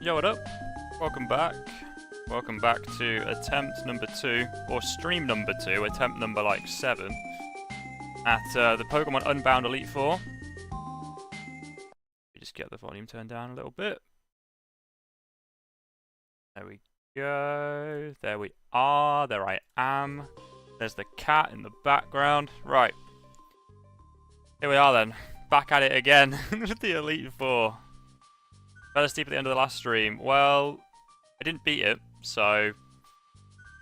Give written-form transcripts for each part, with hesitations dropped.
Yo, what up? Welcome back. Welcome back to attempt number 2, or stream number 2, attempt number like 7, at the Pokemon Unbound Elite Four. Just get the volume turned down a little bit. There we go. There we are. There I am. There's the cat in the background. Right. Here we are then. Back at it again with the Elite Four. Fell asleep at the end of the last stream. Well, I didn't beat it, so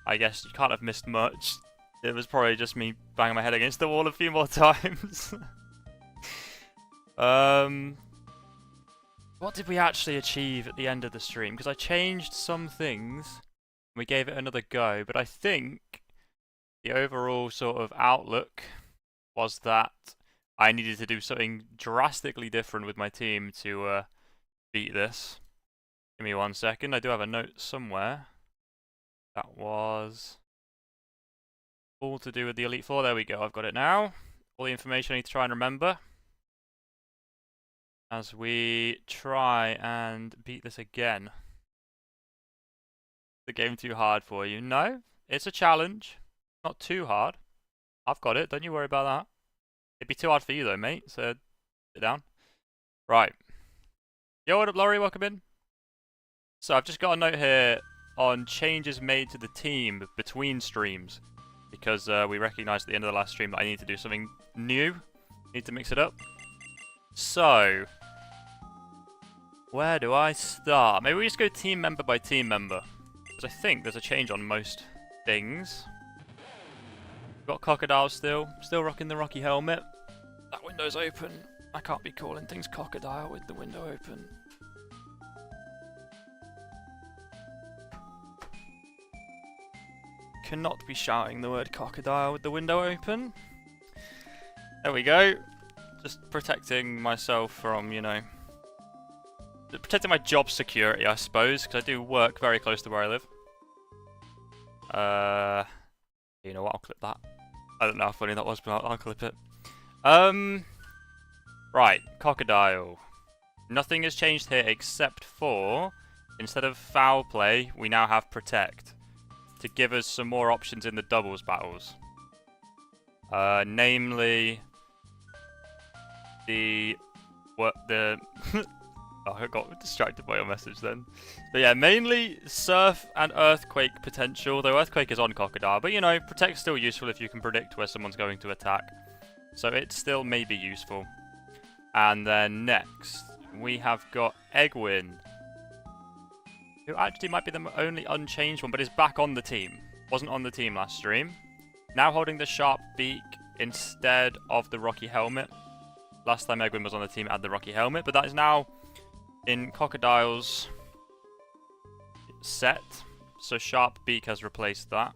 I guess you can't have missed much. It was probably just me banging my head against the wall a few more times. What did we actually achieve at the end of the stream? Because I changed some things, and we gave it another go, but I think the overall sort of outlook was that I needed to do something drastically different with my team to beat this. Give me 1 second. I do have a note somewhere. That was all to do with the Elite Four. There we go. I've got it now. All the information I need to try and remember as we try and beat this again. The game too hard for you? No, it's a challenge. Not too hard. I've got it. Don't you worry about that. It'd be too hard for you though, mate. So sit down. Right. Yo, what up, Laurie? Welcome in. So I've just got a note here on changes made to the team between streams, because we recognised at the end of the last stream that I need to do something new. Need to mix it up. So where do I start? Maybe we just go team member by team member, because I think there's a change on most things. We've got Crocodile still rocking the Rocky helmet. That window's open. I can't be calling things Crocodile with the window open. Cannot be shouting the word Crocodile with the window open. There we go. Just protecting myself from, you know, protecting my job security, I suppose, because I do work very close to where I live. You know what? I'll clip that. I don't know how funny that was, but I'll clip it. Right, Crocodile. Nothing has changed here except for, instead of foul play, we now have protect, to give us some more options in the doubles battles. Namely, oh, I got distracted by your message then. But yeah, mainly Surf and Earthquake potential, though Earthquake is on Crocodile, but you know, Protect's still useful if you can predict where someone's going to attack. So it still may be useful. And then next, we have got Eggwin, who actually might be the only unchanged one, but is back on the team. Wasn't on the team last stream. Now holding the Sharp Beak instead of the Rocky Helmet. Last time Eggwin was on the team, it had the Rocky Helmet, but that is now in Crocodile's set, so Sharp Beak has replaced that.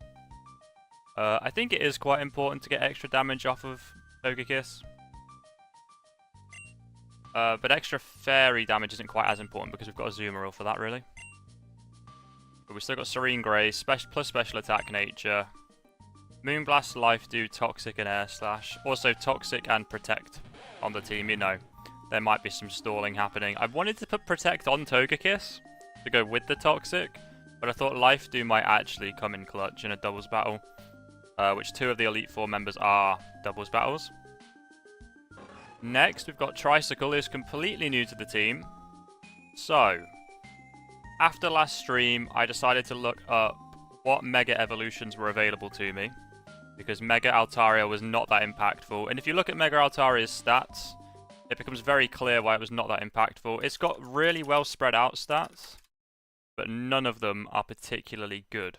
I think it is quite important to get extra damage off of Togekiss. But extra fairy damage isn't quite as important because we've got a Azumarill for that, really. But we've still got Serene Grace, plus special attack nature. Moonblast, Life Dew, Toxic, and Air Slash. Also Toxic and Protect on the team, you know. There might be some stalling happening. I wanted to put Protect on Togekiss to go with the Toxic, but I thought Life Dew might actually come in clutch in a doubles battle, which 2 of the Elite Four members are doubles battles. Next, we've got Tricycle, who's completely new to the team. So, after last stream, I decided to look up what Mega Evolutions were available to me, because Mega Altaria was not that impactful. And if you look at Mega Altaria's stats, it becomes very clear why it was not that impactful. It's got really well spread out stats, but none of them are particularly good.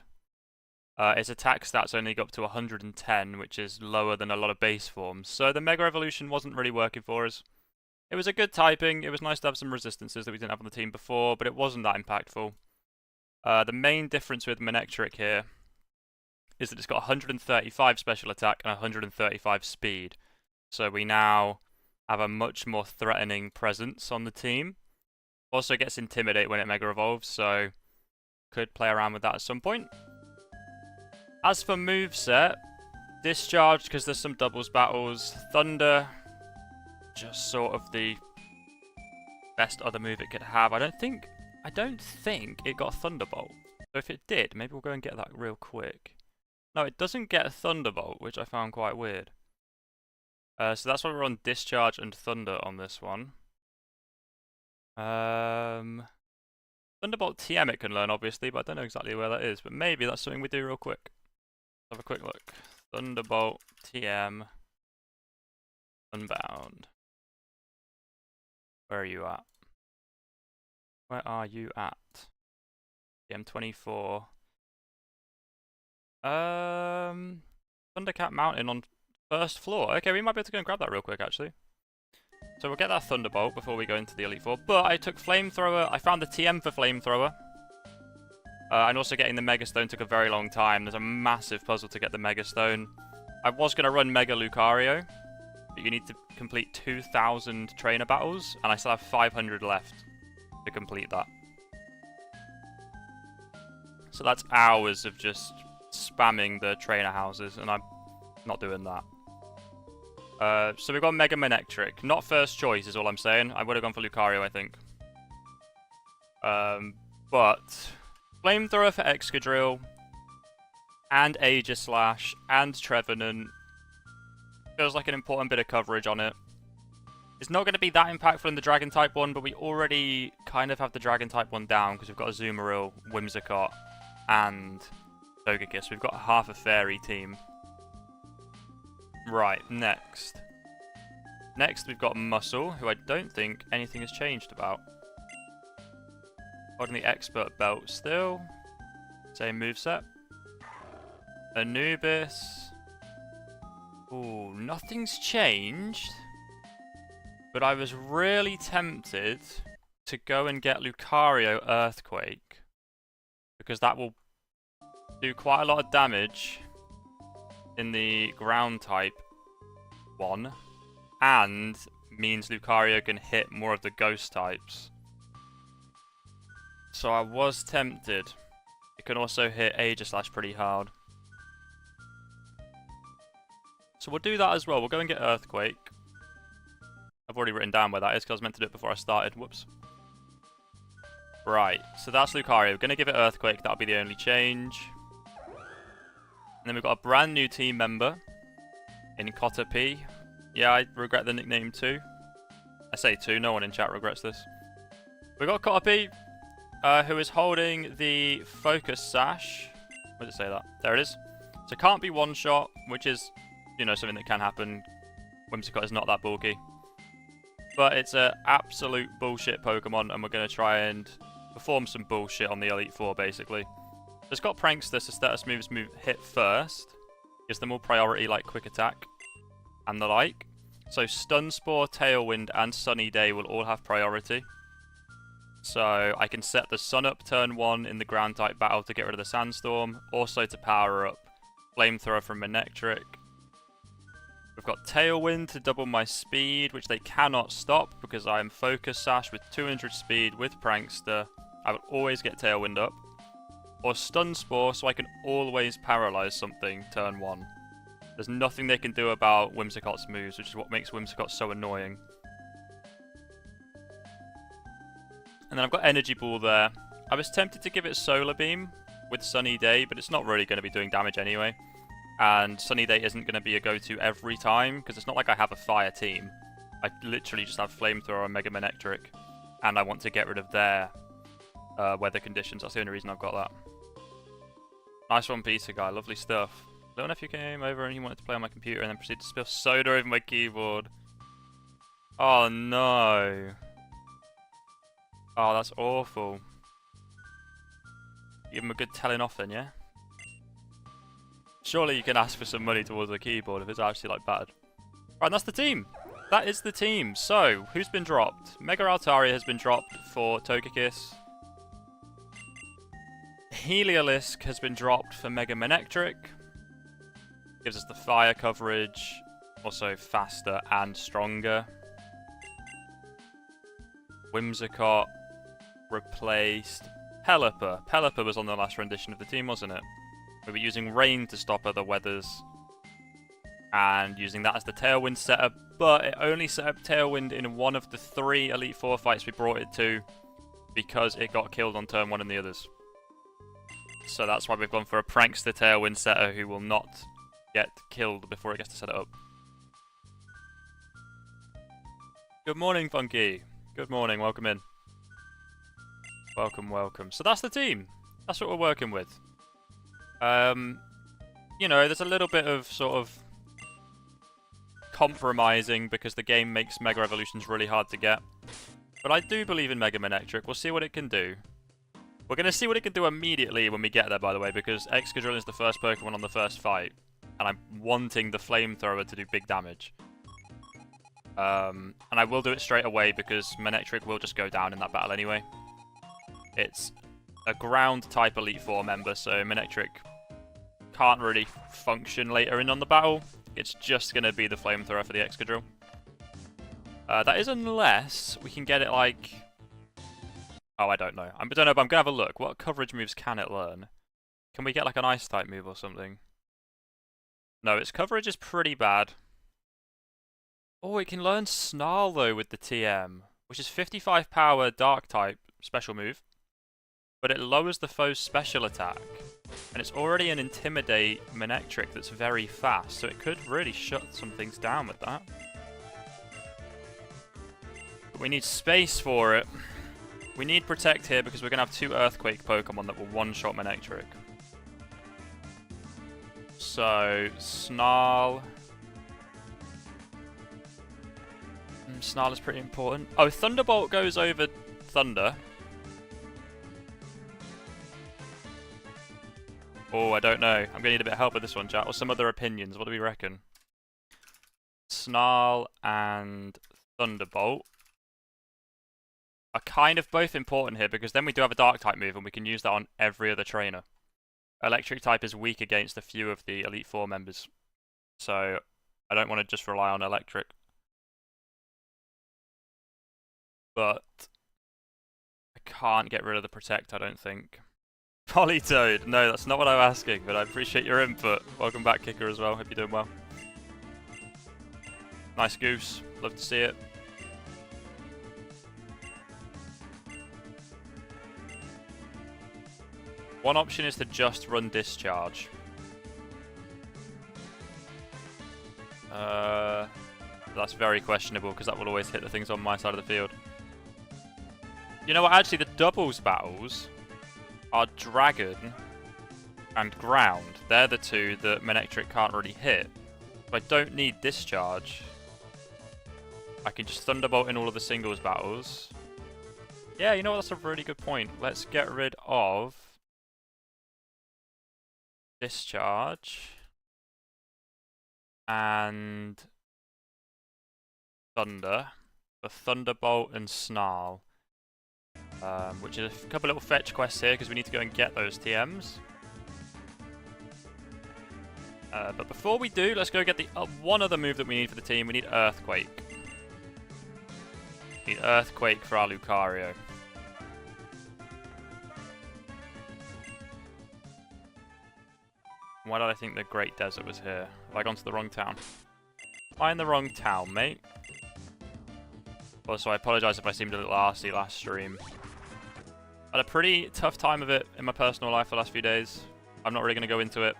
Its attack stats only go up to 110, which is lower than a lot of base forms. So the Mega Evolution wasn't really working for us. It was a good typing. It was nice to have some resistances that we didn't have on the team before, but it wasn't that impactful. The main difference with Manectric here is that it's got 135 special attack and 135 speed. So we now have a much more threatening presence on the team. Also gets Intimidate when it Mega Evolves, so could play around with that at some point. As for moveset, Discharge, because there's some doubles battles. Thunder, just sort of the best other move it could have. I don't think I don't think it got a Thunderbolt. So if it did, maybe we'll go and get that real quick. No, it doesn't get a Thunderbolt, which I found quite weird. So that's why we're on Discharge and Thunder on this one. Thunderbolt TM it can learn, obviously, but I don't know exactly where that is. But maybe that's something we do real quick. Have a quick look. Thunderbolt TM Unbound. Where are you at? Where are you at? TM24. Thundercat Mountain on first floor. Okay, we might be able to go and grab that real quick, actually. So we'll get that Thunderbolt before we go into the Elite Four. But I took Flamethrower. I found the TM for Flamethrower. And also getting the Mega Stone took a very long time. There's a massive puzzle to get the Mega Stone. I was going to run Mega Lucario, but you need to complete 2,000 trainer battles, and I still have 500 left to complete that. So that's hours of just spamming the trainer houses, and I'm not doing that. So we've got Mega Manectric. Not first choice is all I'm saying. I would have gone for Lucario, I think. But Flamethrower for Excadrill, and Aegislash, and Trevenant. Feels like an important bit of coverage on it. It's not going to be that impactful in the Dragon-type one, but we already kind of have the Dragon-type one down, because we've got Azumarill, Whimsicott, and Togekiss. We've got half a Fairy team. Right, next. Next we've got Muscle, who I don't think anything has changed about. Holding the Expert Belt still. Same moveset. Anubis. Ooh, nothing's changed. But I was really tempted to go and get Lucario Earthquake. Because that will do quite a lot of damage in the ground type one. And means Lucario can hit more of the ghost types. So I was tempted. It can also hit Aegislash pretty hard. So we'll do that as well. We'll go and get Earthquake. I've already written down where that is because I was meant to do it before I started. Whoops. Right, so that's Lucario. We're going to give it Earthquake. That'll be the only change. And then we've got a brand new team member in Kotapi. Yeah, I regret the nickname too. I say too, no one in chat regrets this. We've got Kotapi, who is holding the Focus Sash. Where does it say that? There it is. So it can't be one shot, which is, you know, something that can happen. Whimsicott is not that bulky. But it's an absolute bullshit Pokemon, and we're going to try and perform some bullshit on the Elite Four, basically. It's got Prankster, so status moves hit first. Gives them all priority, like Quick Attack and the like. So Stun Spore, Tailwind, and Sunny Day will all have priority. So I can set the Sun up turn 1 in the ground type battle to get rid of the Sandstorm. Also to power up Flamethrower from Manectric. We've got Tailwind to double my speed, which they cannot stop because I am Focus Sash with 200 speed with Prankster. I will always get Tailwind up. Or Stun Spore, so I can always paralyze something turn 1. There's nothing they can do about Whimsicott's moves, which is what makes Whimsicott so annoying. And then I've got Energy Ball there. I was tempted to give it Solar Beam with Sunny Day, but it's not really going to be doing damage anyway. And Sunny Day isn't going to be a go-to every time, because it's not like I have a fire team. I literally just have Flamethrower and Mega Manectric, and I want to get rid of their weather conditions. That's the only reason I've got that. Nice one, Peter Guy. Lovely stuff. Little nephew came over and he wanted to play on my computer and then proceeded to spill soda over my keyboard. Oh no. Oh, that's awful. Give him a good telling off then, yeah? Surely you can ask for some money towards the keyboard if it's actually like bad. Right, that's the team. That is the team. So, who's been dropped? Mega Altaria has been dropped for Togekiss. Heliolisk has been dropped for Mega Manectric. Gives us the fire coverage, also faster and stronger. Whimsicott replaced Pelipper. Pelipper was on the last rendition of the team, wasn't it? We were using Rain to stop other weathers. And using that as the Tailwind setup, but it only set up Tailwind in one of the 3 Elite Four fights we brought it to. because it got killed on turn 1 in the others. So that's why we've gone for a Prankster Tailwind setter who will not get killed before it gets to set it up. Good morning, Funky. Good morning, welcome in. Welcome, welcome. So that's the team. That's what we're working with. You know, there's a little bit of sort of compromising because the game makes Mega Evolutions really hard to get. But I do believe in Mega Manectric. We'll see what it can do. We're going to see what it can do immediately when we get there, by the way, because Excadrill is the first Pokemon on the first fight. And I'm wanting the Flamethrower to do big damage. And I will do it straight away because Manectric will just go down in that battle anyway. It's a ground-type Elite Four member, so Manectric can't really function later in on the battle. It's just going to be the Flamethrower for the Excadrill. That is unless we can get it like... Oh, I don't know. I don't know, but I'm going to have a look. What coverage moves can it learn? Can we get like an Ice-type move or something? No, its coverage is pretty bad. Oh, it can learn Snarl, though, with the TM, which is 55 power Dark-type special move. But it lowers the foe's special attack. And it's already an Intimidate Manectric that's very fast, so it could really shut some things down with that. But we need space for it. We need Protect here because we're going to have 2 Earthquake Pokemon that will one-shot Manectric. So, Snarl. Snarl is pretty important. Oh, Thunderbolt goes over Thunder. Oh, I don't know. I'm going to need a bit of help with this one, chat. Or some other opinions. What do we reckon? Snarl and Thunderbolt are kind of both important here because then we do have a Dark-type move and we can use that on every other trainer. Electric-type is weak against a few of the Elite Four members. So, I don't want to just rely on Electric. But I can't get rid of the Protect, I don't think. Politoed! No, that's not what I'm asking, but I appreciate your input. Welcome back, Kicker, as well. Hope you're doing well. Nice goose. Love to see it. One option is to just run Discharge. That's very questionable because that will always hit the things on my side of the field. You know what? Actually, the doubles battles are Dragon and Ground. They're the 2 that Manectric can't really hit. If I don't need Discharge, I can just Thunderbolt in all of the singles battles. Yeah, you know what? That's a really good point. Let's get rid of Discharge and Thunder for Thunderbolt and Snarl. Which is a couple little fetch quests here because we need to go and get those TMs. But before we do, let's go get the one other move that we need for the team. We need Earthquake. We need Earthquake for our Lucario. Why did I think the Great Desert was here? Have I gone to the wrong town? Am I in the wrong town, mate? Also, I apologise if I seemed a little arsey last stream. I had a pretty tough time of it in my personal life the last few days. I'm not really going to go into it.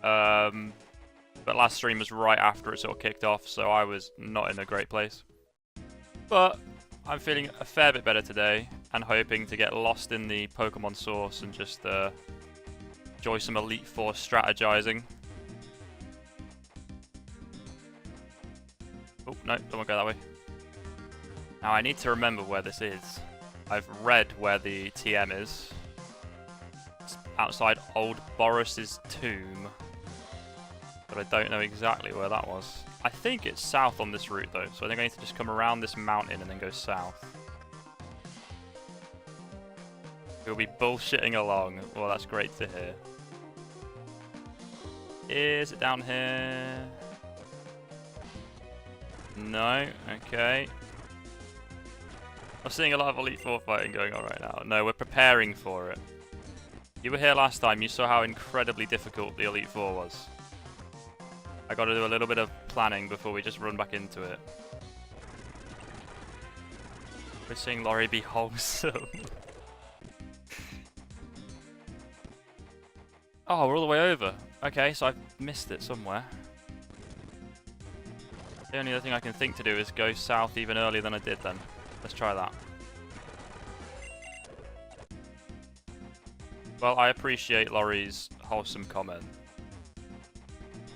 But last stream was right after it sort of kicked off, so I was not in a great place. But I'm feeling a fair bit better today, and hoping to get lost in the Pokemon source and just enjoy some Elite Four strategizing. Oh, no, don't want to go that way. Now I need to remember where this is. I've read where the TM is. It's outside Old Boris's tomb. But I don't know exactly where that was. I think it's south on this route though, so I think I need to just come around this mountain and then go south. We'll be bullshitting along. Well, that's great to hear. Is it down here? No, okay. I'm seeing a lot of Elite Four fighting going on right now. No, we're preparing for it. You were here last time, you saw how incredibly difficult the Elite Four was. I gotta do a little bit of planning before we just run back into it. We're seeing Laurie be wholesome. Oh, we're all the way over. Okay, so I've missed it somewhere. The only other thing I can think to do is go south even earlier than I did then. Let's try that. Well, I appreciate Laurie's wholesome comment.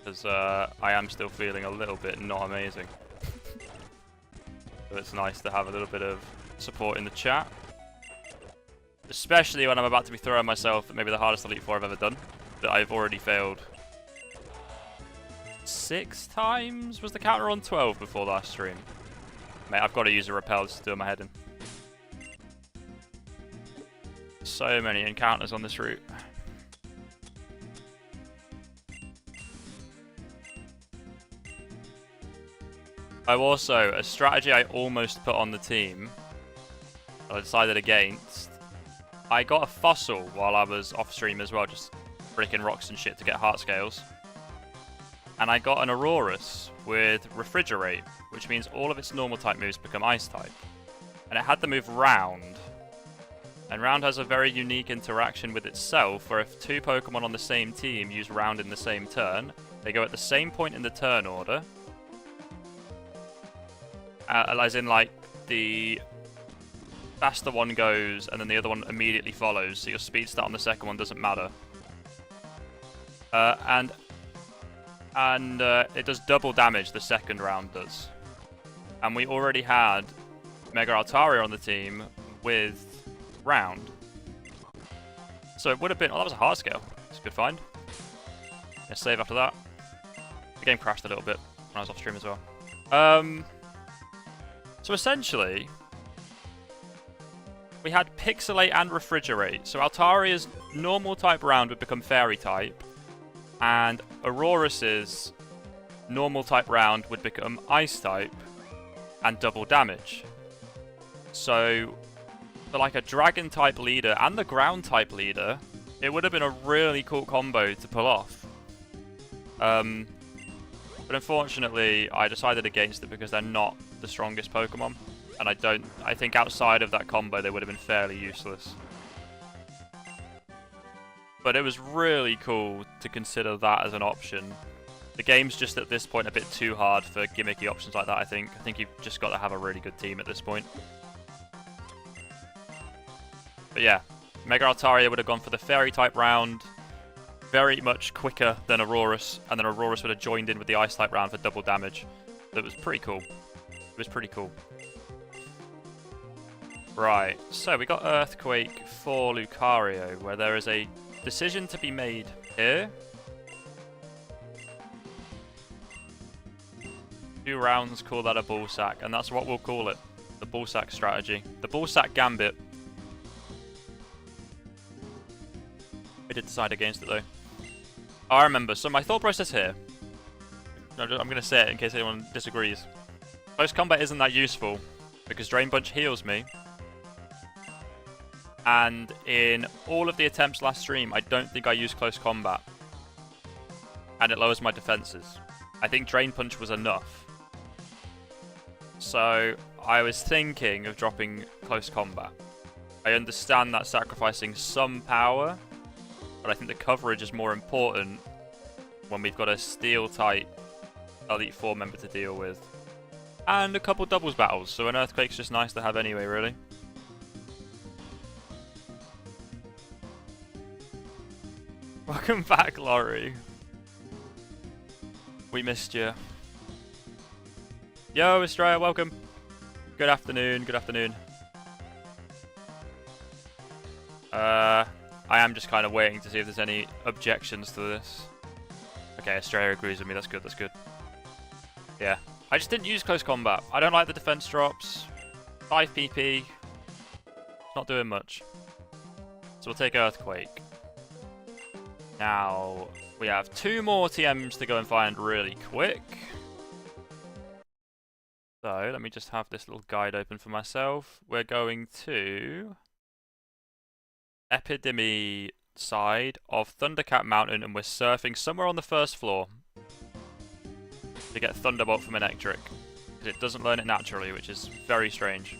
Because I am still feeling a little bit not amazing. So it's nice to have a little bit of support in the chat. Especially when I'm about to be throwing myself at maybe the hardest Elite Four I've ever done. That I've already failed 6 times? Was the counter on 12 before last stream? Mate, I've got to use a repel to do my head in. So many encounters on this route. Oh, also, a strategy I almost put on the team, that I decided against. I got a fossil while I was off stream as well, just breaking rocks and shit to get heart scales. And I got an Aurorus with Refrigerate, which means all of its normal type moves become Ice type. And it had the move Round. And Round has a very unique interaction with itself, where if 2 Pokemon on the same team use Round in the same turn, they go at the same point in the turn order. As in, like, the faster one goes, and then the other one immediately follows, so your speed stat on the second one doesn't matter. And it does double damage, the second round does. And we already had Mega Altaria on the team with Round. So it would have been... Oh, that was a hard scale. It's a good find. Yeah, save after that. The game crashed a little bit when I was off stream as well. So essentially, we had Pixelate and Refrigerate. So Altaria's normal type Round would become Fairy type, and Aurorus's normal type Round would become Ice type and double damage. So for like a Dragon type leader and the Ground type leader, it would have been a really cool combo to pull off. But unfortunately, I decided against it because they're not the strongest Pokemon, and I think outside of that combo they would have been fairly useless. But it was really cool to consider that as an option. The game's just at this point a bit too hard for gimmicky options like that, I think. I think you've just got to have a really good team at this point. But yeah, Mega Altaria would have gone for the Fairy type Round, very much quicker than Aurorus, and then Aurorus would have joined in with the Ice type Round for double damage. So it was pretty cool. It was pretty cool. Right, so we got Earthquake for Lucario, where there is a decision to be made here. 2 rounds, call that a ball sack, and that's what we'll call it. The ball sack strategy. The ball sack gambit. I did decide against it though. I remember, so my thought process here, I'm going to say it in case anyone disagrees. Close combat isn't that useful, because Drain Punch heals me. And in all of the attempts last stream, I don't think I used close combat. And it lowers my defenses. I think Drain Punch was enough. So I was thinking of dropping close combat. I understand that sacrificing some power, but I think the coverage is more important when we've got a Steel type Elite Four member to deal with. And a couple doubles battles, so an Earthquake's just nice to have anyway, really. Welcome back, Laurie. We missed you. Yo, Estrella, welcome. Good afternoon, good afternoon. I am just kind of waiting to see if there's any objections to this. Okay, Estrella agrees with me, that's good, that's good. Yeah, I just didn't use close combat. I don't like the defense drops. 5 PP. Not doing much. So we'll take Earthquake. Now, we have 2 more TMs to go and find really quick. So, let me just have this little guide open for myself. We're going to Epidemy side of Thundercat Mountain, and we're surfing somewhere on the first floor to get Thunderbolt from Electric, because it doesn't learn it naturally, which is very strange.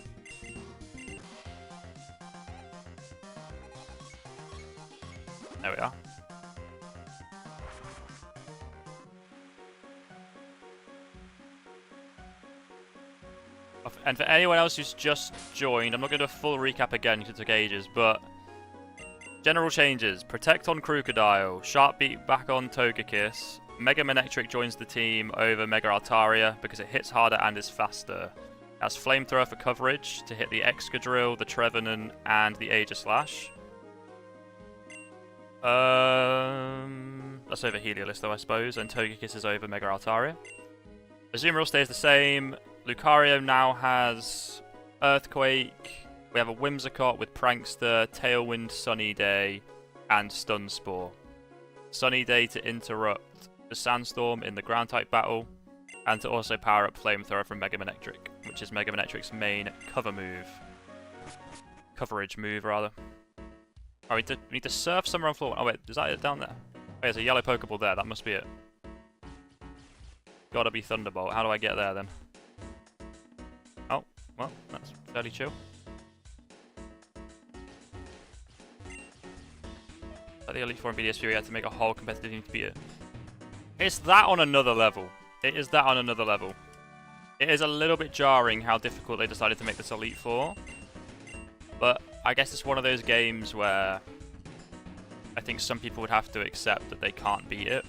There we are. And for anyone else who's just joined, I'm not going to do a full recap again because it took ages, but general changes. Protect on Crocodile, Sharp Beat back on Togekiss, Mega Manectric joins the team over Mega Altaria because it hits harder and is faster. It has Flamethrower for coverage to hit the Excadrill, the Trevenant, and the Aegislash. That's over Heliolisk though, I suppose, and Togekiss is over Mega Altaria. Azumarill stays the same. Lucario now has Earthquake. We have a Whimsicott with Prankster, Tailwind, Sunny Day, and Stun Spore. Sunny Day to interrupt the Sandstorm in the Ground-type battle, and to also power up Flamethrower from Mega Manectric, which is Mega Manectric's main cover move. Coverage move, rather. Oh, we need to surf somewhere on floor. Oh wait, is that it down there? Oh, there's a yellow Pokeball there, that must be it. Gotta be Thunderbolt. How do I get there then? Oh, well, that's fairly chill. Like the Elite Four and BDS Fury had to make a whole competitive team to beat it. It's that on another level. It is that on another level. It is a little bit jarring how difficult they decided to make this Elite Four. But I guess it's one of those games where I think some people would have to accept that they can't beat it,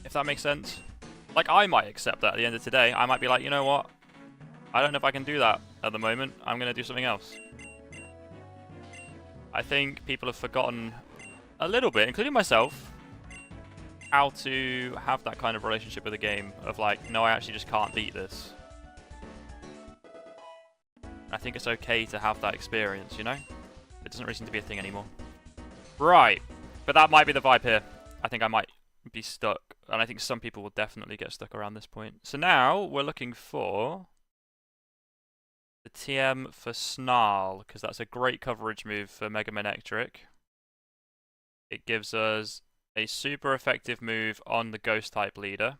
if that makes sense. Like, I might accept that at the end of today. I might be like, you know what? I don't know if I can do that at the moment. I'm going to do something else. I think people have forgotten a little bit, including myself, how to have that kind of relationship with a game of like, no, I actually just can't beat this. I think it's okay to have that experience, you know? It doesn't really seem to be a thing anymore. Right. But that might be the vibe here. I think I might be stuck. And I think some people will definitely get stuck around this point. So now we're looking for the TM for Snarl, because that's a great coverage move for Mega Manectric. It gives us a super effective move on the Ghost-type leader.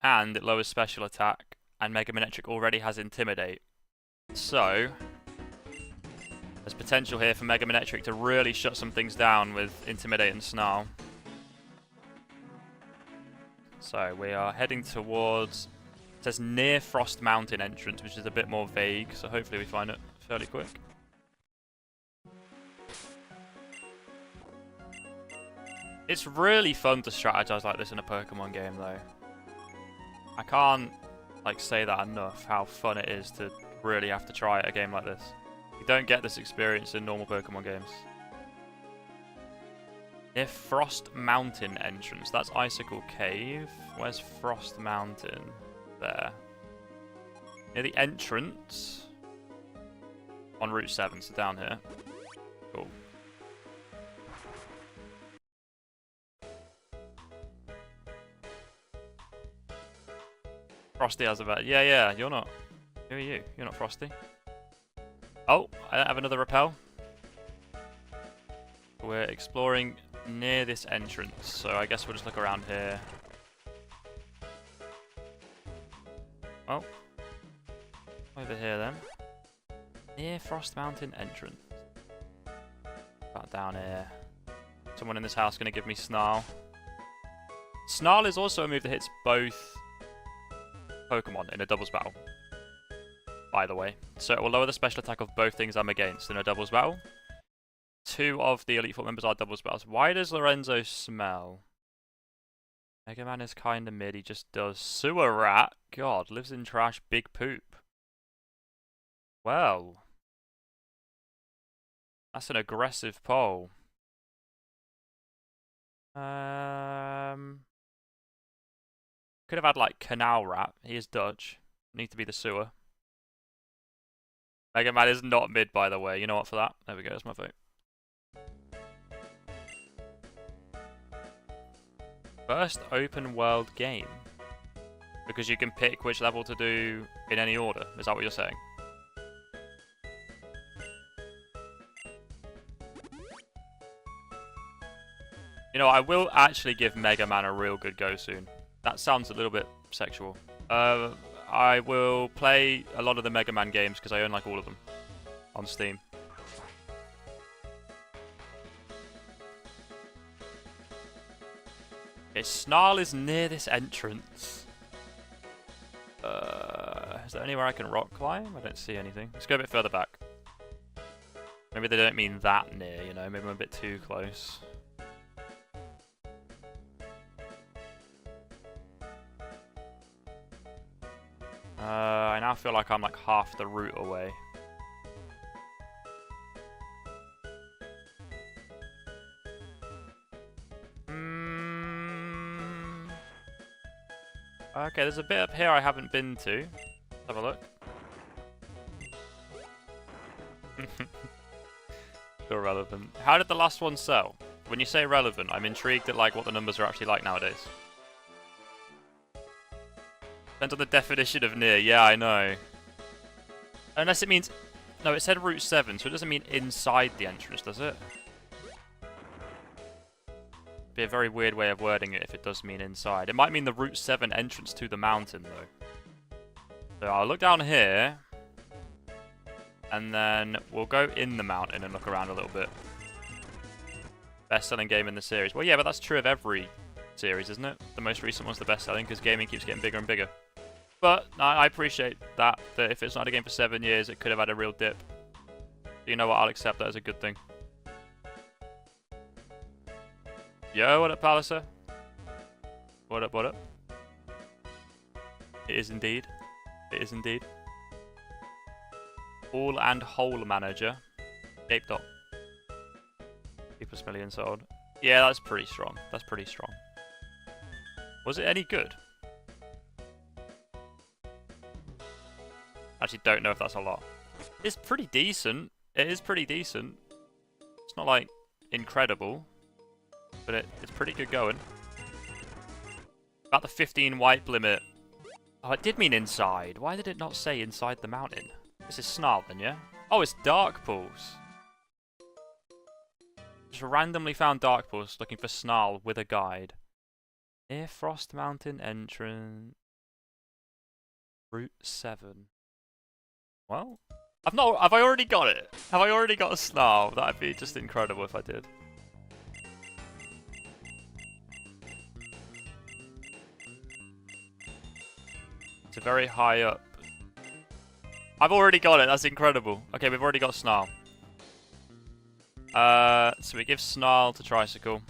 And it lowers special attack. And Mega Manectric already has Intimidate. So there's potential here for Mega Manectric to really shut some things down with Intimidate and Snarl. So we are heading towards, it says near Frost Mountain entrance, which is a bit more vague, so hopefully we find it fairly quick. It's really fun to strategize like this in a Pokemon game though. I can't like say that enough, how fun it is to really have to try a game like this. You don't get this experience in normal Pokemon games. Near Frost Mountain entrance. That's Icicle Cave. Where's Frost Mountain? There. Near the entrance. On Route 7, so down here. Cool. Frosty has a vet. Yeah, you're not. Who are you? You're not Frosty. Oh, I don't have another repel. We're exploring near this entrance, so I guess we'll just look around here. Oh. Over here then. Near Frost Mountain entrance. About down here. Someone in this house going to give me Snarl. Snarl is also a move that hits both Pokemon in a doubles battle, by the way. So it will lower the special attack of both things I'm against in a doubles battle. 2 of the Elite Four members are doubles battles. Why does Lorenzo smell? Mega Man is kinda mid, he just does. Sewer rat? God, lives in trash, big poop. Well. That's an aggressive poll. Could have had like Canal Rat. He is Dutch. Need to be the sewer. Mega Man is not mid, by the way. You know what, for that? There we go, that's my vote. First open world game. Because you can pick which level to do in any order. Is that what you're saying? You know, I will actually give Mega Man a real good go soon. That sounds a little bit sexual. I will play a lot of the Mega Man games because I own like all of them on Steam. Okay, Snarl is near this entrance. Is there anywhere I can rock climb? I don't see anything. Let's go a bit further back. Maybe they don't mean that near, you know? Maybe I'm a bit too close. I now feel like I'm like half the route away. Okay, there's a bit up here I haven't been to. Let's have a look. Still relevant. How did the last one sell? When you say relevant, I'm intrigued at like what the numbers are actually like nowadays. Depends on the definition of near. Yeah, I know. Unless it means... No, it said Route 7, so it doesn't mean inside the entrance, does it? Be a very weird way of wording it if it does mean inside. It might mean the Route 7 entrance to the mountain, though. So I'll look down here. And then we'll go in the mountain and look around a little bit. Best-selling game in the series. Well, yeah, but that's true of every series, isn't it? The most recent one's the best-selling because gaming keeps getting bigger and bigger. But I appreciate that if it's not a game for 7 years, it could have had a real dip. You know what? I'll accept that as a good thing. Yo, what up, Palliser? What up, what up? It is indeed. It is indeed. All and whole manager. Ape dot. 3+ million sold. Yeah, that's pretty strong. That's pretty strong. Was it any good? Actually, don't know if that's a lot. It's pretty decent. It is pretty decent. It's not like incredible, but it's pretty good going. About the 15 wipe limit. Oh, it did mean inside. Why did it not say inside the mountain? This is Snarl then, yeah? Oh, it's Dark Pools. Just randomly found Dark Pools looking for Snarl with a guide. Near Frost Mountain entrance. Route 7. Well, have I already got it? Have I already got a Snarl? That'd be just incredible if I did. It's a very high up. I've already got it, that's incredible. Okay, we've already got Snarl. So we give Snarl to Tricycle.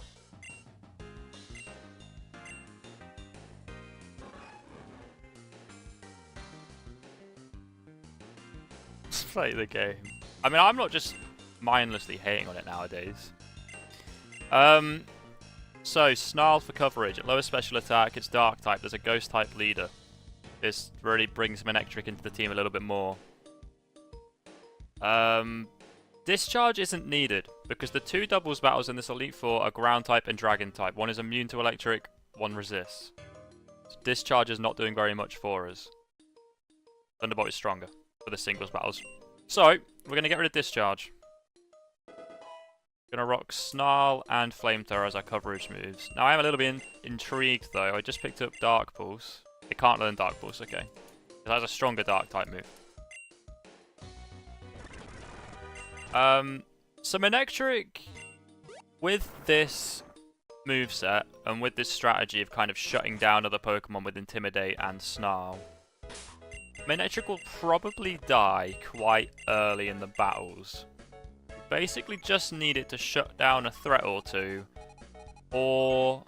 Let's play the game. I mean, I'm not just mindlessly hating on it nowadays. So, Snarl for coverage. At lowest special attack, it's Dark type. There's a Ghost type leader. This really brings Manectric into the team a little bit more. Discharge isn't needed, because the 2 doubles battles in this Elite Four are Ground type and Dragon type. One is immune to Electric, one resists. So Discharge is not doing very much for us. Thunderbolt is stronger for the singles battles. So, we're going to get rid of Discharge. Going to rock Snarl and Flamethrower as our coverage moves. Now, I am a little bit intrigued, though. I just picked up Dark Pulse. It can't learn Dark Pulse, okay. It has a stronger Dark type move. So Manectric, with this moveset and with this strategy of kind of shutting down other Pokemon with Intimidate and Snarl, Manectric will probably die quite early in the battles. Basically just need it to shut down a threat or two, or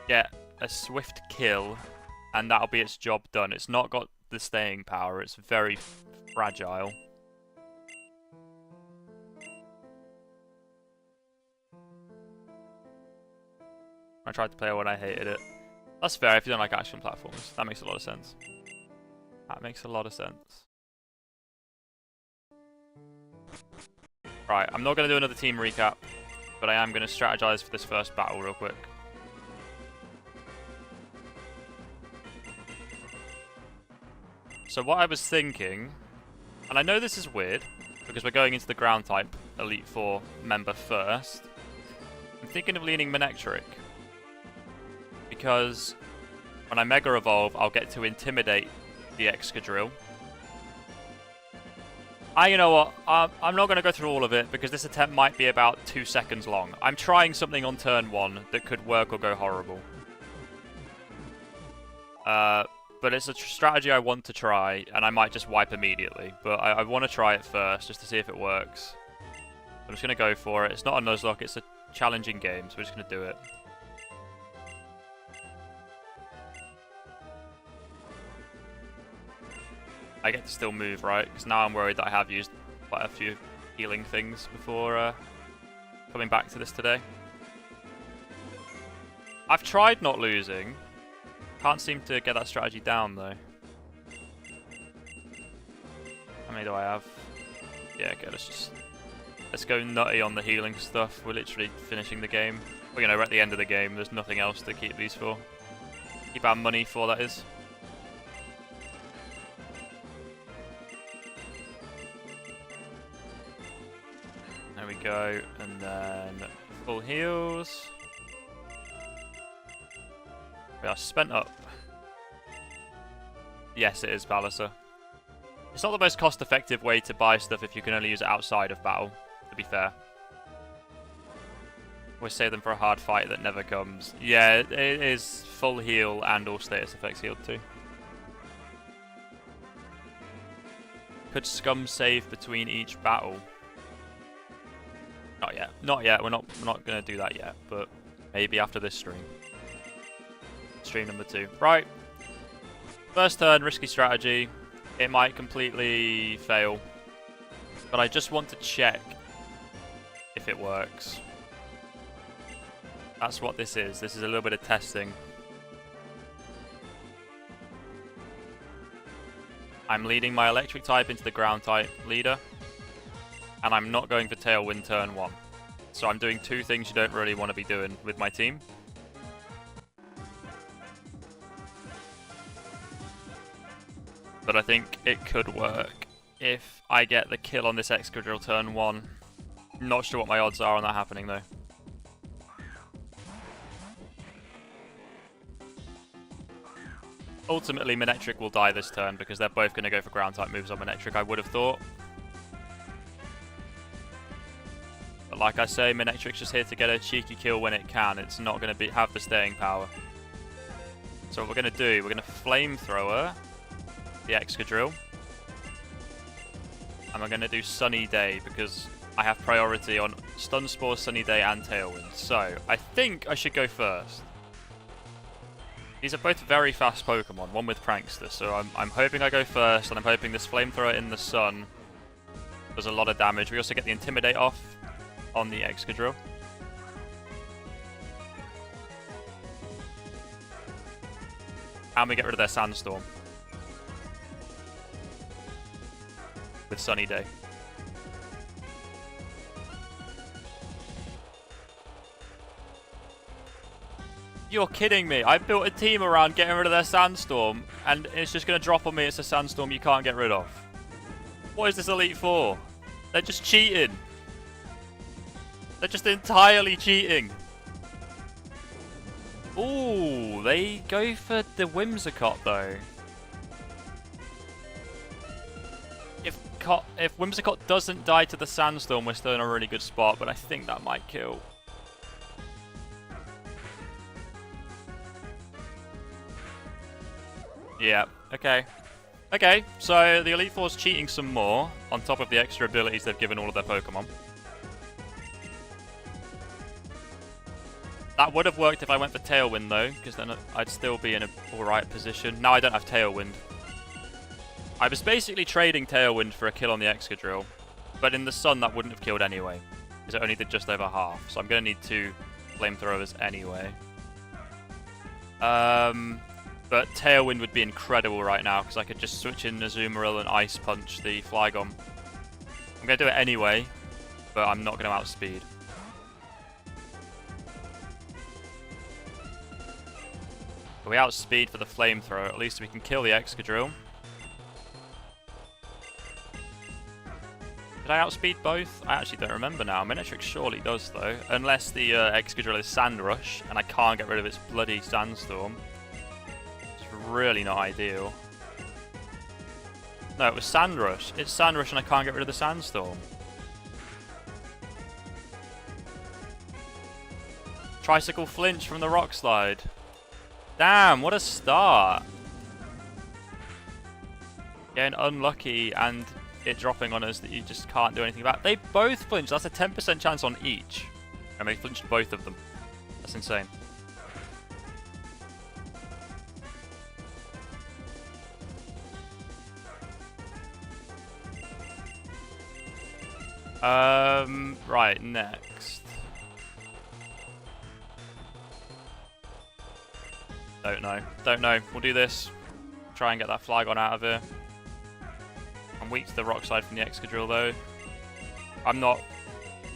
get a swift kill, and that'll be its job done. It's not got the staying power, it's very fragile. I tried to play it when I hated it. That's fair if you don't like action platforms. That makes a lot of sense. That makes a lot of sense. Right, I'm not going to do another team recap, but I am going to strategize for this first battle real quick. So what I was thinking, and I know this is weird, because we're going into the ground type Elite Four member first. I'm thinking of leaning Manectric, because when I Mega Evolve, I'll get to Intimidate the Excadrill. You know what, I'm not going to go through all of it, because this attempt might be about 2 seconds long. I'm trying something on turn 1 that could work or go horrible. But it's a strategy I want to try, and I might just wipe immediately. But I want to try it first, just to see if it works. I'm just going to go for it. It's not a Nuzlocke, it's a challenging game, so we're just going to do it. I get to still move, right? Because now I'm worried that I have used quite a few healing things before coming back to this today. I've tried not losing. Can't seem to get that strategy down, though. How many do I have? Yeah, okay, let's go nutty on the healing stuff. We're literally finishing the game. Well, you know, we're at the end of the game. There's nothing else to keep these for. Keep our money for, that is. There we go, and then full heals. We are spent up. Yes, it is Palliser. It's not the most cost-effective way to buy stuff if you can only use it outside of battle, to be fair. We'll save them for a hard fight that never comes. Yeah, it is full heal and all status effects healed too. Could Scum save between each battle? Not yet. Not yet. We're not going to do that yet, but maybe after this stream. Stream number 2. Right. First turn, risky strategy. It might completely fail, but I just want to check if it works. That's what this is. This is a little bit of testing. I'm leading my electric type into the ground type leader, and I'm not going for Tailwind turn 1. So I'm doing 2 things you don't really want to be doing with my team. But I think it could work if I get the kill on this Excadrill turn 1. Not sure what my odds are on that happening though. Ultimately, Manectric will die this turn because they're both going to go for ground type moves on Manectric, I would have thought. But like I say, Manectric's just here to get a cheeky kill when it can. It's not going to have the staying power. So what we're going to do, we're going to Flamethrower the Excadrill. And we're going to do Sunny Day because I have priority on Stun Spore, Sunny Day, and Tailwind. So I think I should go first. These are both very fast Pokemon, one with Prankster, so I'm hoping I go first, and I'm hoping this Flamethrower in the sun does a lot of damage. We also get the Intimidate off on the Excadrill. And we get rid of their Sandstorm with Sunny Day. You're kidding me. I built a team around getting rid of their Sandstorm, and it's just going to drop on me. It's a Sandstorm you can't get rid of. What is this Elite Four? They're just cheating. They're just entirely cheating. Ooh, they go for the Whimsicott, though. If Whimsicott doesn't die to the Sandstorm, we're still in a really good spot, but I think that might kill. Yeah, okay. Okay, so the Elite Four's cheating some more, on top of the extra abilities they've given all of their Pokemon. That would have worked if I went for Tailwind, though, because then I'd still be in an alright position. Now I don't have Tailwind. I was basically trading Tailwind for a kill on the Excadrill, but in the sun that wouldn't have killed anyway, because it only did just over half, so I'm going to need 2 Flamethrowers anyway. But Tailwind would be incredible right now, because I could just switch in Azumarill and Ice Punch the Flygon. I'm going to do it anyway, but I'm not going to outspeed. But we outspeed for the Flamethrower, at least we can kill the Excadrill. Did I outspeed both? I actually don't remember now. Manectric surely does, though. Unless the Excadrill is Sand Rush, and I can't get rid of its bloody Sandstorm. Really not ideal. No, it was Sand Rush. It's Sand Rush and I can't get rid of the Sandstorm. Tricycle Flinch from the Rock Slide. Damn, what a start. Getting unlucky and it dropping on us that you just can't do anything about. They both flinched. That's a 10% chance on each. And they flinched both of them. That's insane. Right, next. Don't know. Don't know. We'll do this. Try and get that Flygon out of here. I'm weak to the rock slide from the Excadrill though. I'm not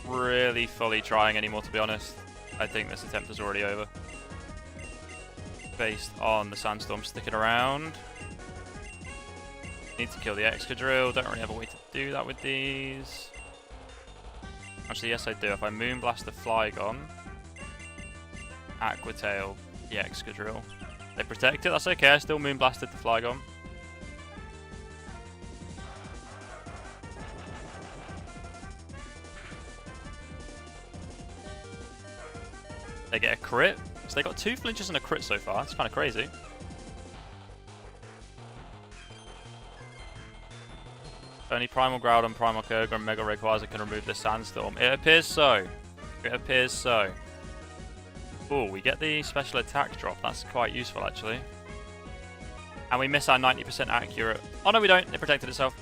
really fully trying anymore, to be honest. I think this attempt is already over. Based on the Sandstorm sticking around. Need to kill the Excadrill. Don't really have a way to do that with these. Actually, yes I do. If I Moonblast the Flygon, Aqua Tail the Excadrill. They protect it, that's okay. I still Moonblasted the Flygon. They get a crit. So they got 2 flinches and a crit so far. That's kind of crazy. Only Primal Groudon, Primal Kyogre, and Mega Rayquaza can remove the Sandstorm. It appears so. It appears so. Oh, we get the special attack drop. That's quite useful, actually. And we miss our 90% accurate. Oh, no, we don't. It protected itself.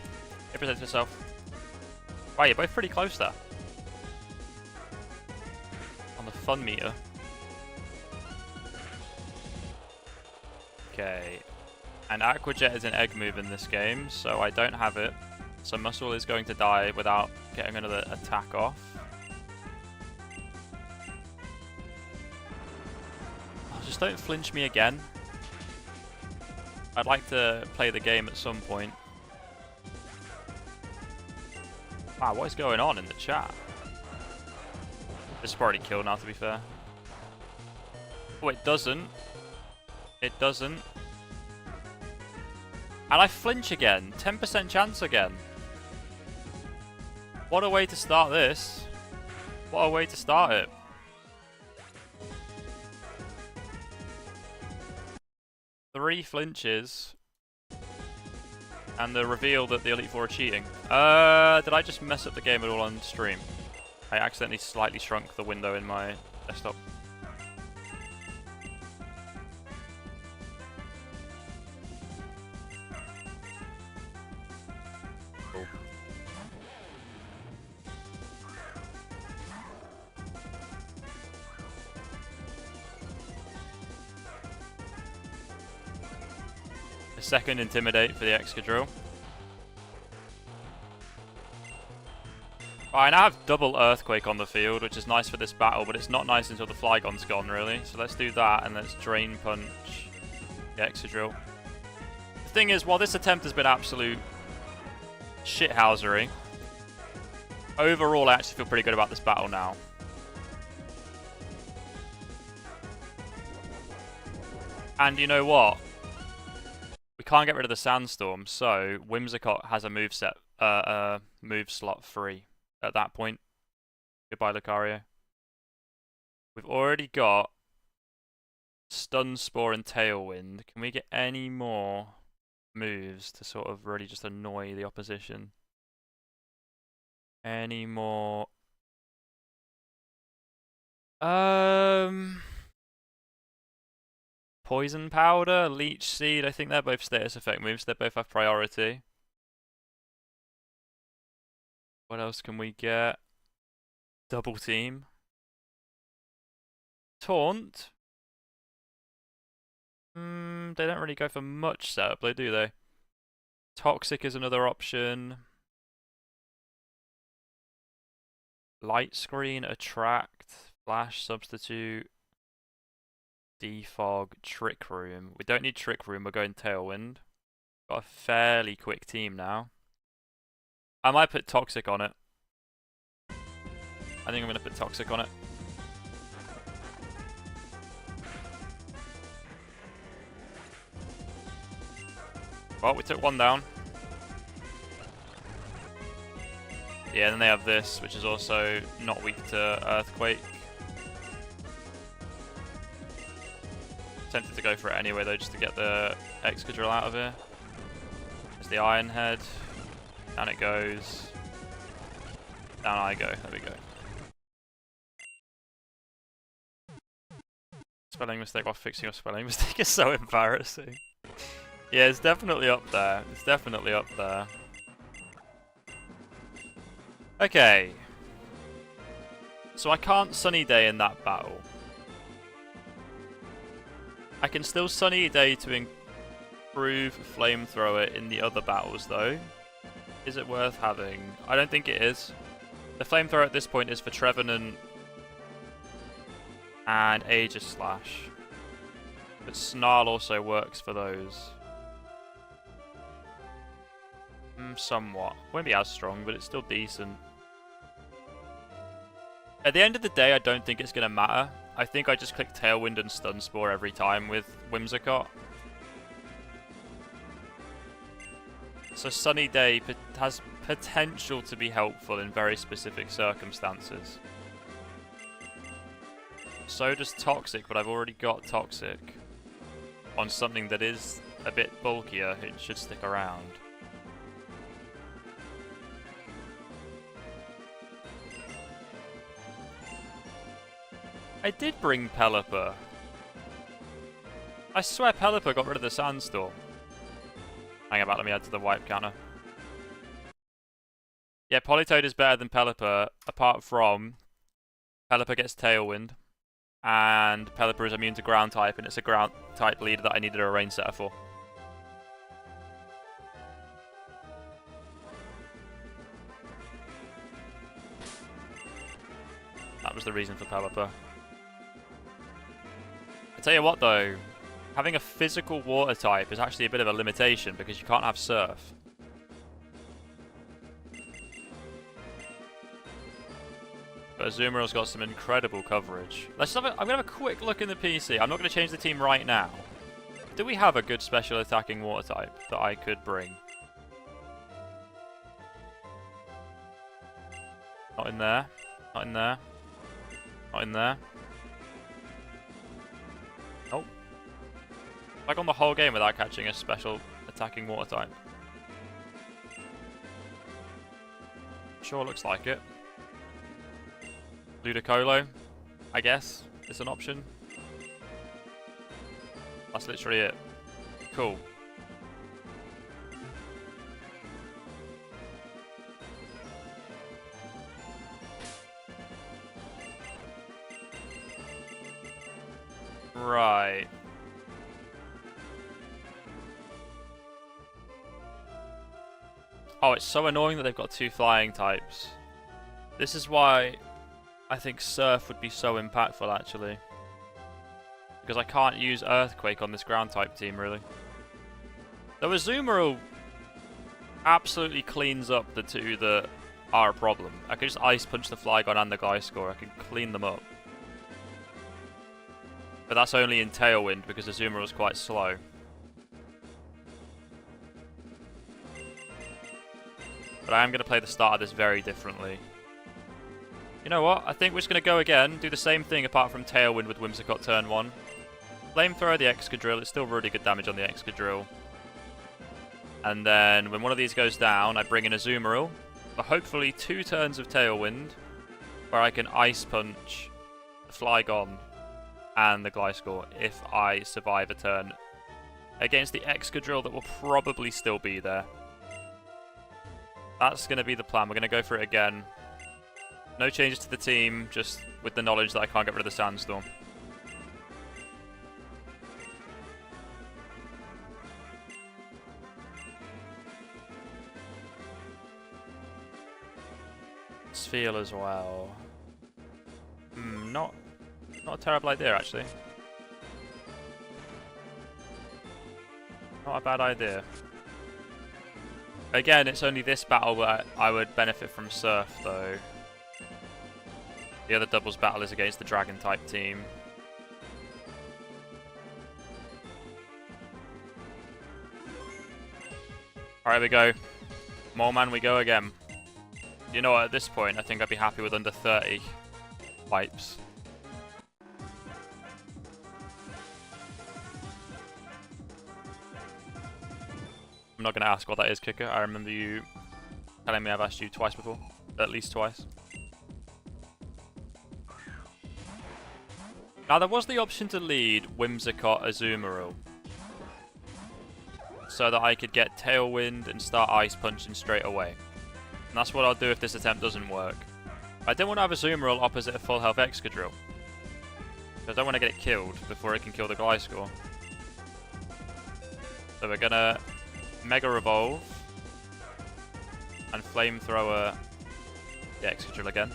It protected itself. Wow, you're both pretty close there. On the fun meter. Okay. And Aqua Jet is an egg move in this game, so I don't have it. So Muscle is going to die without getting another attack off. Oh, just don't flinch me again. I'd like to play the game at some point. Wow, what is going on in the chat? This is already killed now, to be fair. Oh, it doesn't. It doesn't. And I flinch again. 10% chance again. What a way to start this. What a way to start it. Three flinches. And the reveal that the Elite Four are cheating. Did I just mess up the game at all on stream? I accidentally slightly shrunk the window in my desktop. Cool. A second Intimidate for the Excadrill. I now have double Earthquake on the field, which is nice for this battle, but it's not nice until the Flygon's gone, really. So let's do that, and let's Drain Punch the Excadrill. The thing is, while this attempt has been absolute shithousery, overall I actually feel pretty good about this battle now. And you know what? We can't get rid of the Sandstorm, so Whimsicott has a move slot free. At that point. Goodbye, Lucario. We've already got Stun Spore and Tailwind. Can we get any more moves to sort of really just annoy the opposition? Any more? Poison Powder, Leech Seed. I think they're both status effect moves. They both have priority. What else can we get? Double Team. Taunt. They don't really go for much setup, though, do they? Toxic is another option. Light Screen, Attract, Flash, Substitute, Defog, Trick Room. We don't need Trick Room, we're going Tailwind. Got a fairly quick team now. I might put Toxic on it. I think I'm going to put Toxic on it. Well, we took one down. Yeah, then they have this, which is also not weak to Earthquake. Tempted to go for it anyway, though, just to get the Excadrill out of here. There's the Iron Head. Down it goes. Down I go. There we go. Spelling mistake while fixing your spelling mistake is so embarrassing. Yeah, it's definitely up there. It's definitely up there. Okay. So I can't Sunny Day in that battle. I can still Sunny Day to improve Flamethrower in the other battles though. Is it worth having? I don't think it is. The Flamethrower at this point is for Trevenant and Aegis Slash. But Snarl also works for those. Somewhat. Won't be as strong, but it's still decent. At the end of the day, I don't think it's going to matter. I think I just click Tailwind and Stun Spore every time with Whimsicott. So Sunny Day has potential to be helpful in very specific circumstances. So does Toxic, but I've already got Toxic. On something that is a bit bulkier, it should stick around. I did bring Pelipper. I swear Pelipper got rid of the Sandstorm. Hang about, let me add to the wipe counter. Yeah, Politoed is better than Pelipper, apart from Pelipper gets Tailwind, and Pelipper is immune to Ground type, and it's a Ground type leader that I needed a Rain Setter for. That was the reason for Pelipper. I tell you what though, having a physical water type is actually a bit of a limitation because you can't have Surf. But Azumarill's got some incredible coverage. I'm going to have a quick look in the PC. I'm not going to change the team right now. Do we have a good special attacking water type that I could bring? Not in there. Not in there. Not in there. Nope. I've gone the whole game without catching a special attacking water type. Sure looks like it. Ludicolo, I guess, is an option. That's literally it. Cool. Right. Oh, it's so annoying that they've got two flying types. This is why I think Surf would be so impactful, actually. Because I can't use Earthquake on this ground type team, really. Though Azumarill absolutely cleans up the two that are a problem. I can just Ice Punch the Flygon and the Gliscor. I can clean them up. But that's only in Tailwind because Azumarill is quite slow. But I am going to play the start of this very differently. You know what? I think we're just going to go again, do the same thing apart from Tailwind with Whimsicott turn 1. Flamethrower the Excadrill, it's still really good damage on the Excadrill. And then when one of these goes down, I bring in Azumarill for hopefully 2 turns of Tailwind, where I can Ice Punch the Flygon and the Gliscor if I survive a turn against the Excadrill that will probably still be there. That's going to be the plan. We're going to go for it again. No changes to the team, just with the knowledge that I can't get rid of the Sandstorm. Sphere as well. Not a terrible idea, actually. Not a bad idea. Again, it's only this battle where I would benefit from Surf, though. The other doubles battle is against the Dragon-type team. Alright, we go. More man, we go again. You know what, at this point, I think I'd be happy with under 30 wipes. I'm not going to ask what that is, Kicker. I remember you telling me I've asked you twice before. At least twice. Now, there was the option to lead Whimsicott Azumarill, so that I could get Tailwind and start Ice Punching straight away. And that's what I'll do if this attempt doesn't work. I don't want to have Azumarill opposite a full health Excadrill. I don't want to get it killed before it can kill the Gliscor. So we're gonna Mega Revolve and Flamethrower the Excadrill again.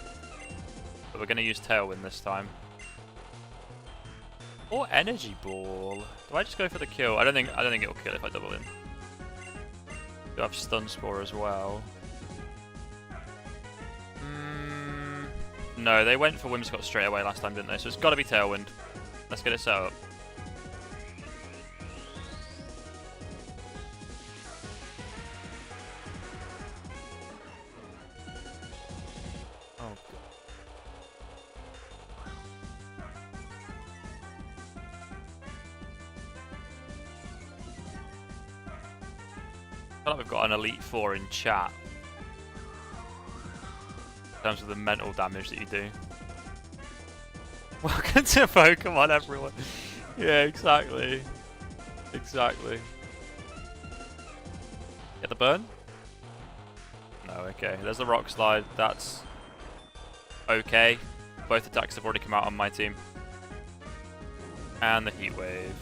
But we're gonna use Tailwind this time. Or Energy Ball. Do I just go for the kill? I don't think it'll kill if I double in. Do have Stun Spore as well. No, they went for Whimsicott straight away last time, didn't they? So it's got to be Tailwind. Let's get it set up. Oh, God. I feel like we've got an Elite Four in chat. In terms of the mental damage that you do. Welcome to Pokemon, everyone. Yeah, exactly. Exactly. Get the burn? No, okay. There's the Rock Slide. That's okay. Both attacks have already come out on my team. And the Heat Wave.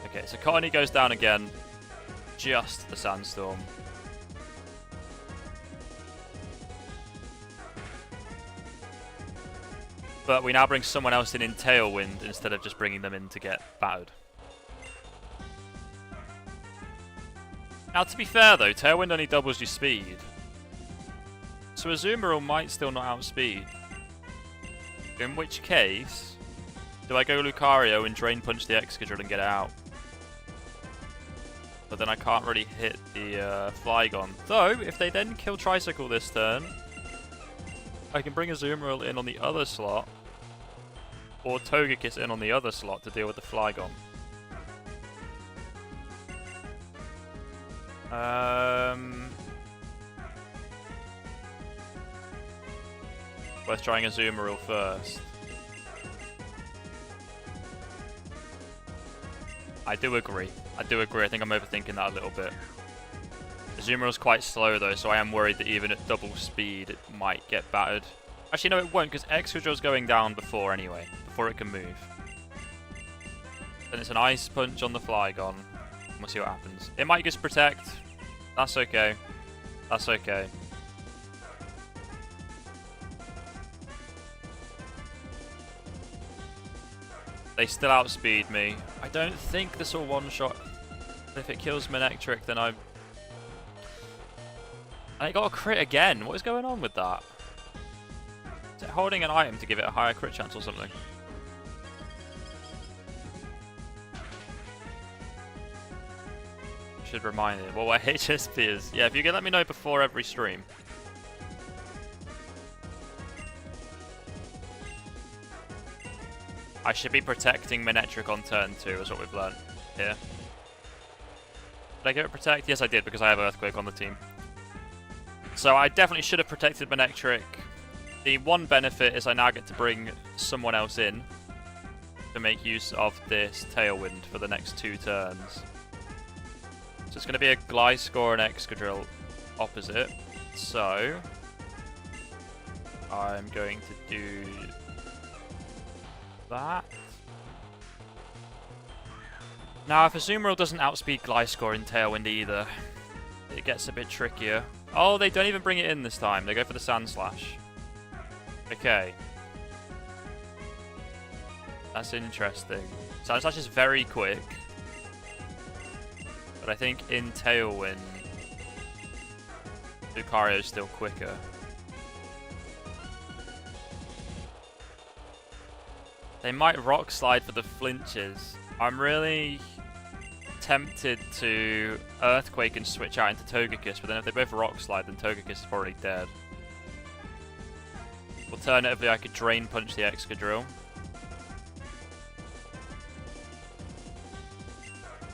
Okay, so Cottonee goes down again. Just the Sandstorm. But we now bring someone else in Tailwind instead of just bringing them in to get battered. Now, to be fair though, Tailwind only doubles your speed. So Azumarill might still not outspeed. In which case, do I go Lucario and Drain Punch the Excadrill and get it out? But then I can't really hit the Flygon. Though, if they then kill Tricycle this turn, I can bring Azumarill in on the other slot, or Togekiss in on the other slot to deal with the Flygon. Worth trying Azumarill first. I do agree. I think I'm overthinking that a little bit. Azumarill's quite slow though, so I am worried that even at double speed it might get battered. Actually, no, it won't, because Excadrill's going down before anyway, before it can move. Then it's an Ice Punch on the Flygon. We'll see what happens. It might just Protect. That's okay. That's okay. They still outspeed me. I don't think this will one-shot. If it kills Manectric, then I got a crit again. What is going on with that? Is it holding an item to give it a higher crit chance or something? Should remind it. Well, my HSP is. Yeah, if you can let me know before every stream. I should be protecting Manectric on turn 2, is what we've learned here. Did I give it Protect? Yes, I did, because I have Earthquake on the team. So I definitely should have protected Manectric. The one benefit is I now get to bring someone else in to make use of this Tailwind for the next 2 turns. So it's going to be a Gliscor and Excadrill opposite. So I'm going to do that. Now, if Azumarill doesn't outspeed Gliscor in Tailwind either, it gets a bit trickier. Oh, they don't even bring it in this time. They go for the Sand Slash. Okay. That's interesting. Sand Slash is very quick. But I think in Tailwind, Lucario is still quicker. They might Rock Slide for the flinches. I'm really tempted to Earthquake and switch out into Togekiss, but then if they both Rock Slide, then Togekiss is probably dead. Alternatively, I could Drain Punch the Excadrill.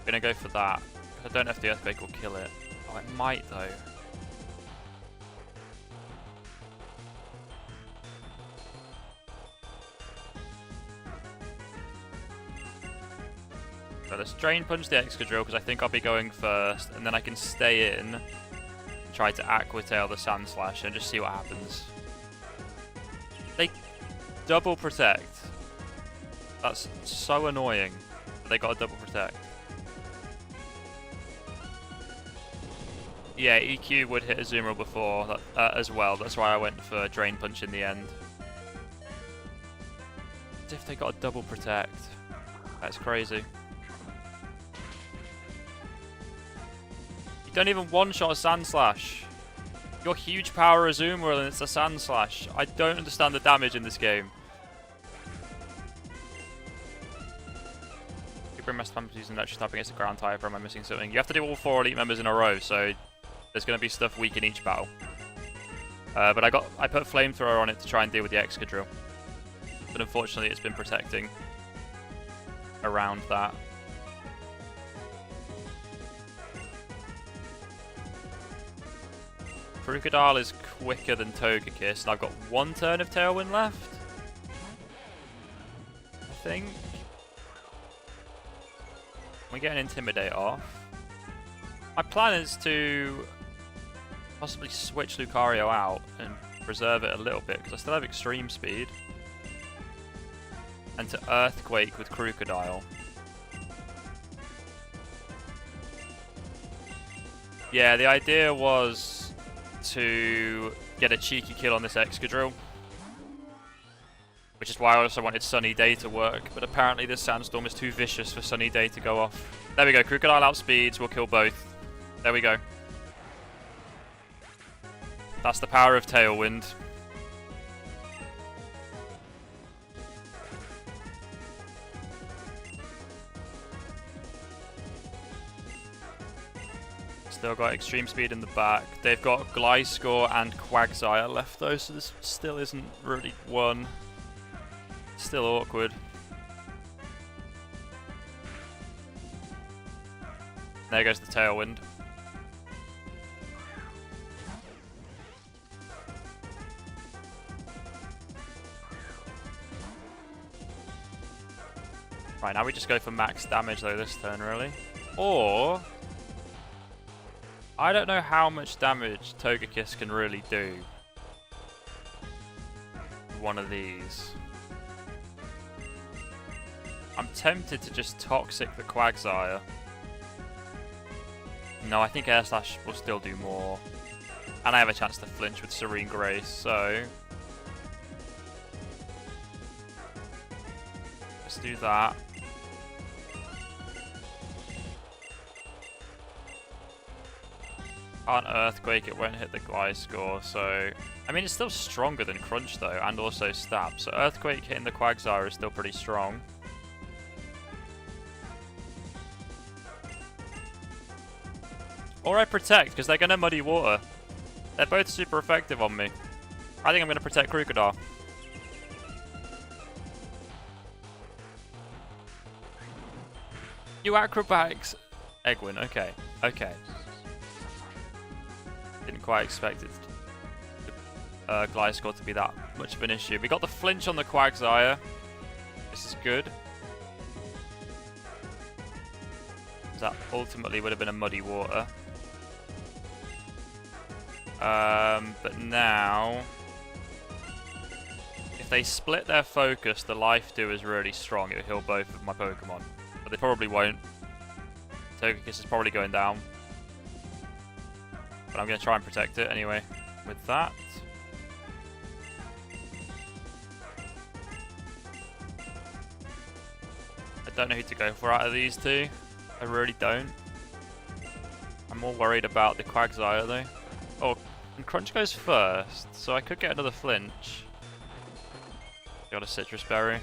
Gonna go for that. I don't know if the Earthquake will kill it. Oh, it might though. So let's Drain Punch the Excadrill because I think I'll be going first, and then I can stay in and try to Aqua Tail the Sand Slash and just see what happens. They double protect. That's so annoying. They got a double protect. Yeah, EQ would hit Azumarill before that, as well. That's why I went for Drain Punch in the end. As if they got a double protect. That's crazy. You don't even one-shot a Sand Slash. Your huge power Azumarill and it's a Sand Slash. I don't understand the damage in this game. Super Master Pump using electric type against the ground type, or am I missing something? You have to do all 4 elite members in a row, so there's going to be stuff weak in each battle. But I put Flamethrower on it to try and deal with the Excadrill. But unfortunately it's been protecting around that. Krookodile is quicker than Togekiss, and I've got 1 turn of Tailwind left. I think. We get an Intimidate off. My plan is to possibly switch Lucario out and preserve it a little bit, because I still have Extreme Speed. And to Earthquake with Krookodile. Yeah, the idea was to get a cheeky kill on this Excadrill, which is why I also wanted Sunny Day to work, but apparently this Sandstorm is too vicious for Sunny Day to go off. There we go, Krookodile outspeeds, we'll kill both. There we go. That's the power of Tailwind. Still got Extreme Speed in the back. They've got Gliscor and Quagsire left though, so this still isn't really one. Still awkward. There goes the Tailwind. Right, now we just go for max damage though this turn, really. Or I don't know how much damage Togekiss can really do with one of these. I'm tempted to just Toxic the Quagsire. No, I think Air Slash will still do more. And I have a chance to flinch with Serene Grace, so let's do that. Can't Earthquake, it won't hit the Gliscor, so I mean it's still stronger than Crunch though, and also Stab, so Earthquake hitting the Quagsire is still pretty strong. Or I Protect, because they're going to Muddy Water. They're both super effective on me. I think I'm going to Protect Krookodile. You Acrobatics Egwin, okay, okay. Didn't quite expect it Gliscor to be that much of an issue. We got the flinch on the Quagsire. This is good. That ultimately would have been a Muddy Water. But now, if they split their focus, the Life Dew is really strong. It'll heal both of my Pokemon. But they probably won't. Togekiss is probably going down. But I'm going to try and protect it anyway with that. I don't know who to go for out of these two. I really don't. I'm more worried about the Quagsire though. Oh, and Crunch goes first, so I could get another flinch. Got a Citrus Berry.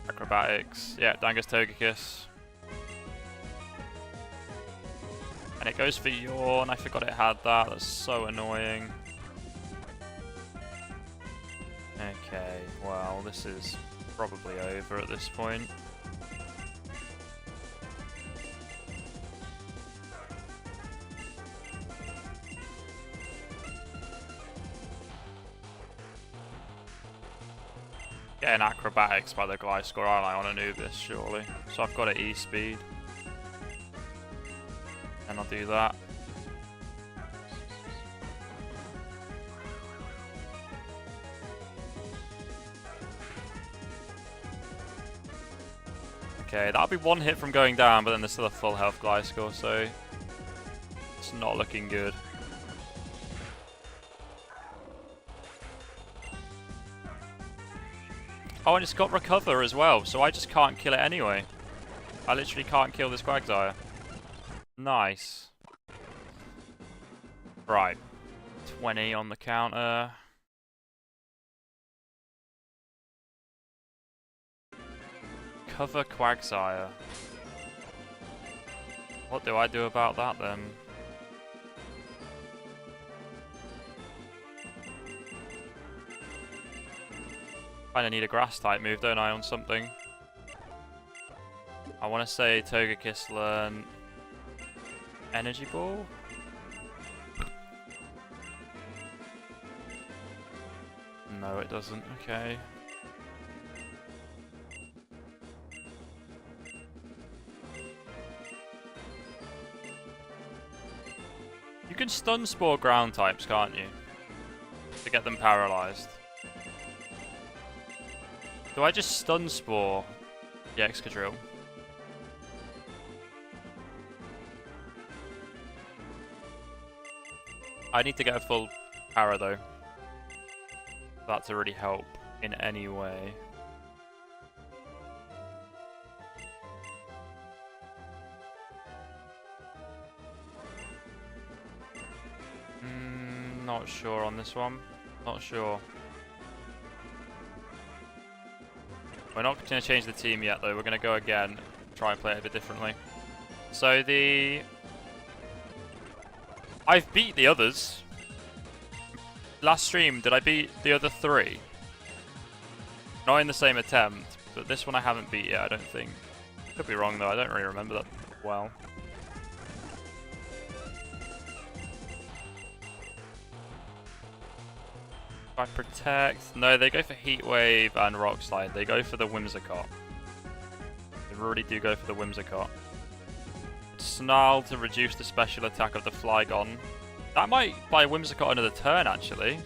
Acrobatics. Yeah, down goes Togekiss. And it goes for Yawn. I forgot it had that. That's so annoying. Okay. well, this is probably over at this point. Getting acrobatics by the Gliscor, aren't I, on Anubis, surely. So I've got an E-speed. And I'll do that. Okay, that'll be one hit from going down, but then there's still a full health Gliscor, so it's not looking good. Oh, and it's got recover as well, so I just can't kill it anyway. I literally can't kill this Quagsire. Nice. Right. 20 on the counter. Cover Quagsire. What do I do about that then? Kinda need a grass type move, don't I, on something? I wanna say Togekiss learn Energy Ball? No, it doesn't. Okay. You can stun spore ground types, can't you? To get them paralyzed. Do I just stun spore the Excadrill? I need to get a full para though. That to really help in any way. Not sure on this one. Not sure. We're not going to change the team yet though. We're going to go again. Try and play it a bit differently. So I've beat the others. Last stream, did I beat the other 3? Not in the same attempt, but this one I haven't beat yet, I don't think. Could be wrong though, I don't really remember that well. I protect... No, they go for Heat Wave and Rock Slide. They go for the Whimsicott. They really do go for the Whimsicott. Snarl to reduce the special attack of the Flygon. That might buy Whimsicott another turn, actually.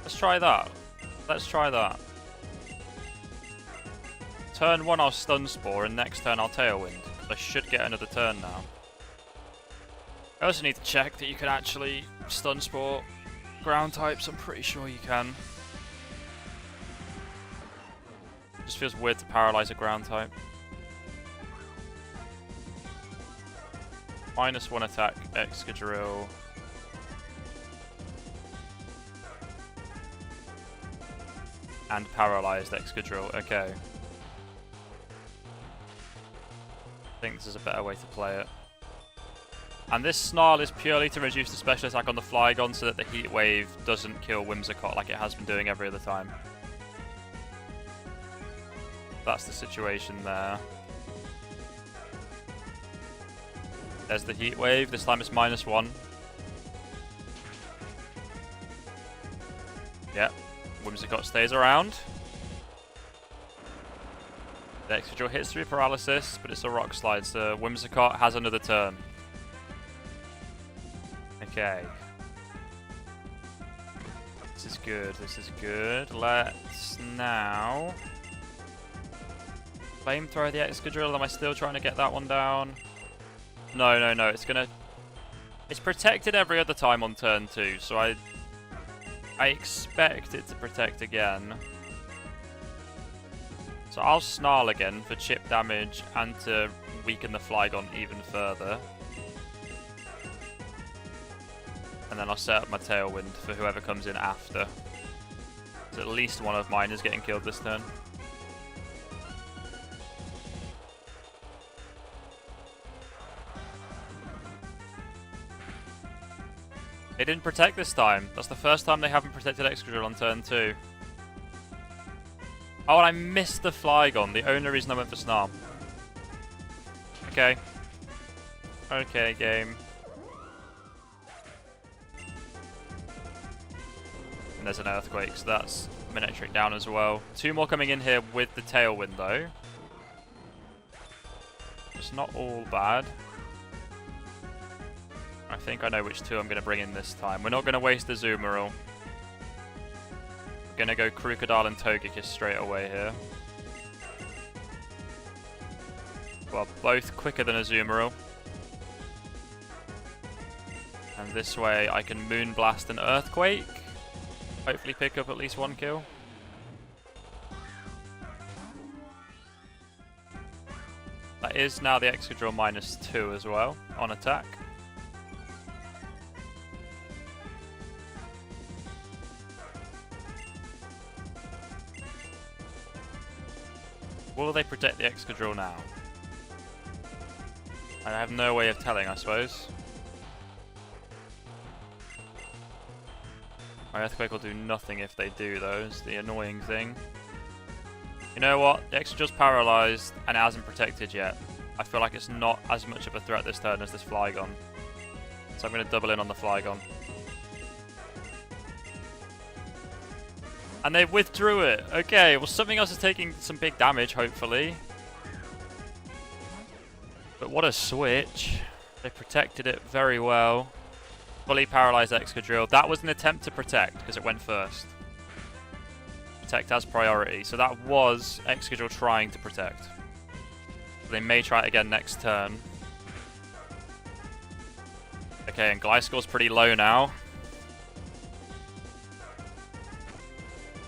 Let's try that. Let's try that. Turn 1 I'll Stun Spore, and next turn I'll Tailwind. I should get another turn now. I also need to check that you can actually Stun Spore ground types. I'm pretty sure you can. It just feels weird to paralyze a ground type. -1 attack, Excadrill. And paralyzed Excadrill. Okay. I think this is a better way to play it. And this Snarl is purely to reduce the special attack on the Flygon so that the Heat Wave doesn't kill Whimsicott like it has been doing every other time. That's the situation there. There's the Heat Wave. This time it's -1. Yep. Whimsicott stays around. The Excadrill hits through paralysis, but it's a Rock Slide, so Whimsicott has another turn. Okay. This is good, this is good. Let's now... Flamethrower the Excadrill. Am I still trying to get that one down? No, no, no. It's gonna... It's protected every other time on turn 2, so I expect it to protect again. So I'll Snarl again for chip damage and to weaken the Flygon even further. And then I'll set up my Tailwind for whoever comes in after. So at least one of mine is getting killed this turn. didn't protect this time. That's the first time they haven't protected Excadrill on turn 2. Oh, and I missed the Flygon. The only reason I went for Snarl. Okay. Okay, game. And there's an Earthquake, so that's Manectric down as well. 2 more coming in here with the Tailwind, though. It's not all bad. I think I know which 2 I'm going to bring in this time. We're not going to waste the Azumarill. We're going to go Crocodile and Togekiss straight away here. Well, both quicker than Azumarill. And this way I can Moonblast and Earthquake. Hopefully pick up at least 1 kill. That is now the Excadrill -2 as well on attack. Will they protect the Excadrill now? I have no way of telling, I suppose. My Earthquake will do nothing if they do, though, is the annoying thing. You know what? The Excadrill's paralysed and it hasn't protected yet. I feel like it's not as much of a threat this turn as this Flygon. So I'm going to double in on the Flygon. And they withdrew it. Okay, well something else is taking some big damage, hopefully. But what a switch. They protected it very well. Fully paralysed Excadrill. That was an attempt to protect, because it went first. Protect as priority. So that was Excadrill trying to protect. They may try it again next turn. Okay, and Gliscor's pretty low now.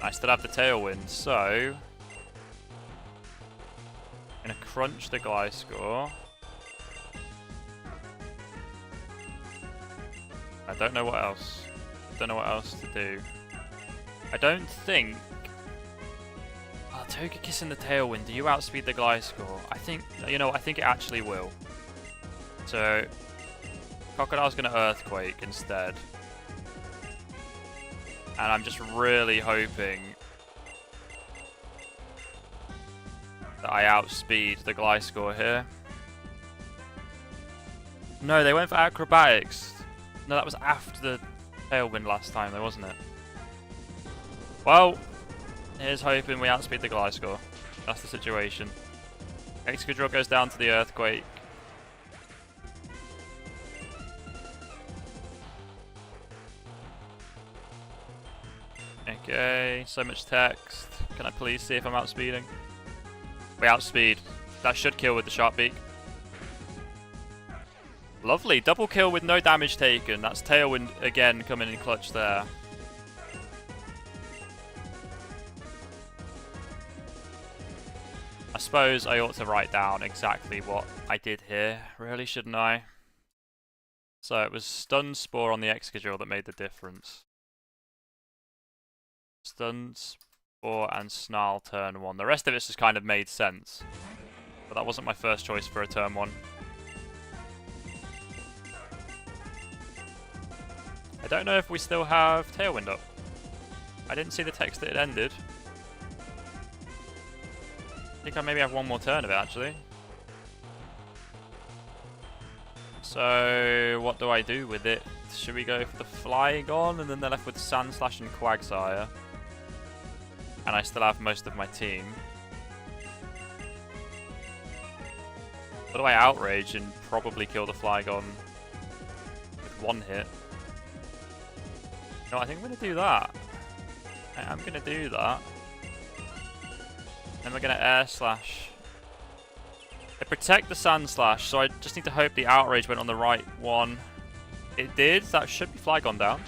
I still have the Tailwind, so I'm going to crunch the Gliscor. I don't know what else. Don't know what else to do. I don't think... Oh, Togekiss in the Tailwind. Do you outspeed the Gliscor? I think... You know, I think it actually will. So... Crocodile's going to Earthquake instead. And I'm just really hoping that I outspeed the Gliscor here. No, they went for Acrobatics. No, that was after the Tailwind last time, though, wasn't it? Well, here's hoping we outspeed the Gliscor. That's the situation. Excadrill goes down to the Earthquake. Okay, so much text. Can I please see if I'm outspeeding? We outspeed. That should kill with the Sharp Beak. Lovely, double kill with no damage taken. That's Tailwind again coming in clutch there. I suppose I ought to write down exactly what I did here, really, shouldn't I? So it was Stun Spore on the Excadrill that made the difference. Stun Spore and Snarl turn 1. The rest of it just kind of made sense. But that wasn't my first choice for a turn 1. I don't know if we still have Tailwind up. I didn't see the text that it ended. I think I maybe have one more turn of it, actually. So, what do I do with it? Should we go for the Flygon, and then they're left with Sandslash and Quagsire? And I still have most of my team. Or do I Outrage and probably kill the Flygon with 1 hit? No, I think I'm going to do that. I'm going to do that. Then we're going to Air Slash. They protect the Sandslash, so I just need to hope the Outrage went on the right one. It did. That should be Flygon down.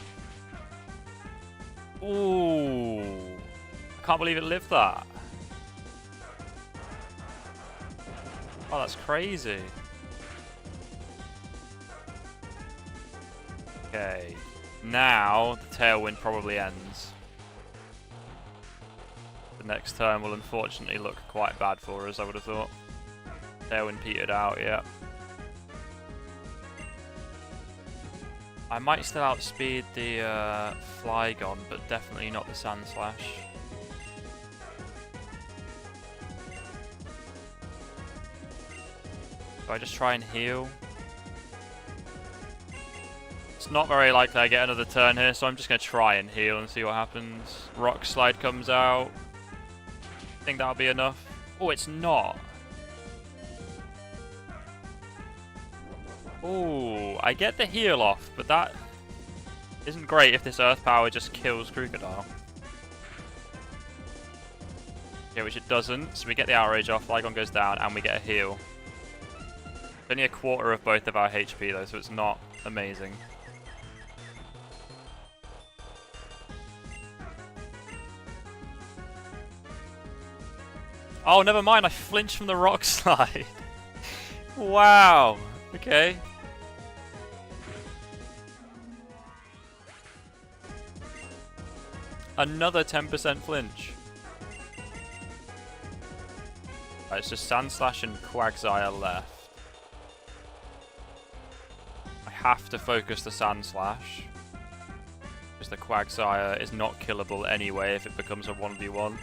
Ooh. I can't believe it lived that. Oh, that's crazy. Okay. Now, the Tailwind probably ends. The next turn will unfortunately look quite bad for us, I would have thought. Tailwind petered out, yeah. I might still outspeed the Flygon, but definitely not the Sand Slash. So I just try and heal. It's not very likely I get another turn here, so I'm just going to try and heal and see what happens. Rock Slide comes out. I think that'll be enough. Oh, it's not. Oh, I get the heal off, but that isn't great if this Earth Power just kills Crocodile. Okay, which it doesn't, so we get the Outrage off, Flygon goes down, and we get a heal. It's only a quarter of both of our HP though, so it's not amazing. Oh, never mind, I flinched from the Rock Slide. Wow, okay. Another 10% flinch. Right, it's just Sand Slash and Quagsire left. I have to focus the Sand Slash, because the Quagsire is not killable anyway if it becomes a 1v1.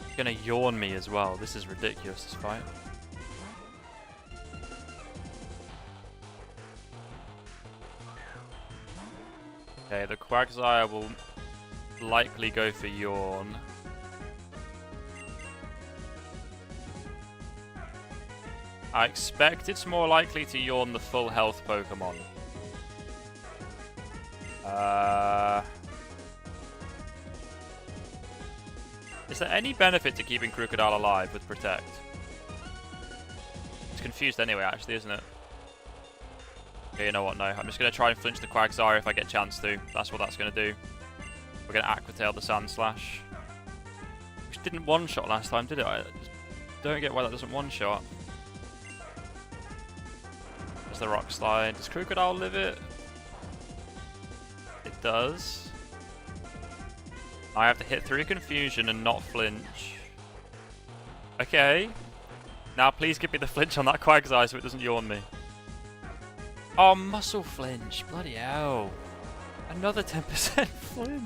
It's gonna yawn me as well. This is ridiculous, this fight. Okay, the Quagsire will likely go for Yawn. I expect it's more likely to Yawn the full health Pokemon. Is there any benefit to keeping Crocodile alive with Protect? It's confused anyway, actually, isn't it? Okay, you know what? No, I'm just going to try and flinch the Quagsire if I get a chance to. That's what that's going to do. We're going to Aqua Tail the Sand Slash. Which didn't one-shot last time, did it? I just don't get why that doesn't one-shot. There's the Rock Slide. Does Crocodile live it? It does. I have to hit through Confusion and not flinch. Okay. Now please give me the flinch on that Quagsire so it doesn't yawn me. Oh, Muscle Flinch. Bloody hell. Another 10% flinch.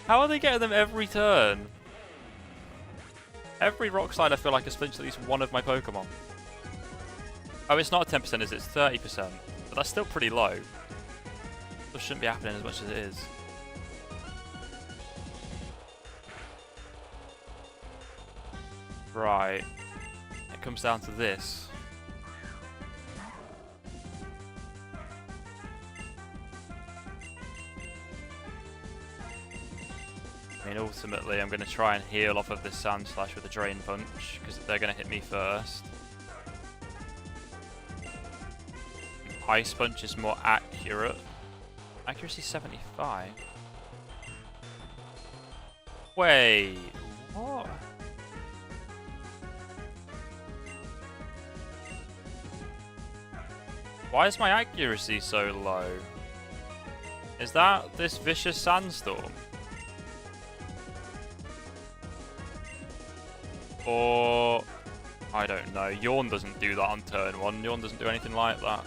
How are they getting them every turn? Every Rock Slide I feel like has flinched at least one of my Pokemon. Oh, it's not 10%, is it? It's 30%. But that's still pretty low. This shouldn't be happening as much as it is. Right. It comes down to this. I mean, ultimately, I'm going to try and heal off of this Sand Slash with a Drain Punch, because they're going to hit me first. Ice Punch is more accurate. Accuracy 75. Wait, what? Why is my accuracy so low? Is that this Vicious Sandstorm? Or... I don't know. Yawn doesn't do that on turn 1. Yawn doesn't do anything like that.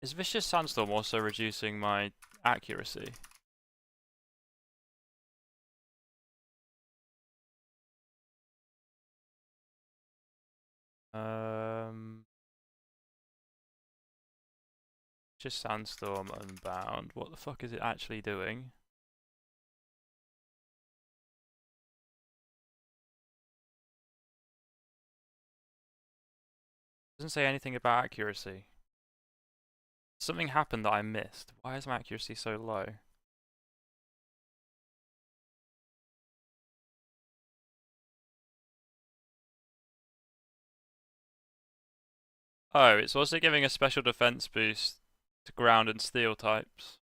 Is Vicious Sandstorm also reducing my accuracy? Vicious Sandstorm Unbound. What the fuck is it actually doing? Doesn't say anything about accuracy. Something happened that I missed. Why is my accuracy so low? Oh, it's also giving a special defense boost to ground and steel types.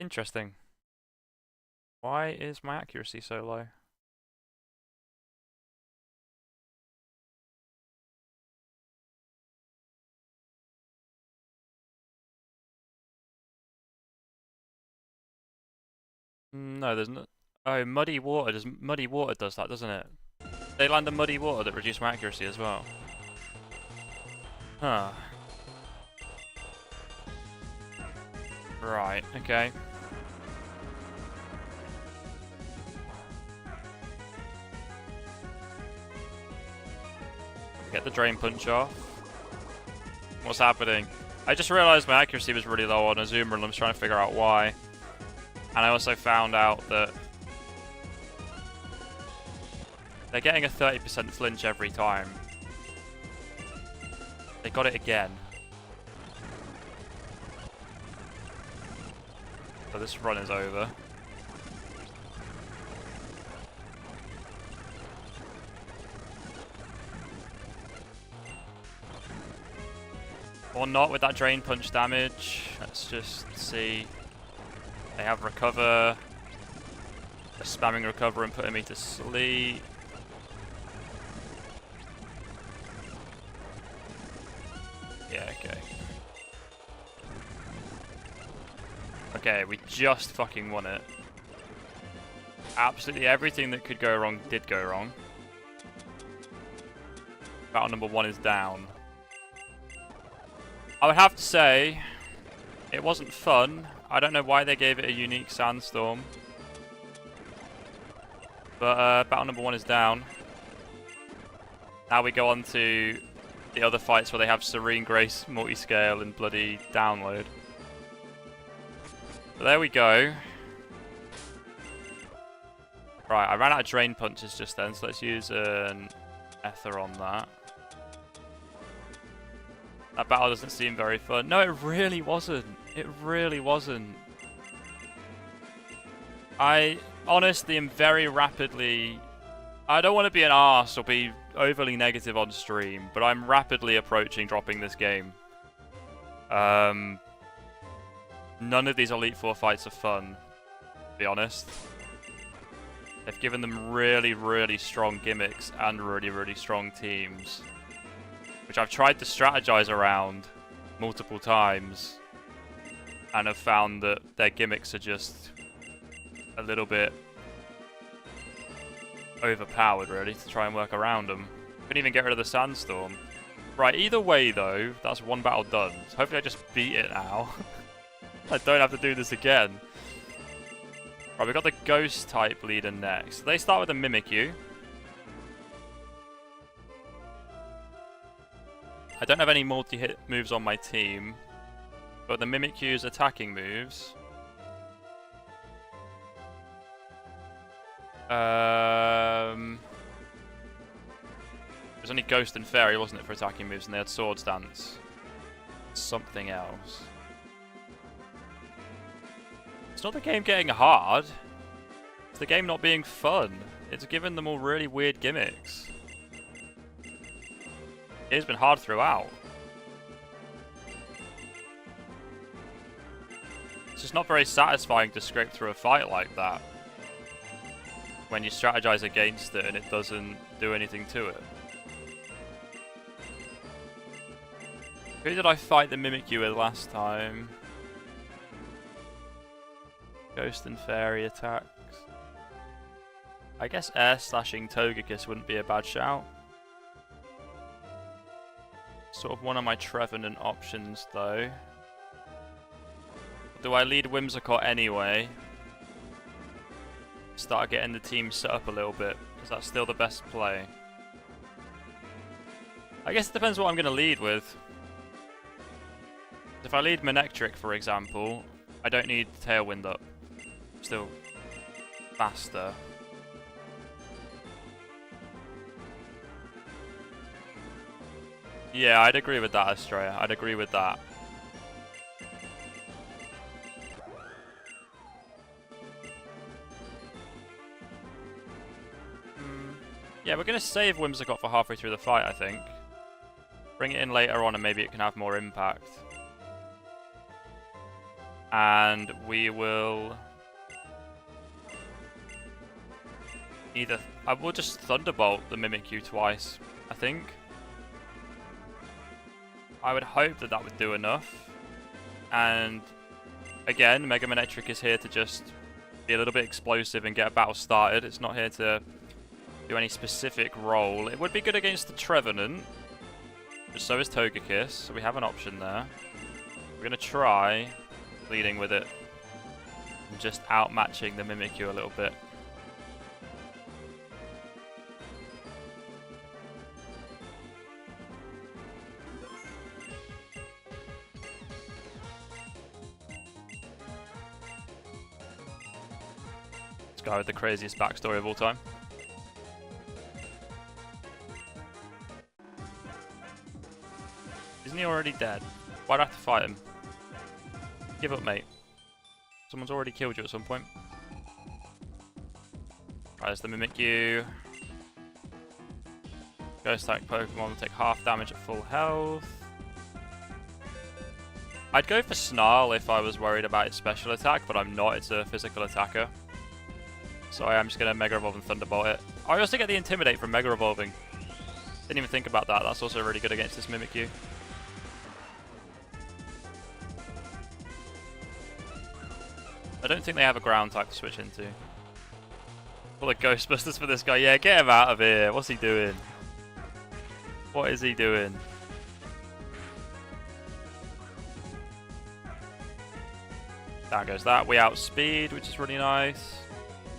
Interesting. Why is my accuracy so low? No, there's no... Oh, muddy water. Muddy water does that, doesn't it? They land the muddy water that reduce my accuracy as well. Huh. Right, okay. Get the drain punch off. What's happening? I just realised my accuracy was really low on Azumarill and I was trying to figure out why. And I also found out that they're getting a 30% flinch every time. They got it again. So this run is over. Or not with that drain punch damage. Let's just see. They have recover. They're spamming recover and putting me to sleep. Yeah, okay. Okay, we just fucking won it. Absolutely everything that could go wrong did go wrong. Battle number 1 is down. I would have to say, it wasn't fun. I don't know why they gave it a unique sandstorm. But battle number 1 is down. Now we go on to the other fights where they have Serene Grace, Multiscale, and bloody Download. But there we go. Right, I ran out of Drain Punches just then, so let's use an Ether on that. That battle doesn't seem very fun. No, it really wasn't. It really wasn't. I honestly am very rapidly... I don't want to be an arse or be overly negative on stream, but I'm rapidly approaching dropping this game. None of these Elite Four fights are fun, to be honest. They've given them really, really strong gimmicks and really, really strong teams, which I've tried to strategize around multiple times, and have found that their gimmicks are just a little bit overpowered, really, to try and work around them. Couldn't even get rid of the Sandstorm. Right, either way, though, that's one battle done. So hopefully I just beat it now. I don't have to do this again. Right, we've got the Ghost-type leader next. They start with a Mimikyu. I don't have any multi-hit moves on my team, but the Mimikyu's attacking moves... It was only Ghost and Fairy, wasn't it, for attacking moves, and they had Swords Dance. Something else. It's not the game getting hard. It's the game not being fun. It's given them all really weird gimmicks. It's been hard throughout. It's just not very satisfying to scrape through a fight like that when you strategize against it and it doesn't do anything to it. Who did I fight the Mimikyu with last time? Ghost and Fairy attacks. I guess air slashing Togekiss wouldn't be a bad shout. Sort of one of my Trevenant options though. Do I lead Whimsicott anyway? Start getting the team set up a little bit, because that's still the best play. I guess it depends what I'm going to lead with. If I lead Manectric, for example, I don't need Tailwind up. I'm still faster. Yeah, I'd agree with that, Estrella. I'd agree with that. Yeah, we're going to save Whimsicott for halfway through the fight, I think. Bring it in later on and maybe it can have more impact. And we will... either... I will just Thunderbolt the Mimikyu twice, I think. I would hope that that would do enough. And again, Mega Manectric is here to just be a little bit explosive and get a battle started. It's not here to do any specific role. It would be good against the Trevenant, but so is Togekiss, so we have an option there. We're going to try leading with it and just outmatching the Mimikyu a little bit. This guy with the craziest backstory of all time. Isn't he already dead? Why'd I have to fight him? Give up, mate. Someone's already killed you at some point. Right, there's the Mimikyu. Ghost type Pokemon will take half damage at full health. I'd go for Snarl if I was worried about its special attack, but I'm not. It's a physical attacker. So I am just going to Mega Evolve and Thunderbolt it. I also get the Intimidate from Mega Evolving. Didn't even think about that. That's also really good against this Mimikyu. I don't think they have a ground type to switch into. Full of Ghostbusters for this guy. Yeah, get him out of here. What's he doing? What is he doing? Down goes that. We outspeed, which is really nice.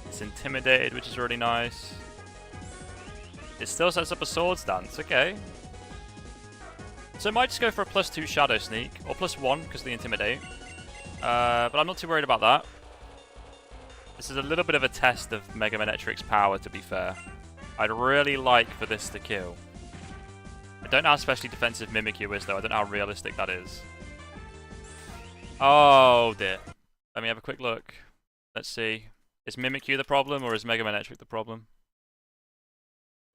It's intimidated, which is really nice. It still sets up a Swords Dance. Okay. So it might just go for a +2 Shadow Sneak, or +1 because of the Intimidate. But I'm not too worried about that. This is a little bit of a test of Mega Manectric's power, to be fair. I'd really like for this to kill. I don't know how especially defensive Mimikyu is, though. I don't know how realistic that is. Oh, dear. Let me have a quick look. Let's see. Is Mimikyu the problem, or is Mega Manectric the problem?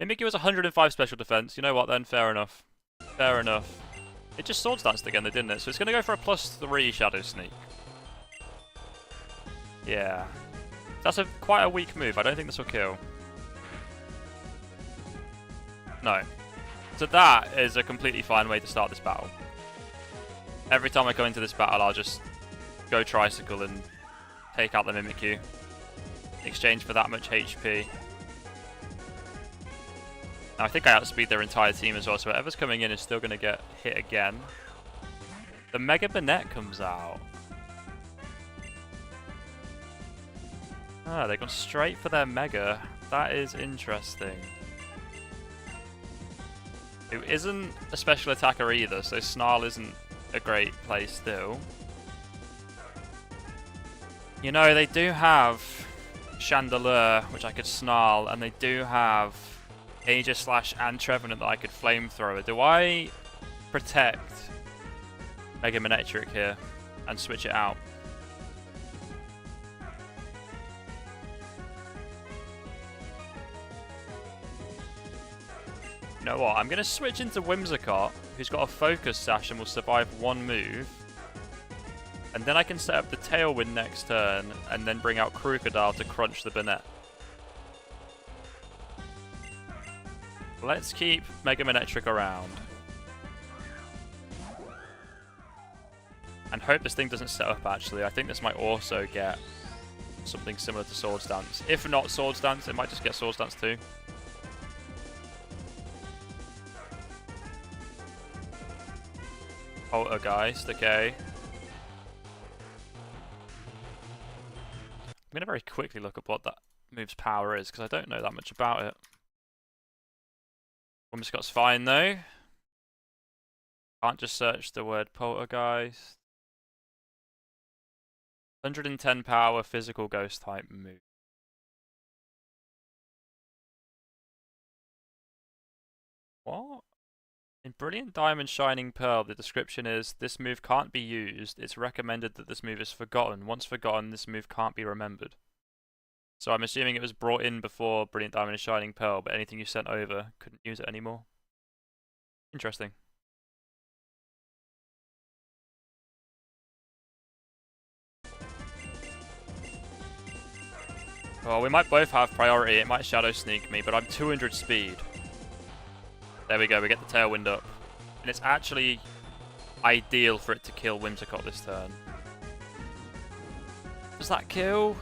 Mimikyu has 105 special defense. You know what, then? Fair enough. Fair enough. It just Swords Danced again, didn't it? So it's going to go for a +3 Shadow Sneak. Yeah. That's quite a weak move. I don't think this will kill. No. So that is a completely fine way to start this battle. Every time I go into this battle, I'll just go Tricycle and take out the Mimikyu in exchange for that much HP. Now, I think I outspeed their entire team as well, so whatever's coming in is still going to get hit again. The Mega Banette comes out. Ah, they've gone straight for their Mega. That is interesting. Who isn't a special attacker either, so Snarl isn't a great play still. You know, they do have Chandelure, which I could Snarl, and they do have Aegislash and Trevenant that I could Flamethrower. Do I protect Mega Manectric here and switch it out? You know what? I'm going to switch into Whimsicott, who's got a Focus Sash and will survive one move. And then I can set up the Tailwind next turn, and then bring out Crocodile to crunch the Banette. Let's keep Mega Manectric around. And hope this thing doesn't set up, actually. I think this might also get something similar to Swords Dance. If not Swords Dance, it might just get Swords Dance too. Poltergeist, okay. I'm going to very quickly look up what that move's power is, because I don't know that much about it. Whimsicott's fine, though. Can't just search the word Poltergeist. 110 power, physical ghost type move. What? In Brilliant Diamond Shining Pearl, the description is, this move can't be used. It's recommended that this move is forgotten. Once forgotten, this move can't be remembered. So I'm assuming it was brought in before Brilliant Diamond and Shining Pearl, but anything you sent over couldn't use it anymore. Interesting. Well, we might both have priority. It might Shadow Sneak me, but I'm 200 speed. There we go, we get the Tailwind up. And it's actually ideal for it to kill Whimsicott this turn. Does that kill?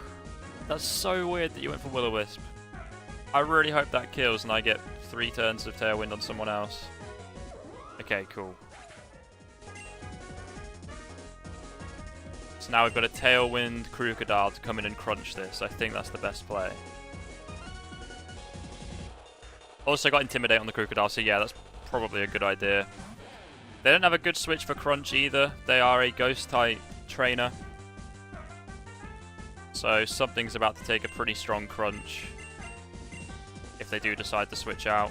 That's so weird that you went for Will-O-Wisp. I really hope that kills and I get 3 turns of Tailwind on someone else. Okay, cool. So now we've got a Tailwind Crocodile to come in and crunch this. I think that's the best play. Also got Intimidate on the Crocodile, so yeah, that's probably a good idea. They don't have a good switch for Crunch either. They are a Ghost-type trainer. So something's about to take a pretty strong Crunch. If they do decide to switch out.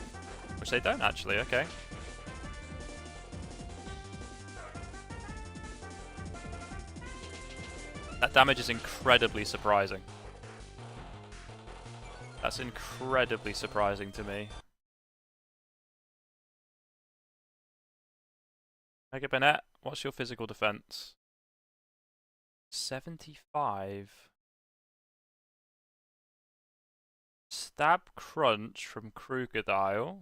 Which they don't actually, okay. That damage is incredibly surprising. That's incredibly surprising to me. Mega Banette, what's your physical defense? 75. Stab Crunch from Crocodile.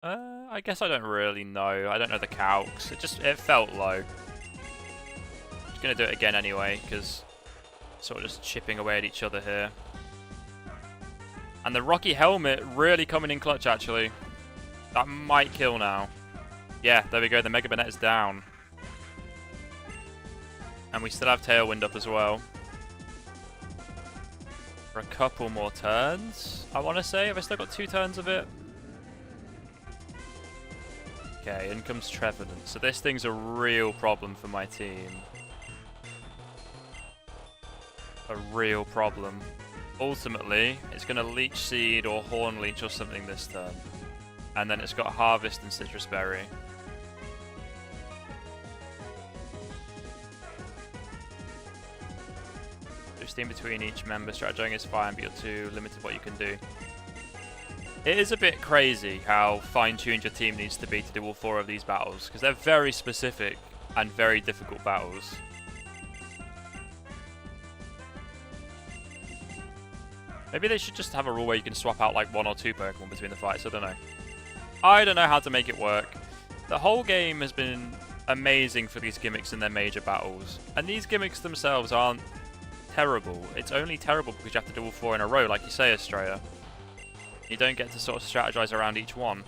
I guess I don't really know. I don't know the calcs. It felt low. Just gonna do it again anyway, because sort of just chipping away at each other here. And the Rocky Helmet really coming in clutch actually. That might kill now. Yeah, there we go. The Mega Banette is down. And we still have Tailwind up as well. For a couple more turns, I want to say. Have I still got 2 turns of it? Okay, in comes Trevenant. So this thing's a real problem for my team. A real problem. Ultimately, it's going to Leech Seed or Horn Leech or something this turn. And then it's got Harvest and Citrus Berry. In between each member, strategizing is fine, but you're too limited what you can do. It is a bit crazy how fine-tuned your team needs to be to do all 4 of these battles, because they're very specific and very difficult battles. Maybe they should just have a rule where you can swap out like 1 or 2 Pokemon between the fights, I don't know. I don't know how to make it work. The whole game has been amazing for these gimmicks in their major battles, and these gimmicks themselves aren't terrible. It's only terrible because you have to do all 4 in a row, like you say, Estrella. You don't get to sort of strategize around each one.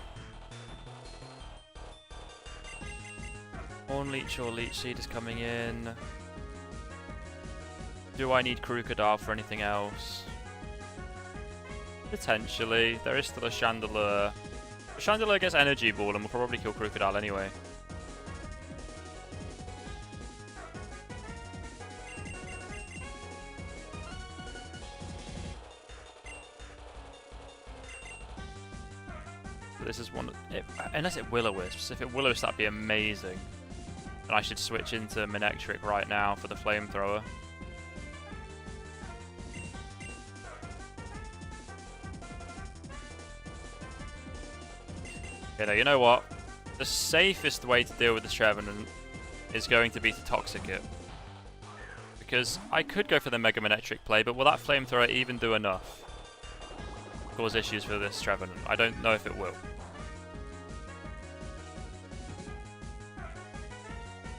Horn Leech or Leech Seed is coming in. Do I need Crocodile for anything else? Potentially. There is still a Chandelure. Chandelure gets Energy Ball and will probably kill Crocodile anyway. This is one. Unless it Will-O-Wisps. If it Will-O-Wisps, that'd be amazing. And I should switch into Manectric right now for the Flamethrower. Okay, now you know what? The safest way to deal with this Trevenant is going to be to Toxic it. Because I could go for the Mega Manectric play, but will that Flamethrower even do enough? Cause issues for this Trevenant. I don't know if it will.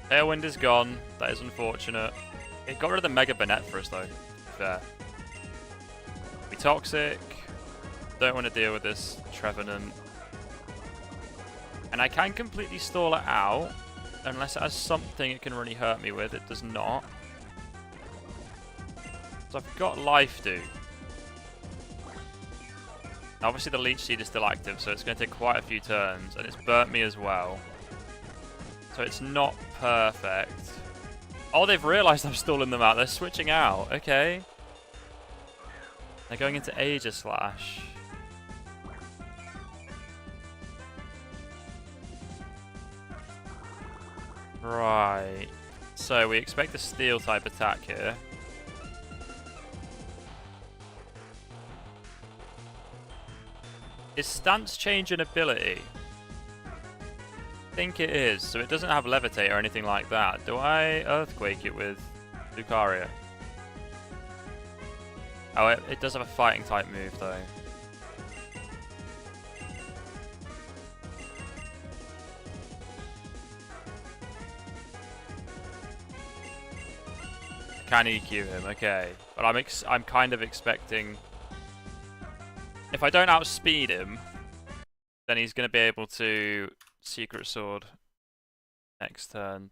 Tailwind is gone. That is unfortunate. It got rid of the Mega Banette for us though. Fair. Be Toxic. Don't want to deal with this Trevenant. And I can completely stall it out. Unless it has something it can really hurt me with. It does not. So I've got Life Dew. Obviously the Leech Seed is still active, so it's going to take quite a few turns, and it's burnt me as well. So it's not perfect. Oh, they've realised I'm stalling them out. They're switching out. Okay. They're going into Aegislash. Right. So we expect a Steel type attack here. Is Stance Change an ability? I think it is. So it doesn't have Levitate or anything like that. Do I Earthquake it with Lucario? Oh, it does have a fighting type move though. Can EQ him, okay. But I'm kind of expecting... If I don't outspeed him, then he's going to be able to Secret Sword next turn.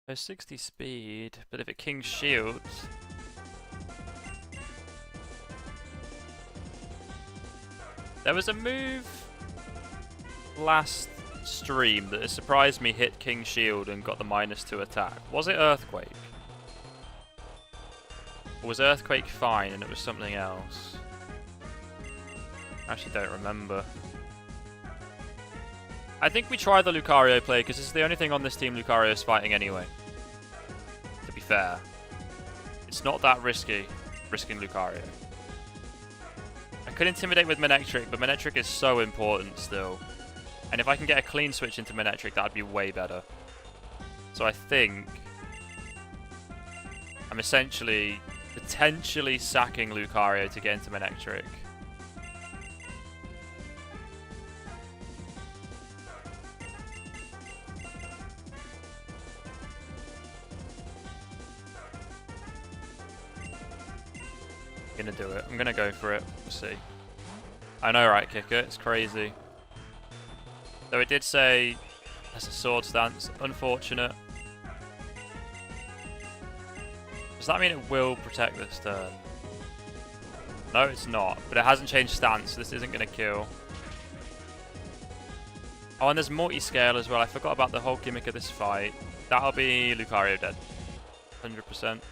There's 60 speed, but if it King's Shields... There was a move last stream that has surprised me, hit King's Shield and got the -2 attack. Was it Earthquake? Or was Earthquake fine and it was something else? I actually don't remember. I think we try the Lucario play because this is the only thing on this team Lucario is fighting anyway. To be fair. It's not that risky, risking Lucario. I could Intimidate with Manectric, but Manectric is so important still. And if I can get a clean switch into Manectric, that would be way better. So I think I'm essentially potentially sacking Lucario to get into Manectric. I'm gonna do it. I'm gonna go for it. We'll see. I know, right, Kicker? It's crazy. Though it did say there's a sword stance. Unfortunate. Does that mean it will protect this turn? No, it's not. But it hasn't changed stance. So this isn't going to kill. Oh, and there's multi-scale as well. I forgot about the whole gimmick of this fight. That'll be Lucario dead. 100%.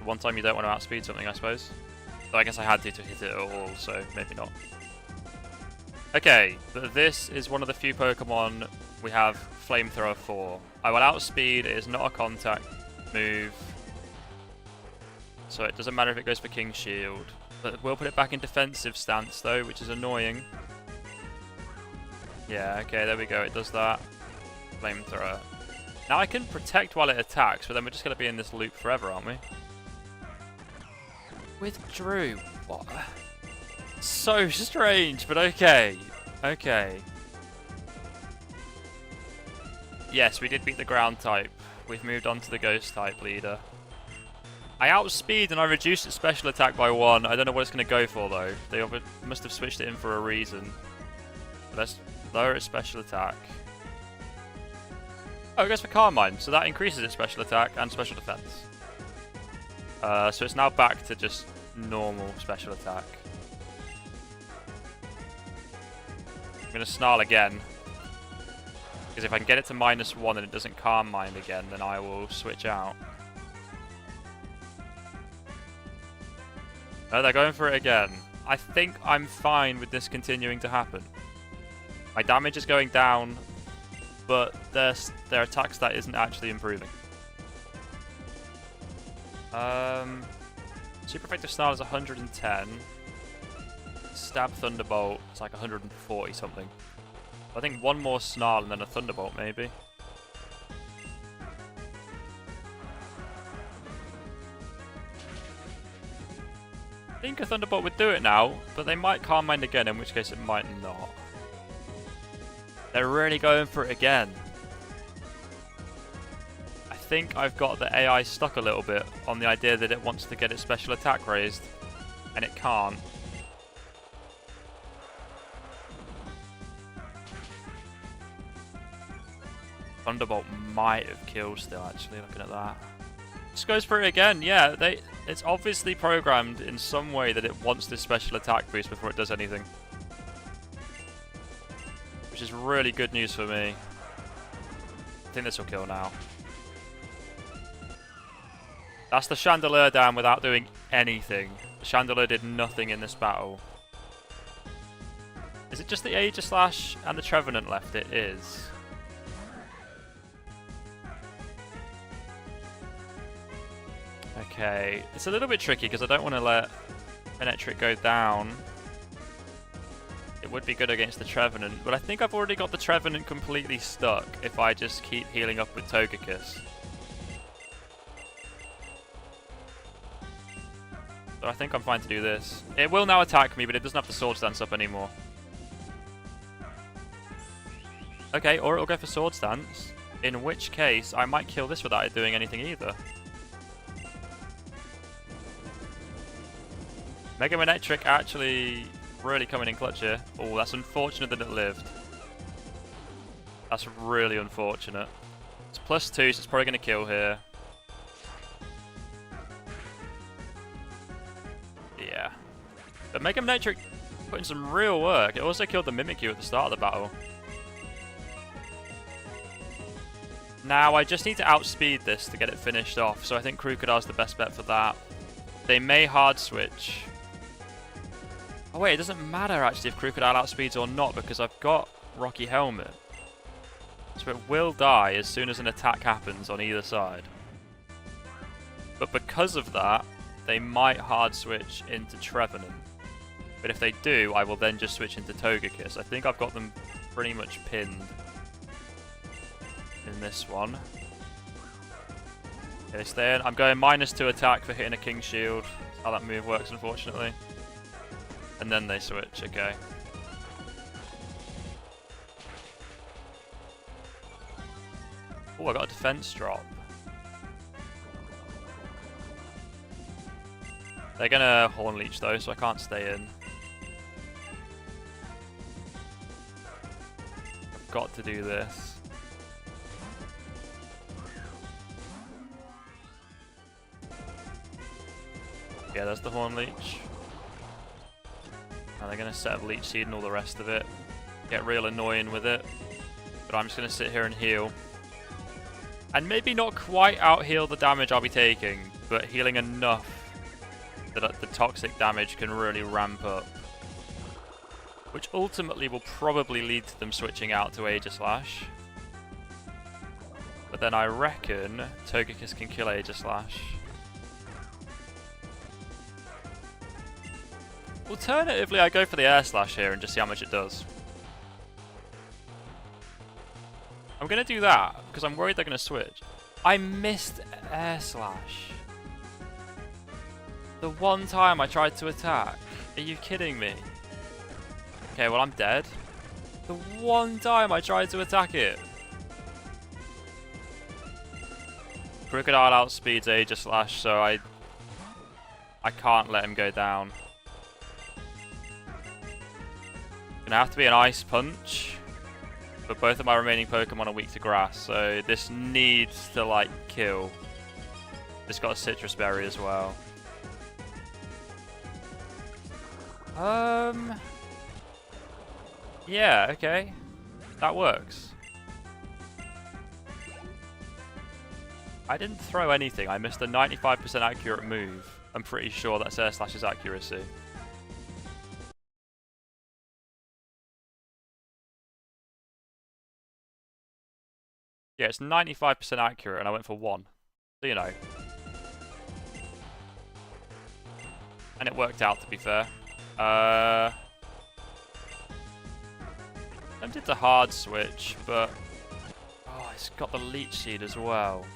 One time you don't want to outspeed something, I suppose. So I guess I had to hit it at all, so maybe not. Okay, but this is one of the few Pokemon we have Flamethrower for. I will outspeed, it is not a contact move. So it doesn't matter if it goes for King's Shield. But we'll put it back in defensive stance though, which is annoying. Yeah, okay, there we go, it does that. Flamethrower. Now I can protect while it attacks, but then we're just going to be in this loop forever, aren't we? Withdrew. What? So strange, but okay. Okay. Yes, we did beat the ground type. We've moved on to the ghost type leader. I outspeed and I reduced its special attack by 1. I don't know what it's going to go for though. They must have switched it in for a reason. Let's lower its special attack. Oh, it goes for Carmine, so that increases its special attack and special defense. So it's now back to just normal special attack. I'm going to Snarl again. Because if I can get it to -1 and it doesn't Calm Mind again, then I will switch out. No, they're going for it again. I think I'm fine with this continuing to happen. My damage is going down, but their attack stat isn't actually improving. Super effective Snarl is 110. Stab Thunderbolt is like 140 something. I think one more Snarl and then a Thunderbolt maybe. I think a Thunderbolt would do it now, but they might Calm Mind again, in which case it might not. They're really going for it again. I think I've got the AI stuck a little bit on the idea that it wants to get its special attack raised, and it can't. Thunderbolt might have killed still, actually, looking at that. Just goes for it again, yeah. It's obviously programmed in some way that it wants this special attack boost before it does anything. Which is really good news for me. I think this will kill now. That's the Chandelier down without doing anything. The Chandelier did nothing in this battle. Is it just the Aegislash and the Trevenant left? It is. Okay, it's a little bit tricky because I don't want to let Manectric go down. It would be good against the Trevenant, but I think I've already got the Trevenant completely stuck if I just keep healing up with Togekiss. So I think I'm fine to do this. It will now attack me, but it doesn't have the Sword Stance up anymore. Okay, or it'll go for Sword Stance, in which case I might kill this without it doing anything either. Mega Manectric actually really coming in clutch here. Oh, that's unfortunate that it lived. That's really unfortunate. It's +2, so it's probably going to kill here. Yeah. But Mega Manectric put in some real work. It also killed the Mimikyu at the start of the battle. Now, I just need to outspeed this to get it finished off, so I think Crocodile's the best bet for that. They may hard switch. Oh wait, it doesn't matter actually if Crocodile outspeeds or not, because I've got Rocky Helmet. So it will die as soon as an attack happens on either side. But because of that, they might hard switch into Trevenant. But if they do, I will then just switch into Togekiss. I think I've got them pretty much pinned in this one. Okay, stay in. I'm going -2 attack for hitting a King Shield. That's how that move works, unfortunately. And then they switch, okay. Oh, I got a defense drop. They're gonna Horn Leech though, so I can't stay in. I've got to do this. Yeah, there's the Horn Leech. Now they're going to set up Leech Seed and all the rest of it. Get real annoying with it. But I'm just going to sit here and heal. And maybe not quite out-heal the damage I'll be taking, but healing enough that the toxic damage can really ramp up. Which ultimately will probably lead to them switching out to Aegislash. But then I reckon Togekiss can kill Aegislash. Alternatively, I go for the Air Slash here and just see how much it does. I'm going to do that, because I'm worried they're going to switch. I missed Air Slash. The one time I tried to attack. Are you kidding me? Okay, well I'm dead. The one time I tried to attack it. Crocodile outspeeds Aegislash, so I can't let him go down. Gonna have to be an Ice Punch, but both of my remaining Pokemon are weak to Grass, so this needs to like kill. It's got a Citrus Berry as well. Yeah, okay, that works. I didn't throw anything. I missed a 95% accurate move. I'm pretty sure that's Air Slash's accuracy. Yeah, it's 95% accurate, and I went for 1. So, you know. And it worked out, to be fair. Tempted to hard switch, but... Oh, it's got the Leech Seed as well.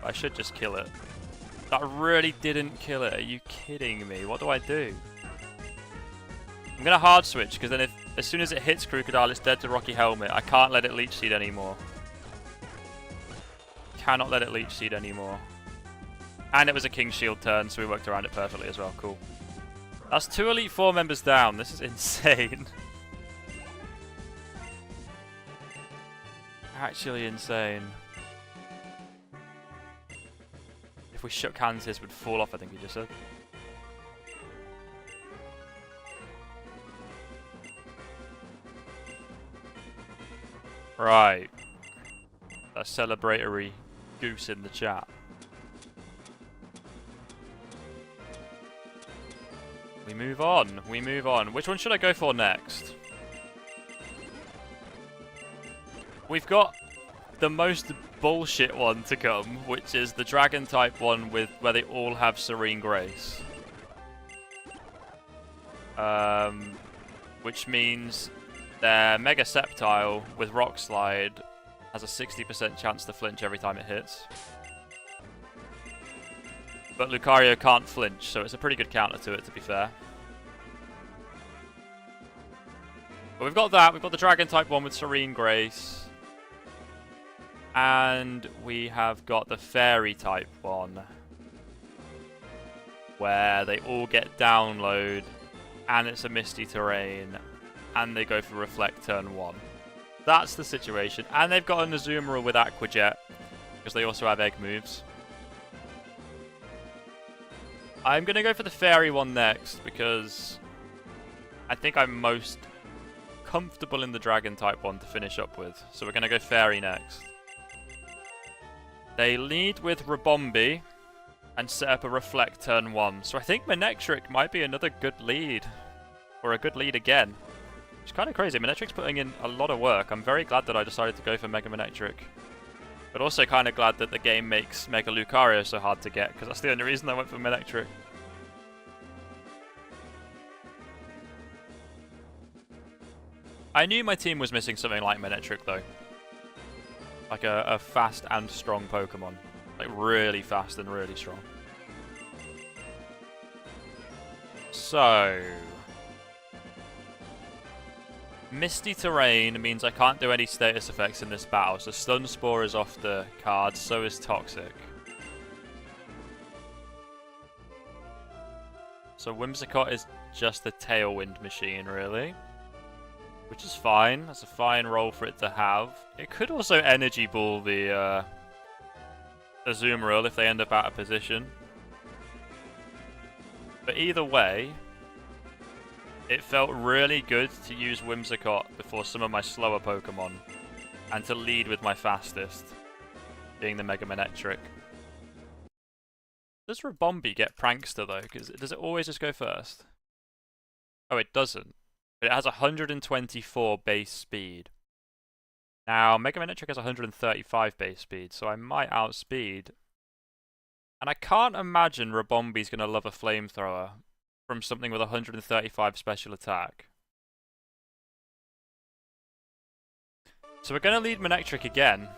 I should just kill it. That really didn't kill it. Are you kidding me? What do I do? I'm going to hard switch, because then as soon as it hits Crocodile, it's dead to Rocky Helmet. I can't let it Leech Seed anymore. Cannot let it Leech Seed anymore. And it was a King Shield turn, so we worked around it perfectly as well. Cool. That's 2 Elite Four members down. This is insane. Actually insane. If we shook hands, his would fall off, I think he just said. Right. A celebratory goose in the chat. We move on. We move on. Which one should I go for next? We've got the most bullshit one to come, which is the dragon type one with where they all have Serene Grace. Which means their Mega Sceptile with Rock Slide has a 60% chance to flinch every time it hits. But Lucario can't flinch, so it's a pretty good counter to it, to be fair. But we've got that. We've got the Dragon type one with Serene Grace. And we have got the Fairy type one, where they all get download, and it's a Misty Terrain, and they go for Reflect turn 1. That's the situation. And they've got an Azumarill with Aqua Jet, because they also have egg moves. I'm going to go for the Fairy one next, because I think I'm most comfortable in the Dragon type one to finish up with. So we're going to go Fairy next. They lead with Rabombi and set up a Reflect turn 1. So I think Manectric might be another good lead. Or a good lead again. It's kind of crazy. Manectric's putting in a lot of work. I'm very glad that I decided to go for Mega Manectric. But also kind of glad that the game makes Mega Lucario so hard to get, because that's the only reason I went for Manectric. I knew my team was missing something like Manectric though. Like a fast and strong Pokemon. Like really fast and really strong. So... Misty Terrain means I can't do any status effects in this battle. So Stun Spore is off the card, so is Toxic. So Whimsicott is just a Tailwind machine, really. Which is fine. That's a fine role for it to have. It could also Energy Ball the Azumarill if they end up out of position. But either way, it felt really good to use Whimsicott before some of my slower Pokemon. And to lead with my fastest, being the Mega Manectric. Does Rabombi get Prankster though? Because does it always just go first? Oh, it doesn't. But it has 124 base speed. Now, Mega Manectric has 135 base speed, so I might outspeed. And I can't imagine Rabombi's going to love a Flamethrower from something with 135 special attack. So we're going to lead Manectric again,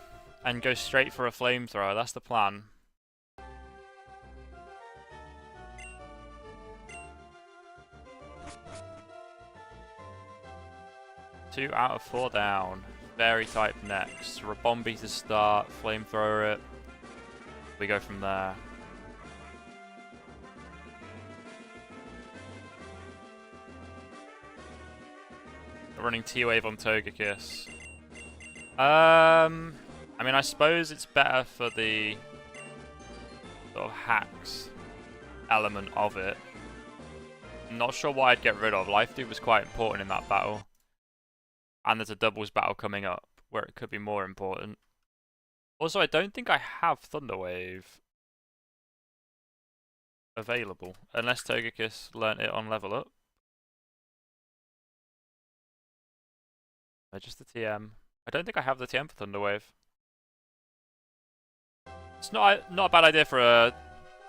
and go straight for a Flamethrower. That's the plan. Two out of 4 down. Fairy type next. Rabombi to start. Flamethrower it. We go from there. We're running T-Wave on Togekiss. I mean, I suppose it's better for the sort of hacks element of it. I'm not sure what I'd get rid of. Life Dew was quite important in that battle. And there's a doubles battle coming up, where it could be more important. Also, I don't think I have Thunder Wave available, unless Togekiss learnt it on level up. Just the TM. I don't think I have the TM for Thunder Wave. It's not a bad idea for a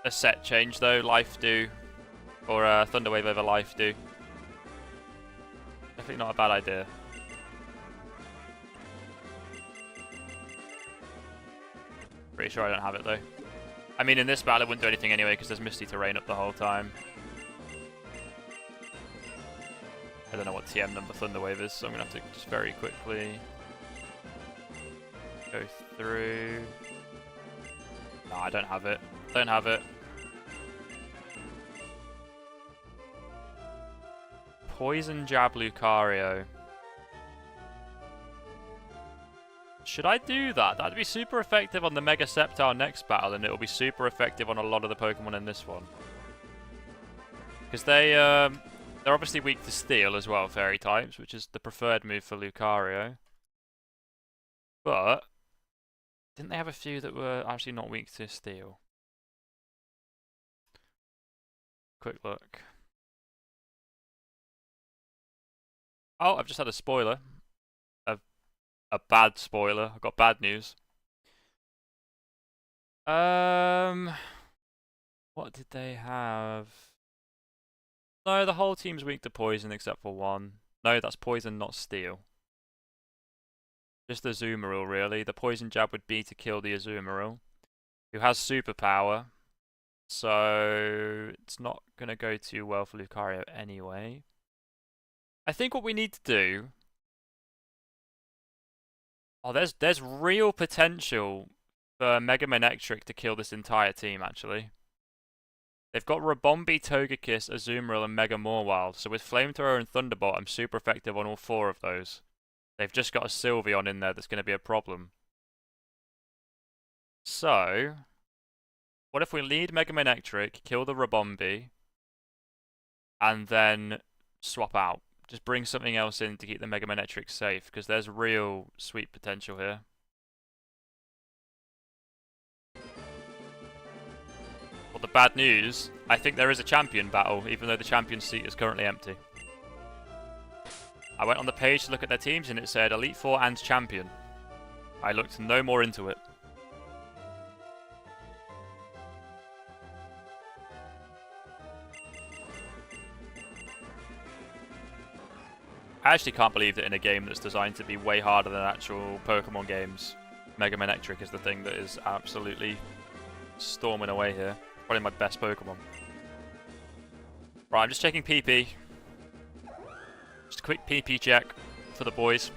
set change though, Life Dew. Or Thunder Wave over Life Dew. Definitely not a bad idea. Pretty sure I don't have it though. I mean, in this battle it wouldn't do anything anyway because there's Misty Terrain up the whole time. I don't know what TM number Thunder Wave is, so I'm going to have to just very quickly go through. No, I don't have it. Don't have it. Poison Jab Lucario. Should I do that? That'd be super effective on the Mega Sceptile next battle, and it'll be super effective on a lot of the Pokemon in this one. Because they're obviously weak to Steel as well, Fairy types, which is the preferred move for Lucario. But didn't they have a few that were actually not weak to Steel? Quick look. Oh, I've just had a spoiler. A bad spoiler. I've got bad news. What did they have? No, the whole team's weak to poison except for one. No, that's poison, not steel. Just the Azumarill, really. The poison jab would be to kill the Azumarill, who has superpower. So it's not going to go too well for Lucario anyway. I think what we need to do... Oh, there's real potential for Mega Manectric to kill this entire team, actually. They've got Rabombi, Togekiss, Azumarill, and Mega Mawile. So with Flamethrower and Thunderbolt, I'm super effective on all 4 of those. They've just got a Sylveon in there that's going to be a problem. So, what if we lead Mega Manectric, kill the Rabombi, and then swap out? Just bring something else in to keep the Mega Manectric safe, because there's real sweet potential here. Well, the bad news, I think there is a champion battle, even though the champion seat is currently empty. I went on the page to look at their teams and it said Elite Four and Champion. I looked no more into it. I actually can't believe that in a game that's designed to be way harder than actual Pokemon games, Mega Manectric is the thing that is absolutely storming away here. Probably my best Pokemon. Right, I'm just checking PP. Just a quick PP check for the boys.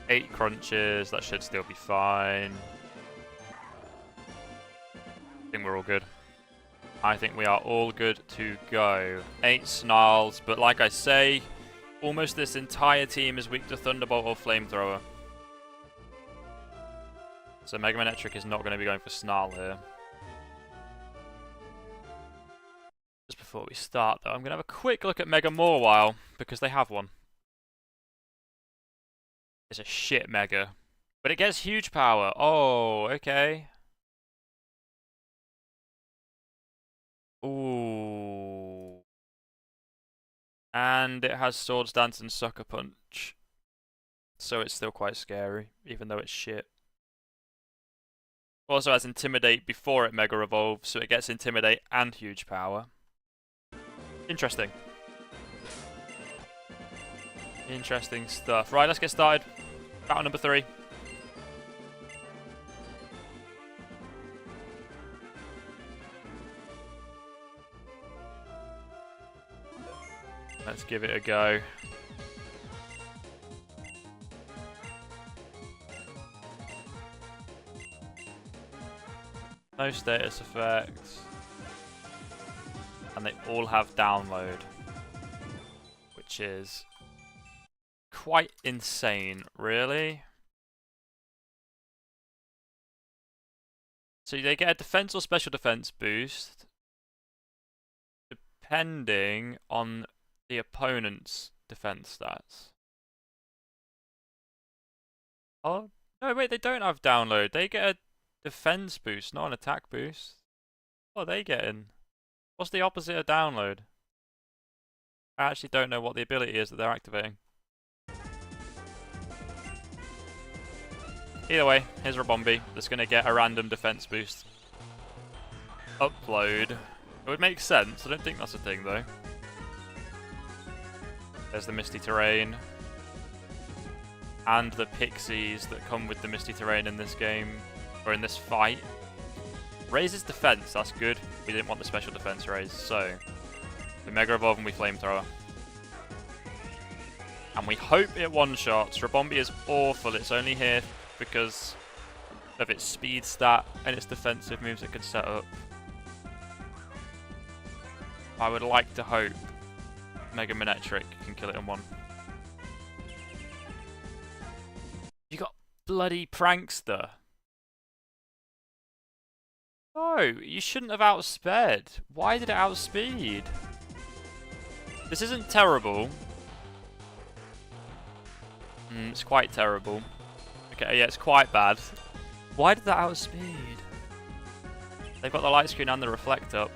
8 crunches, that should still be fine. I think we're all good. I think we are all good to go. 8 Snarls, but like I say, almost this entire team is weak to Thunderbolt or Flamethrower. So Mega Manectric is not going to be going for Snarl here. Just before we start though, I'm going to have a quick look at Mega Mawile, because they have one. It's a shit Mega. But it gets huge power. Oh, okay. Ooh. And it has Swords Dance and Sucker Punch. So it's still quite scary, even though it's shit. Also has Intimidate before it Mega Evolves, so it gets Intimidate and huge power. Interesting. Interesting stuff. Right, let's get started. Battle number 3. Let's give it a go. No status effects. And they all have download. Which is quite insane, really. So they get a defense or special defense boost depending on the opponent's defense stats. Oh, no, wait, they don't have download. They get a defense boost, not an attack boost. What are they getting? What's the opposite of download? I actually don't know what the ability is that they're activating. Either way, here's Rabombi that's going to get a random defense boost. Upload. It would make sense. I don't think that's a thing, though. There's the Misty Terrain. And the Pixies that come with the Misty Terrain in this game, or in this fight. Raises defense, that's good. We didn't want the special defense raise, so we Mega Evolve and we Flamethrower. And we hope it one-shots. Rabombi is awful, it's only here because of its speed stat and its defensive moves it can set up. I would like to hope Mega Manectric can kill it in one. You got bloody Prankster. No, you shouldn't have outsped. Why did it outspeed? This isn't terrible. It's quite terrible. Okay, yeah, it's quite bad. Why did that outspeed? They've got the light screen and the reflect up.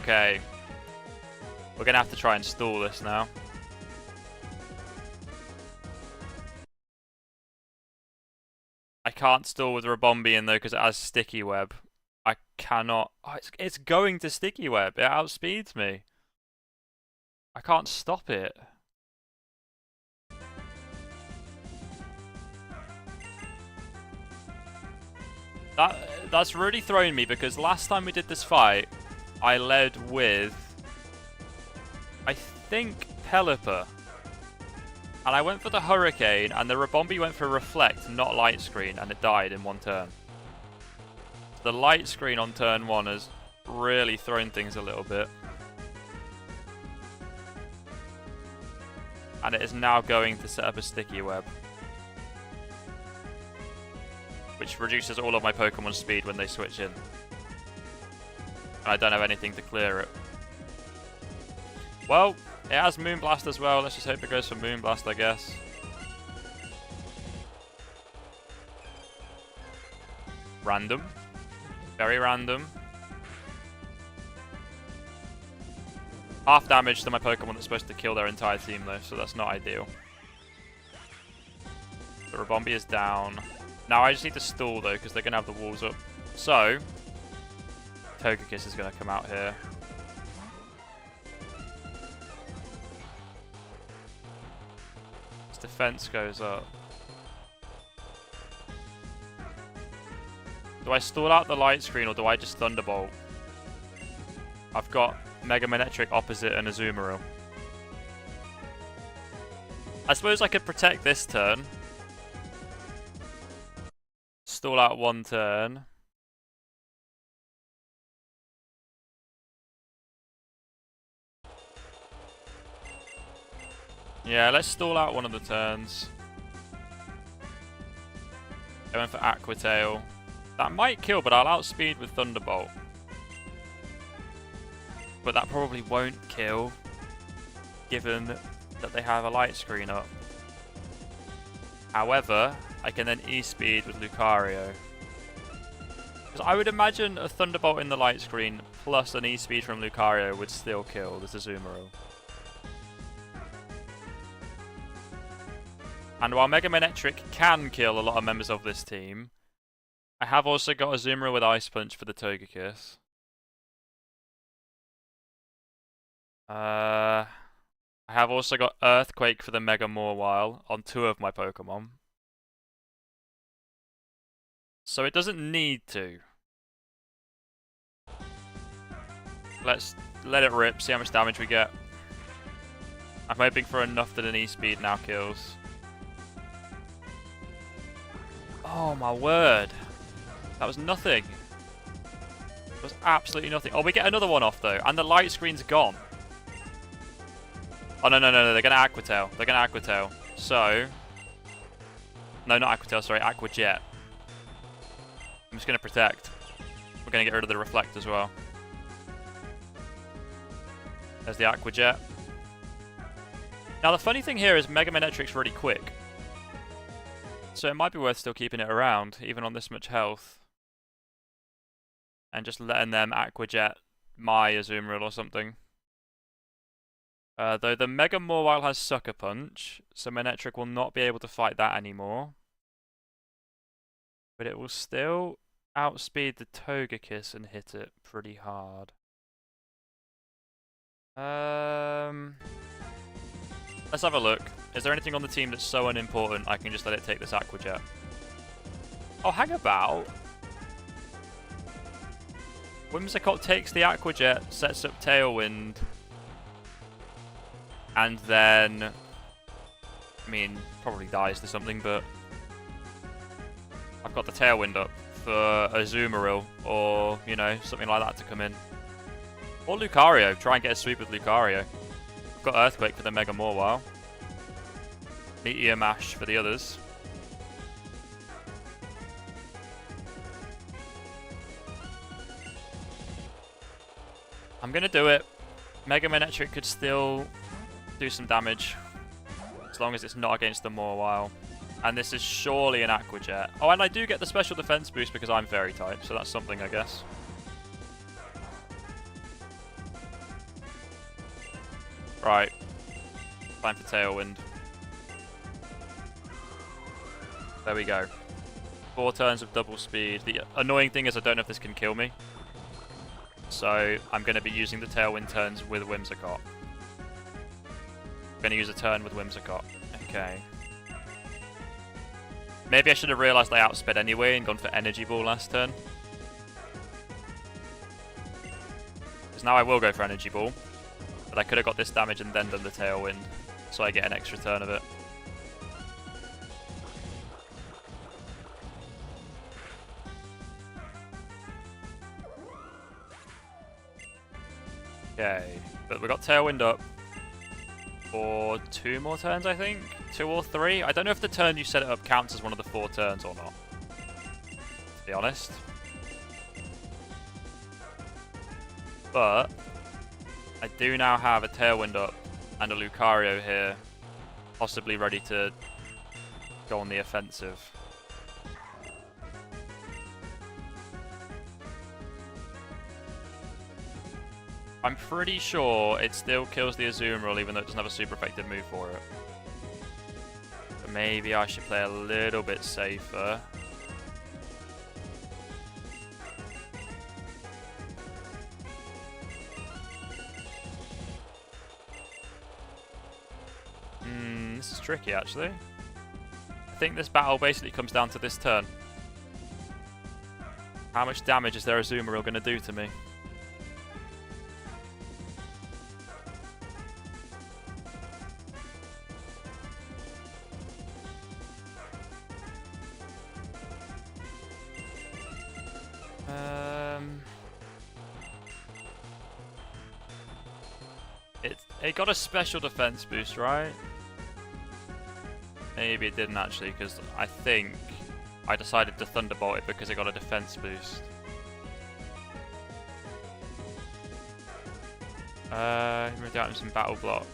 Okay. We're going to have to try and stall this now. I can't stall with Rabombi in though because it has Sticky Web. I cannot... Oh, it's going to Sticky Web. It outspeeds me. I can't stop it. That's really thrown me, because last time we did this fight, I led with, I think, Pelipper. And I went for the Hurricane, and the Rabombi went for Reflect, not Light Screen, and it died in one turn. The Light Screen on turn 1 has really thrown things a little bit. And it is now going to set up a Sticky Web, which reduces all of my Pokemon speed when they switch in. And I don't have anything to clear it. Well, it has Moonblast as well. Let's just hope it goes for Moonblast, I guess. Random. Very random. Half damage to my Pokemon that's supposed to kill their entire team though, so that's not ideal. The Rabombi is down. Now I just need to stall though, because they're going to have the walls up. So, Togekiss is going to come out here. His defense goes up. Do I stall out the Light Screen, or do I just Thunderbolt? I've got Mega Manectric opposite and Azumarill. I suppose I could protect this turn. Stall out one turn. Yeah, let's stall out one of the turns. Going for Aqua Tail. That might kill, but I'll outspeed with Thunderbolt. But that probably won't kill, given that they have a Light Screen up. However, I can then E-speed with Lucario. Because I would imagine a Thunderbolt in the Light Screen plus an E-speed from Lucario would still kill this Azumarill. And while Mega Manectric can kill a lot of members of this team, I have also got Azumarill with Ice Punch for the Togekiss. I have also got Earthquake for the Mega Mawile on 2 of my Pokemon. So it doesn't need to. Let's let it rip, see how much damage we get. I'm hoping for enough that an E-speed now kills. Oh my word. That was nothing. That was absolutely nothing. Oh, we get another one off though, and the Light Screen's gone. Oh, no, they're going to Aqua Tail. They're going to Aqua Tail. So... No, not Aqua Tail, sorry, Aqua Jet. I'm just going to protect. We're going to get rid of the Reflect as well. There's the Aqua Jet. Now, the funny thing here is Mega Manectric's really quick. So it might be worth still keeping it around, even on this much health. And just letting them Aqua Jet my Azumarill or something. Though the Mega Mawile has Sucker Punch, so Manectric will not be able to fight that anymore. But it will still outspeed the Togekiss and hit it pretty hard. Let's have a look. Is there anything on the team that's so unimportant I can just let it take this Aqua Jet? Oh, hang about. Whimsicott takes the Aqua Jet, sets up Tailwind. And then, I mean, probably dies to something, but I've got the Tailwind up for Azumarill, or, you know, something like that to come in. Or Lucario, try and get a sweep with Lucario. I've got Earthquake for the Mega Mawile. Meteor Mash for the others. I'm going to do it. Mega Manectric could still do some damage, as long as it's not against the Mawile. And this is surely an Aqua Jet. Oh, and I do get the special defense boost because I'm Fairy type, so that's something, I guess. Right. Time for Tailwind. There we go. 4 turns of double speed. The annoying thing is I don't know if this can kill me. So I'm going to be using the Tailwind turns with Whimsicott. I'm going to use a turn with Whimsicott. Okay. Maybe I should have realised I outsped anyway and gone for Energy Ball last turn. Because now I will go for Energy Ball. But I could have got this damage and then done the Tailwind. So I get an extra turn of it. Okay, but we got Tailwind up for 2 more turns, I think? 2 or 3? I don't know if the turn you set it up counts as one of the 4 turns or not, to be honest. But I do now have a Tailwind up and a Lucario here, possibly ready to go on the offensive. I'm pretty sure it still kills the Azumarill even though it doesn't have a super effective move for it. But maybe I should play a little bit safer. This is tricky actually. I think this battle basically comes down to this turn. How much damage is their Azumarill going to do to me? It got a special defense boost, right? Maybe it didn't actually, because I think I decided to Thunderbolt it because it got a defense boost. Remove the items in Battle Block.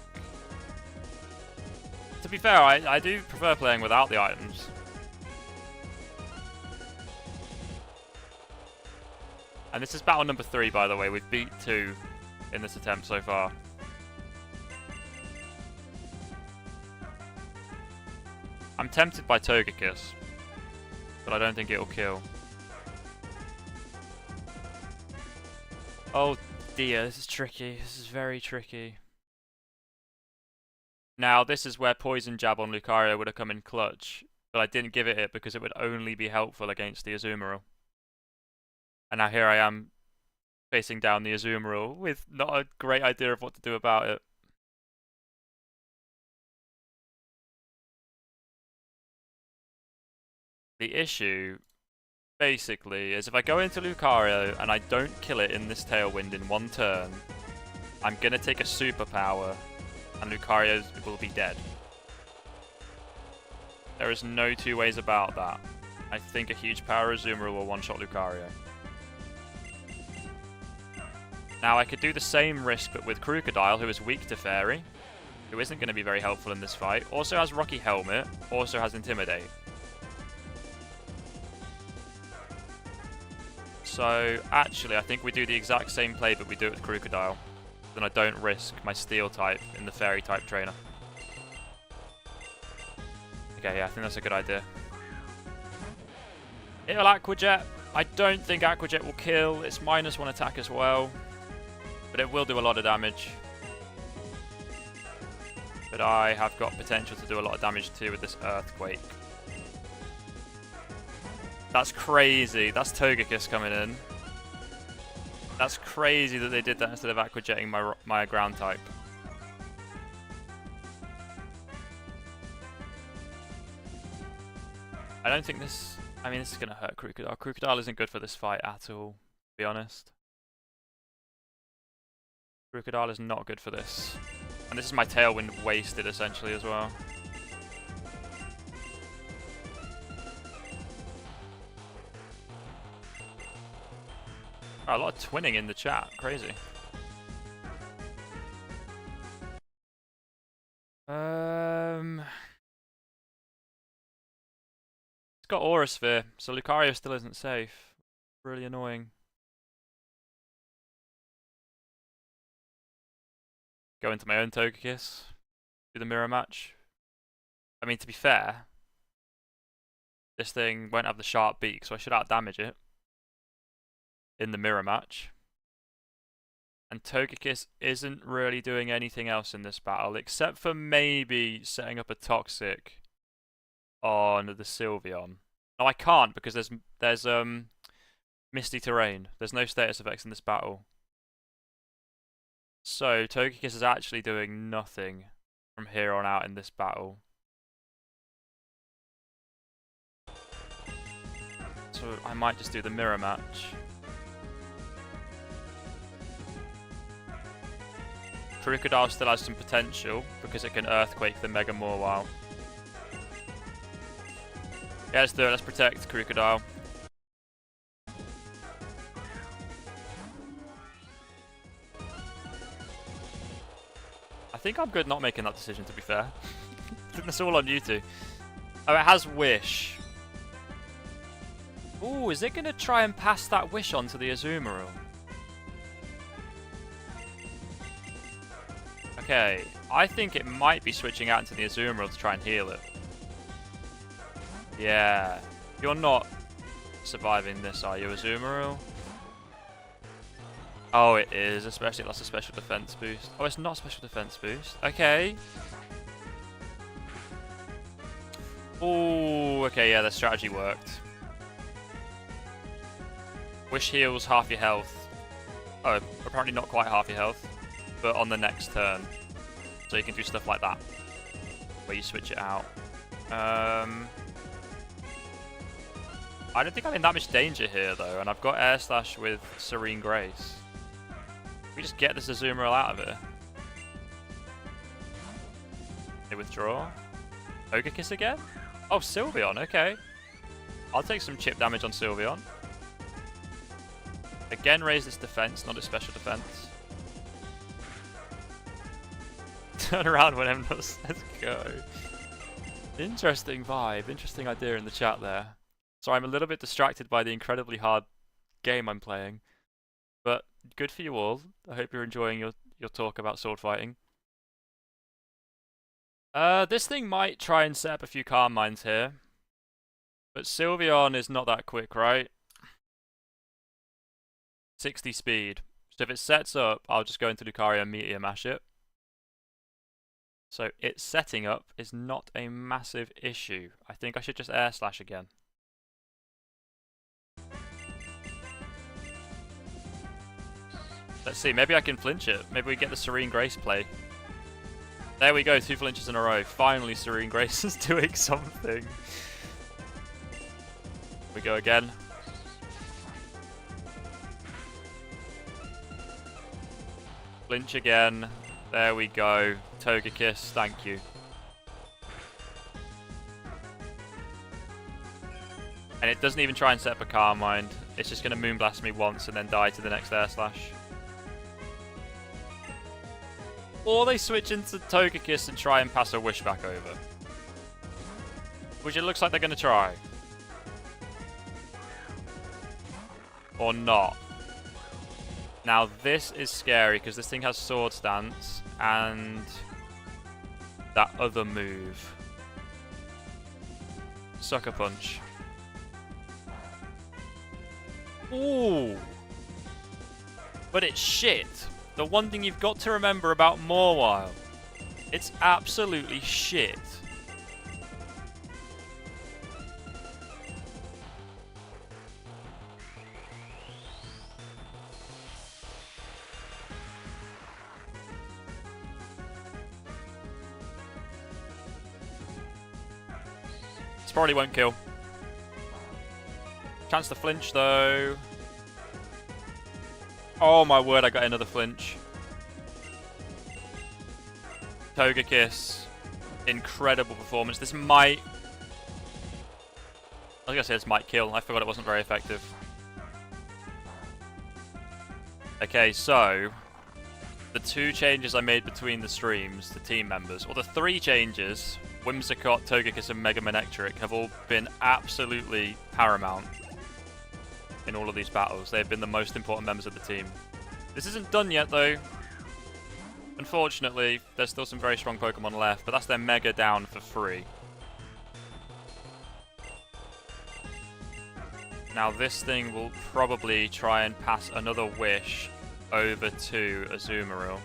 To be fair, I do prefer playing without the items. And this is battle number 3, by the way. We've beat 2 in this attempt so far. I'm tempted by Togekiss, but I don't think it'll kill. Oh dear, this is tricky. This is very tricky. Now, this is where Poison Jab on Lucario would have come in clutch, but I didn't give it because it would only be helpful against the Azumarill. And now here I am, facing down the Azumarill with not a great idea of what to do about it. The issue, basically, is if I go into Lucario and I don't kill it in this Tailwind in 1 turn, I'm going to take a superpower and Lucario will be dead. There is no 2 ways about that. I think a huge power Azumarill will one-shot Lucario. Now I could do the same risk but with Crocodile, who is weak to Fairy, who isn't going to be very helpful in this fight, also has Rocky Helmet, also has Intimidate. So, actually, I think we do the exact same play, but we do it with Crocodile. Then I don't risk my Steel type in the Fairy type trainer. Okay, yeah, I think that's a good idea. It'll Aqua Jet. I don't think Aqua Jet will kill. It's -1 attack as well. But it will do a lot of damage. But I have got potential to do a lot of damage too with this Earthquake. That's crazy. That's Togekiss coming in. That's crazy that they did that instead of Aqua Jetting my ground type. I don't think this... I mean, this is going to hurt Crocodile. Crocodile isn't good for this fight at all, to be honest. Crocodile is not good for this. And this is my Tailwind wasted, essentially, as well. Oh, a lot of twinning in the chat. Crazy. It's got Aura Sphere, so Lucario still isn't safe. Really annoying. Go into my own Togekiss. Do the mirror match. I mean, to be fair, this thing won't have the sharp beak, so I should outdamage it in the mirror match. And Togekiss isn't really doing anything else in this battle, except for maybe setting up a Toxic on the Sylveon. No, I can't because there's misty terrain. There's no status effects in this battle. So Togekiss is actually doing nothing from here on out in this battle. So I might just do the mirror match. Krookodile still has some potential because it can Earthquake the Mega Mawile. Yeah, let's do it. Let's protect Krookodile. I think I'm good not making that decision, to be fair. I think that's all on you two. Oh, it has Wish. Ooh, is it going to try and pass that Wish on to the Azumarill? Okay, I think it might be switching out into the Azumarill to try and heal it. Yeah. You're not surviving this, are you, Azumarill? Oh, it is, especially that's a special defense boost. Oh, it's not a special defense boost. Okay. Oh, okay, yeah, the strategy worked. Wish heals half your health. Oh, apparently not quite half your health, but on the next turn. So you can do stuff like that, where you switch it out. I don't think I'm in that much danger here, though, and I've got Air Slash with Serene Grace. We just get this Azumarill out of it. They withdraw. Togekiss again? Oh, Sylveon, okay. I'll take some chip damage on Sylveon. Again, raise its defense, not its special defense. Turn around when I'm not. Let's go. Interesting vibe, interesting idea in the chat there. So I'm a little bit distracted by the incredibly hard game I'm playing. But good for you all. I hope you're enjoying your talk about sword fighting. This thing might try and set up a few Calm Minds here. But Sylveon is not that quick, right? 60 speed. So if it sets up, I'll just go into Lucario and Meteor Mash it. So its setting up is not a massive issue. I think I should just Air Slash again. Let's see, maybe I can flinch it. Maybe we get the Serene Grace play. There we go, 2 flinches in a row. Finally, Serene Grace is doing something. We go again. Flinch again. There we go. Togekiss, thank you. And it doesn't even try and set up a Calm Mind. It's just going to Moonblast me once and then die to the next Air Slash. Or they switch into Togekiss and try and pass a Wish back over. Which it looks like they're going to try. Or not. Now this is scary because this thing has Sword Stance and that other move. Sucker Punch. Ooh. But it's shit. The one thing you've got to remember about Mawile, it's absolutely shit. This probably won't kill. Chance to flinch though. Oh my word, I got another flinch. Togekiss. Incredible performance. This might... I was going to say this might kill. I forgot it wasn't very effective. Okay, so... the 2 changes I made between the streams to team members, or the 3 changes, Whimsicott, Togekiss and Mega Manectric, have all been absolutely paramount in all of these battles. They've been the most important members of the team. This isn't done yet though. Unfortunately, there's still some very strong Pokemon left, but that's their Mega down for free. Now this thing will probably try and pass another Wish over to Azumarill.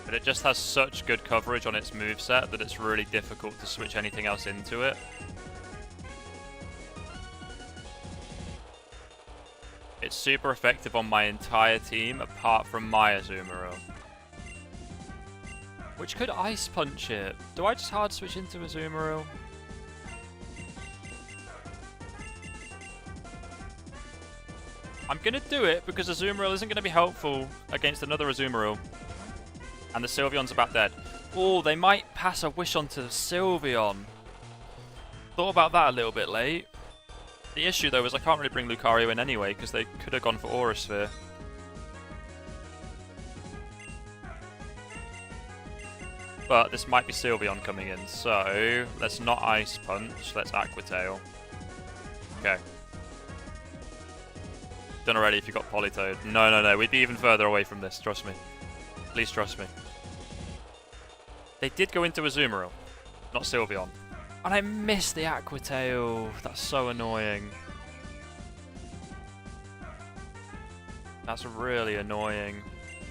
But it just has such good coverage on its moveset that it's really difficult to switch anything else into it. It's super effective on my entire team, apart from my Azumarill. Which could Ice Punch it? Do I just hard switch into Azumarill? I'm gonna do it because Azumarill isn't gonna be helpful against another Azumarill. And the Sylveon's about dead. Oh, they might pass a wish onto Sylveon. Thought about that a little bit late. The issue though is I can't really bring Lucario in anyway because they could have gone for Aura Sphere. But this might be Sylveon coming in, so let's not Ice Punch, let's Aqua Tail. Okay. Done already if you got Politoed. No, we'd be even further away from this, trust me. Please trust me. They did go into Azumarill, not Sylveon. And I missed the Aqua Tail. That's so annoying. That's really annoying.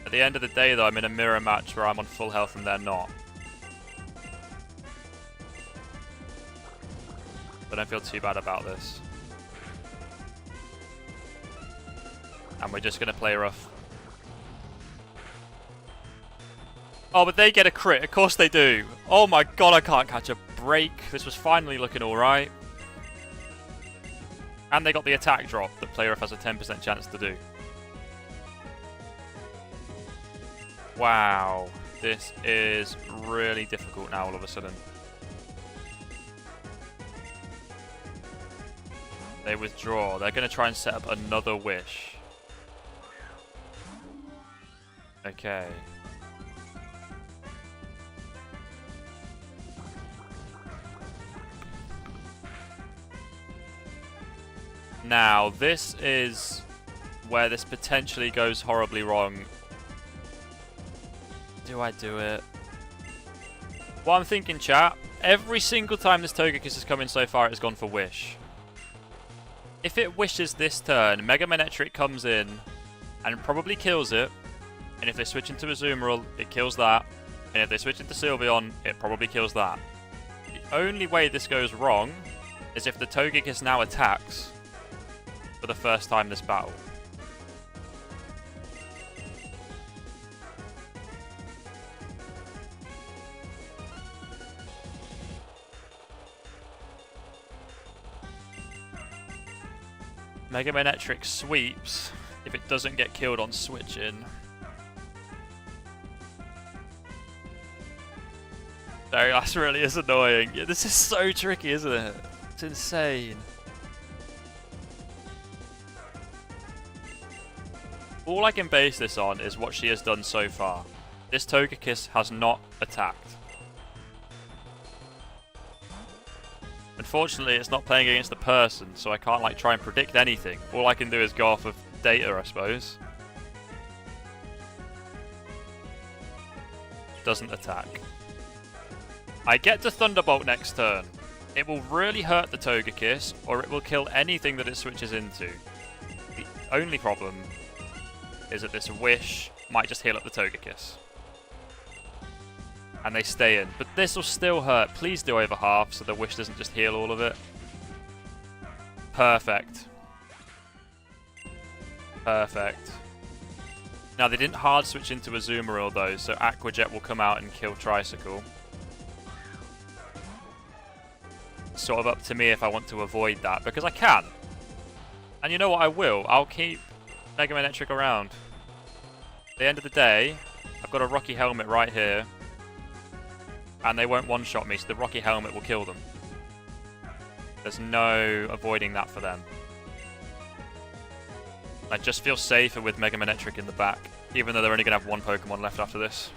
At the end of the day though, I'm in a mirror match where I'm on full health and they're not. I don't feel too bad about this. And we're just going to play rough. Oh, but they get a crit. Of course they do. Oh my god, I can't catch a break. This was finally looking alright. And they got the attack drop that Play Rough has a 10% chance to do. Wow. This is really difficult now all of a sudden. They withdraw. They're going to try and set up another wish. Okay. Now, this is where this potentially goes horribly wrong. Do I do it? What I'm thinking, chat, every single time this Togekiss has come in so far, it has gone for Wish. If it wishes this turn, Mega Manectric comes in and probably kills it. And if they switch into Azumarill, it kills that. And if they switch into Sylveon, it probably kills that. The only way this goes wrong is if the Togekiss now attacks for the first time this battle. Mega Manectric sweeps if it doesn't get killed on switch-in. No, that really is annoying. Yeah, this is so tricky, isn't it? It's insane. All I can base this on is what she has done so far. This Togekiss has not attacked. Unfortunately, it's not playing against the person, so I can't like try and predict anything. All I can do is go off of data, I suppose. Doesn't attack. I get to Thunderbolt next turn. It will really hurt the Togekiss, or it will kill anything that it switches into. The only problem is that this Wish might just heal up the Togekiss. And they stay in. But this will still hurt. Please do over half so the Wish doesn't just heal all of it. Perfect. Perfect. Now, they didn't hard switch into Azumarill though, so Aqua Jet will come out and kill Tricycle. Sort of up to me if I want to avoid that, because I can. And you know what, I will. I'll keep Mega Manectric around. At the end of the day, I've got a Rocky Helmet right here. And they won't one-shot me, so the Rocky Helmet will kill them. There's no avoiding that for them. I just feel safer with Mega Manectric in the back, even though they're only going to have one Pokemon left after this.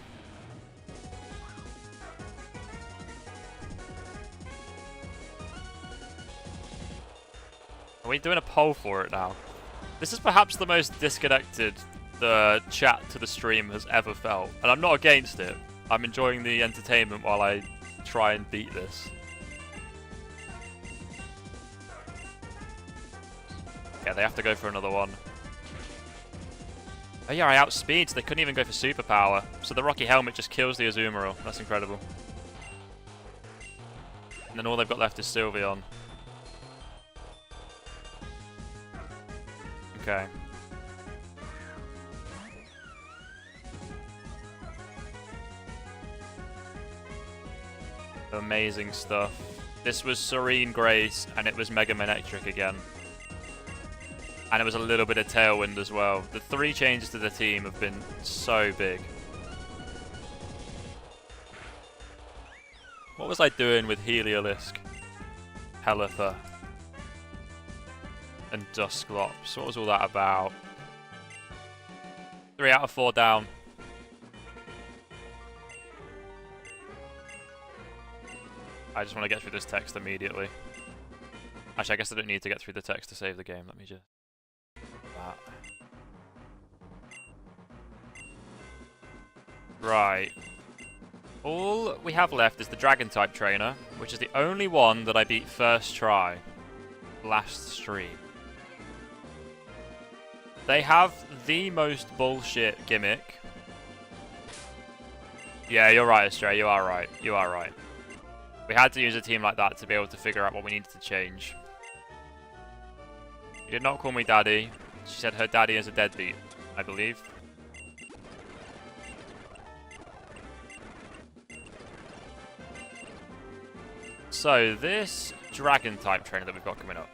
Are we doing a poll for it now? This is perhaps the most disconnected the chat to the stream has ever felt, and I'm not against it. I'm enjoying the entertainment while I try and beat this. Okay, they have to go for another one. Oh yeah, I outspeed, so they couldn't even go for superpower. So the Rocky Helmet just kills the Azumarill. That's incredible. And then all they've got left is Sylveon. Okay. Amazing stuff. This was Serene Grace, and it was Mega Manectric again. And it was a little bit of Tailwind as well. The 3 changes to the team have been so big. What was I doing with Heliolisk, Helither, and Dusclops? What was all that about? 3 out of 4 down. I just want to get through this text immediately. Actually, I guess I don't need to get through the text to save the game. Let me just... that. Right. All we have left is the Dragon-type trainer, which is the only one that I beat first try last stream. They have the most bullshit gimmick. Yeah, you're right, Astray. You are right. You are right. We had to use a team like that to be able to figure out what we needed to change. She did not call me daddy. She said her daddy is a deadbeat, I believe. So, this Dragon-type trainer that we've got coming up.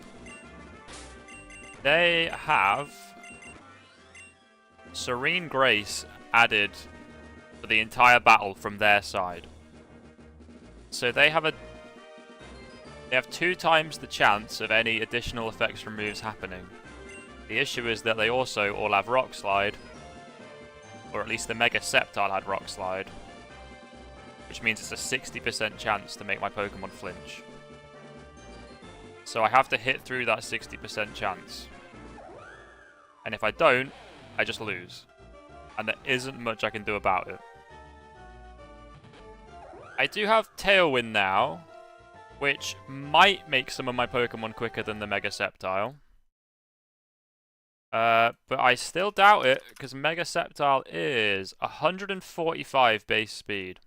They have Serene Grace added for the entire battle from their side. So they have 2 times the chance of any additional effects from moves happening. The issue is that they also all have Rock Slide, or at least the Mega Sceptile had Rock Slide, which means it's a 60% chance to make my Pokemon flinch. So I have to hit through that 60% chance. And if I don't, I just lose. And there isn't much I can do about it. I do have Tailwind now, which might make some of my Pokemon quicker than the Mega Sceptile. But I still doubt it, because Mega Sceptile is 145 base speed.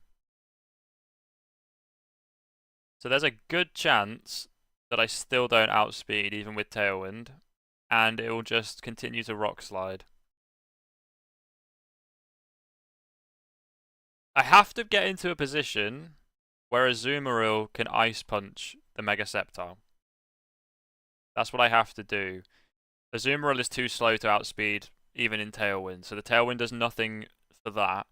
So there's a good chance that I still don't outspeed, even with Tailwind, and it will just continue to Rock Slide. I have to get into a position where Azumarill can Ice Punch the Mega Sceptile. That's what I have to do. Azumarill is too slow to outspeed, even in Tailwind, so the Tailwind does nothing for that.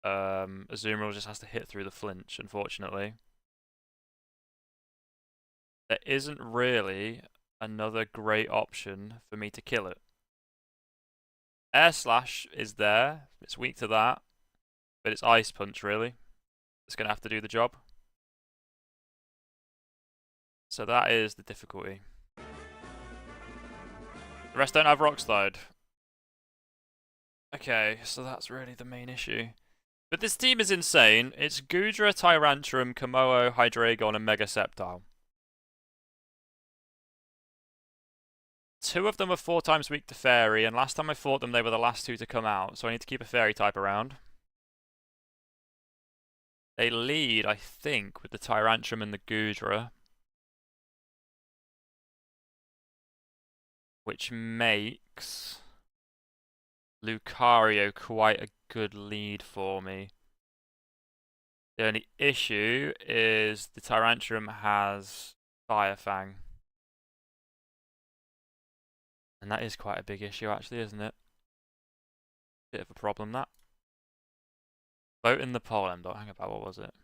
Azumarill just has to hit through the flinch, unfortunately. There isn't really another great option for me to kill it. Air Slash is there, it's weak to that. But it's Ice Punch, really. It's going to have to do the job. So that is the difficulty. The rest don't have Rock Slide. Okay, so that's really the main issue. But this team is insane. It's Goodra, Tyrantrum, Komodo, Hydreigon, and Mega Sceptile. 2 of them are 4 times weak to Fairy, and last time I fought them they were the last 2 to come out, so I need to keep a Fairy type around. They lead, I think, with the Tyrantrum and the Goodra. Which makes Lucario quite a good lead for me. The only issue is the Tyrantrum has Fire Fang. And that is quite a big issue, actually, isn't it? Bit of a problem, that. Vote in the poll, M-Dot. Hang about, what was it?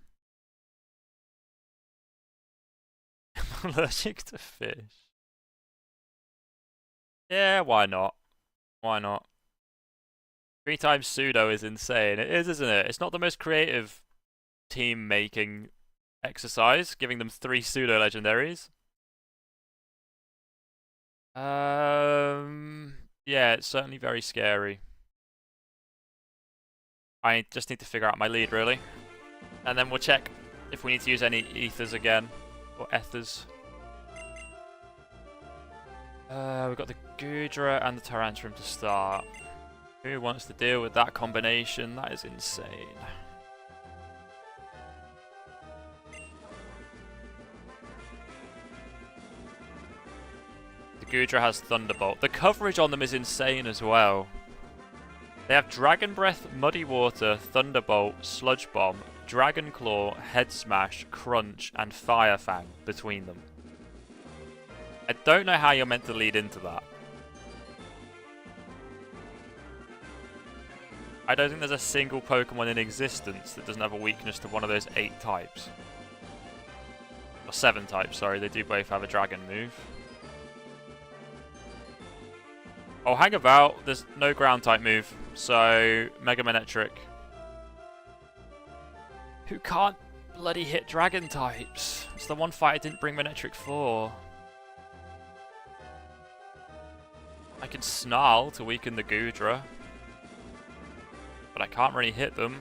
I'm allergic to fish. Yeah, why not? Why not? 3 times pseudo is insane. It is, isn't it? It's not the most creative team-making exercise, giving them 3 pseudo legendaries. Yeah, it's certainly very scary. I just need to figure out my lead, really. And then we'll check if we need to use any ethers again. Or ethers. We've got the Goodra and the Tyrantrum to start. Who wants to deal with that combination? That is insane. The Goodra has Thunderbolt. The coverage on them is insane as well. They have Dragon Breath, Muddy Water, Thunderbolt, Sludge Bomb, Dragon Claw, Head Smash, Crunch, and Fire Fang between them. I don't know how you're meant to lead into that. I don't think there's a single Pokemon in existence that doesn't have a weakness to one of those 8 types. Or 7 types, sorry, they do both have a dragon move. Oh, hang about, there's no ground type move, so Mega Manectric. Who can't bloody hit dragon types? It's the one fight I didn't bring Manectric for. I can Snarl to weaken the Goodra, but I can't really hit them.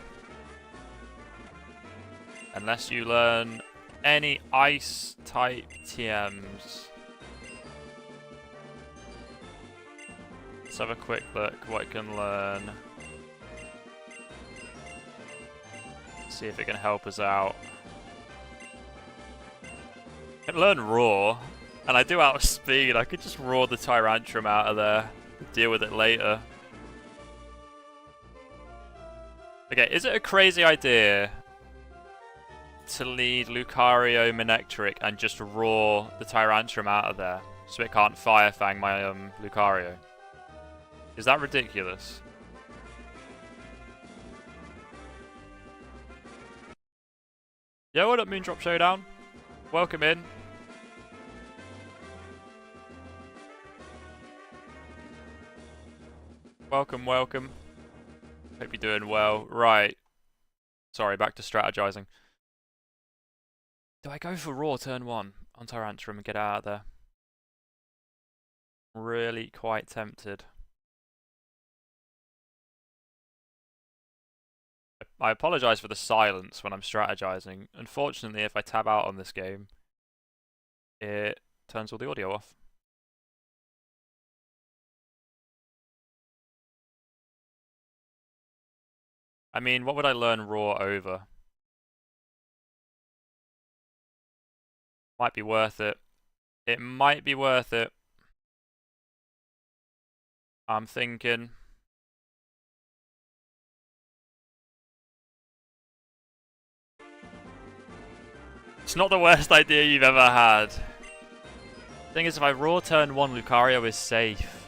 Unless you learn any ice type TMs. Let's have a quick look what it can learn. See if it can help us out. I can learn Roar, and I do outspeed. I could just roar the Tyrantrum out of there, deal with it later. Okay, is it a crazy idea to lead Lucario Manectric and just roar the Tyrantrum out of there so it can't Fire Fang my Lucario? Is that ridiculous? Yo, what up, Moondrop Showdown? Welcome in. Welcome, welcome. Hope you're doing well. Right. Sorry, back to strategizing. Do I go for Raw turn 1 on Tyrantrum and get out of there? Really quite tempted. I apologise for the silence when I'm strategizing. Unfortunately, if I tab out on this game, it turns all the audio off. I mean, what would I learn Raw over? Might be worth it. It might be worth it. I'm thinking. It's not the worst idea you've ever had. Thing is, if I Raw turn 1, Lucario is safe.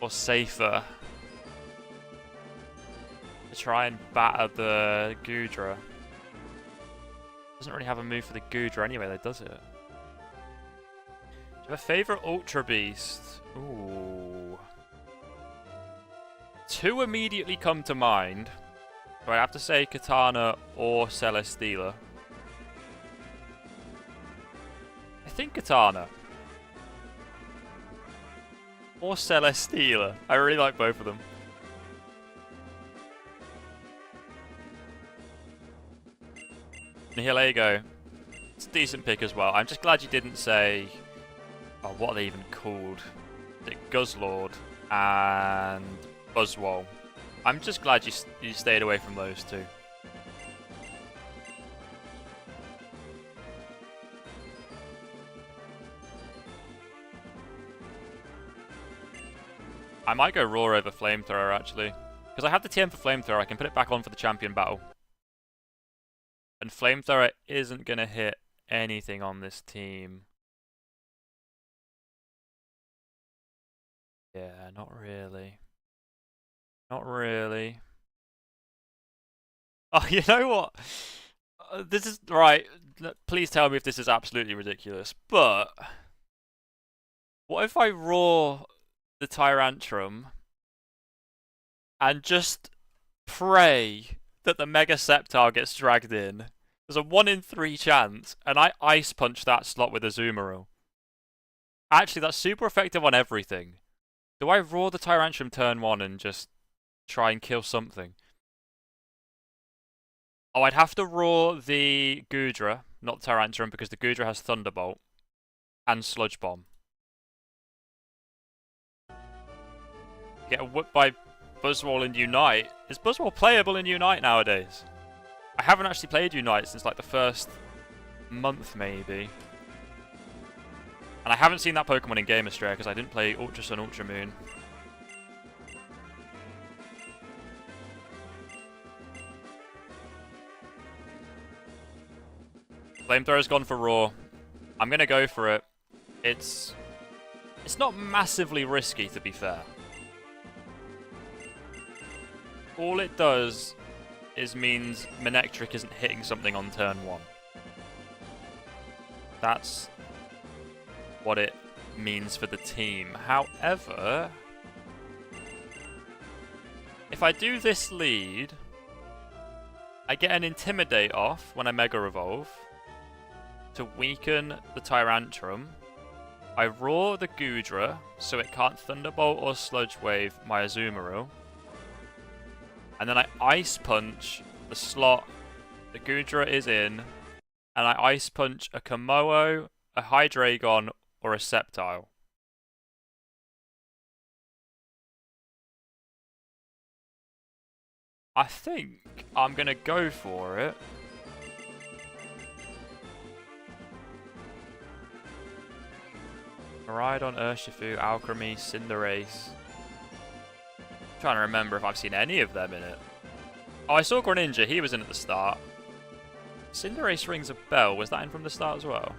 Or safer. To try and batter the Goodra. Doesn't really have a move for the Goodra anyway, though, does it? Do you have a favourite Ultra Beast? Ooh. 2 immediately come to mind. Do I have to say Katana or Celesteela? I think Katana. Or Celesteela. I really like both of them. Nihilego. It's a decent pick as well. I'm just glad you didn't say... Oh, what are they even called? Guzzlord and Buzzwole. I'm just glad you stayed away from those two. I might go Roar over Flamethrower, actually. Because I have the TM for Flamethrower, I can put it back on for the champion battle. And Flamethrower isn't going to hit anything on this team. Yeah, not really. Not really. Oh, you know what? This is... Right, please tell me if this is absolutely ridiculous. But... what if I roar the Tyrantrum and just pray that the Mega Sceptile gets dragged in? There's a 1 in 3 chance, and I Ice Punch that slot with a Azumarill. Actually, that's super effective on everything. Do I roar the Tyrantrum turn 1 and just try and kill something? Oh, I'd have to roar the Goodra, not the Tyrantrum, because the Goodra has Thunderbolt and Sludge Bomb. Get whooped by Buzzwole in Unite. Is Buzzwole playable in Unite nowadays? I haven't actually played Unite since like the first month, maybe. And I haven't seen that Pokemon in Game Australia because I didn't play Ultra Sun, Ultra Moon. Flamethrower's gone for Raw. I'm going to go for it. It's not massively risky, to be fair. All it does is means Manectric isn't hitting something on turn 1. That's what it means for the team. However, if I do this lead, I get an Intimidate off when I Mega Evolve to weaken the Tyrantrum. I Roar the Goodra so it can't Thunderbolt or Sludge Wave my Azumarill. And then I Ice Punch the slot the Goodra is in, and I Ice Punch a Komodo, a Hydreigon, or a Sceptile. I think I'm going to go for it. Miraidon, Urshifu, Alchemy, Cinderace. I'm trying to remember if I've seen any of them in it. Oh, I saw Greninja. He was in at the start. Cinderace rings a bell. Was that in from the start as well?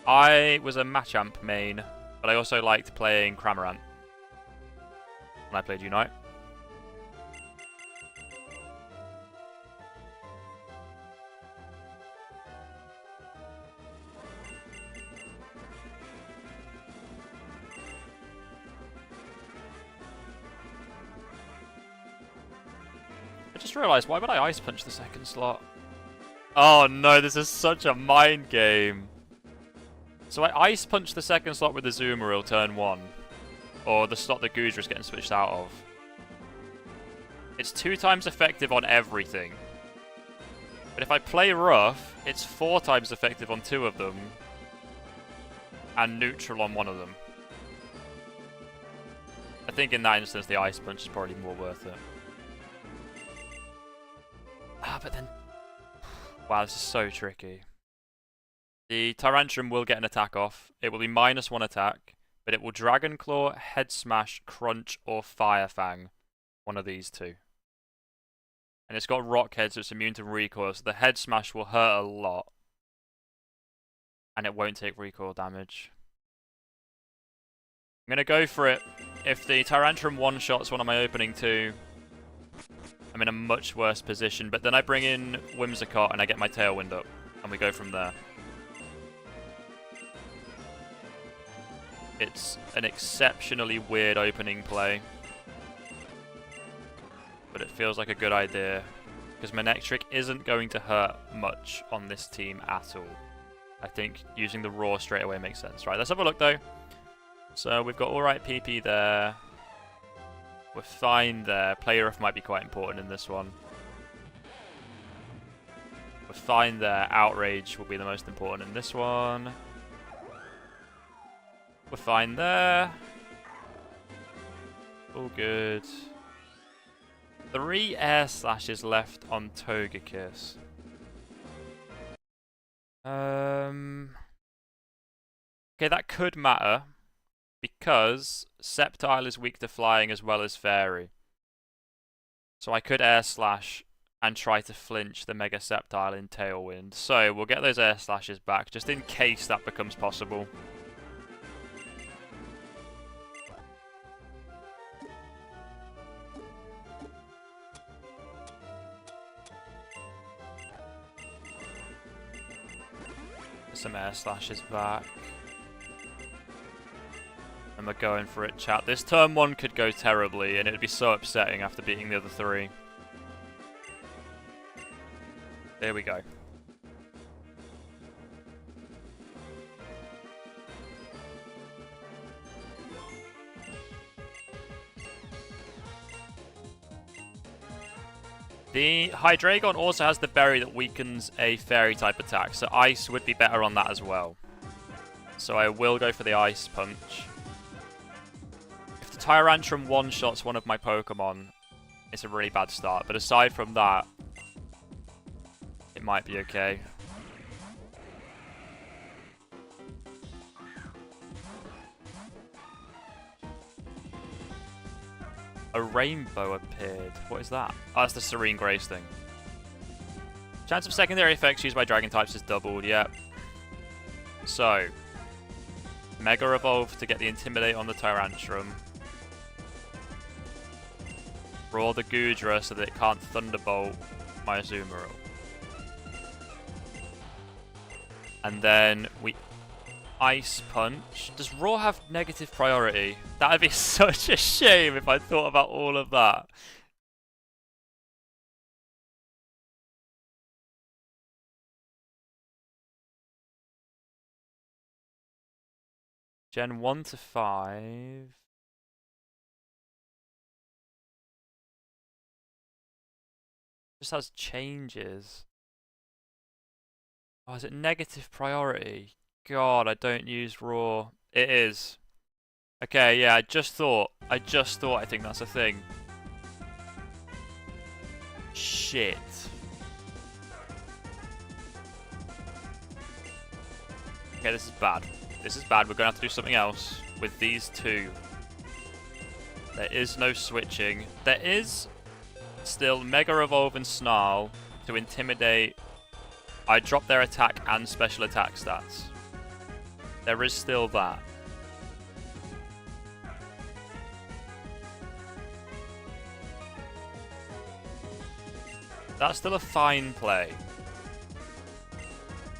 I was a Machamp main, but I also liked playing Cramorant when I played Unite. I just realised, why would I Ice Punch the second slot? Oh no, this is such a mind game. So I Ice Punch the second slot with the Azumarill turn 1. Or the slot the Goodra is getting switched out of. It's 2 times effective on everything. But if I play rough, it's 4 times effective on 2 of them. And neutral on 1 of them. I think in that instance the Ice Punch is probably more worth it. Ah, but then... Wow, this is so tricky. The Tyrantrum will get an attack off. It will be -1 attack, but it will Dragon Claw, Head Smash, Crunch, or Fire Fang. One of these 2. And it's got Rock Head, so it's immune to recoil, so the Head Smash will hurt a lot. And it won't take recoil damage. I'm going to go for it. If the Tyrantrum one-shots one of my opening 2, I'm in a much worse position, but then I bring in Whimsicott and I get my Tailwind up, and we go from there. It's an exceptionally weird opening play, but it feels like a good idea, because Manectric isn't going to hurt much on this team at all. I think using the Roar straight away makes sense. Right, let's have a look though. So we've got alright PP there. We're fine there. Play Rough might be quite important in this one. We're fine there. Outrage will be the most important in this one. We're fine there. All good. 3 Air Slashes left on Togekiss. Okay, that could matter, because Sceptile is weak to flying as well as Fairy. So I could Air Slash and try to flinch the Mega Sceptile in Tailwind. So we'll get those Air Slashes back, just in case that becomes possible. Some Air Slashes back. And we're going for it, chat. This turn 1 could go terribly, and it would be so upsetting after beating the other 3. There we go. The Hydreigon also has the berry that weakens a fairy type attack, so Ice would be better on that as well. So I will go for the Ice Punch. If the Tyrantrum one-shots one of my Pokemon, it's a really bad start. But aside from that, it might be okay. A rainbow appeared. What is that? Oh, that's the Serene Grace thing. Chance of secondary effects used by dragon types is doubled, yep. So, Mega Evolve to get the Intimidate on the Tyrantrum. Roar the Goodra so that it can't Thunderbolt my Azumarill. And then we Ice Punch. Does Roar have negative priority? That would be such a shame if I thought about all of that. Gen 1 to 5. Just has changes. Oh, is it negative priority? God, I don't use Raw. It is. Okay, yeah, I just thought I think that's a thing. Shit. Okay, this is bad. This is bad. We're going to have to do something else with these two. There is no switching. There is still Mega Evolve and Snarl to intimidate. I drop their attack and special attack stats. There is still that. That's still a fine play.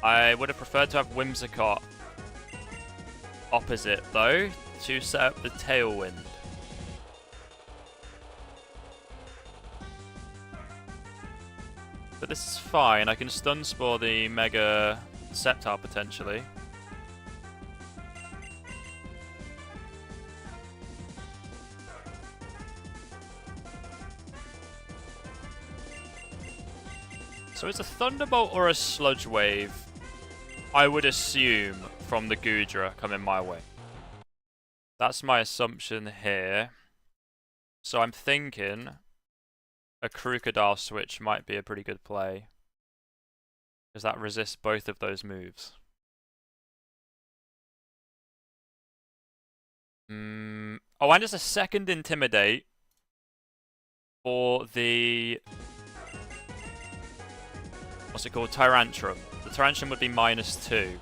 I would have preferred to have Whimsicott opposite, though, to set up the Tailwind. But this is fine. I can Stun Spore the Mega Sceptile, potentially. So it's a Thunderbolt or a Sludge Wave, I would assume, from the Goodra coming my way. That's my assumption here. So I'm thinking a Crocodile switch might be a pretty good play, because that resists both of those moves. Oh, and just a second Intimidate for the... what's it called? Tyrantrum. The Tyrantrum would be -2.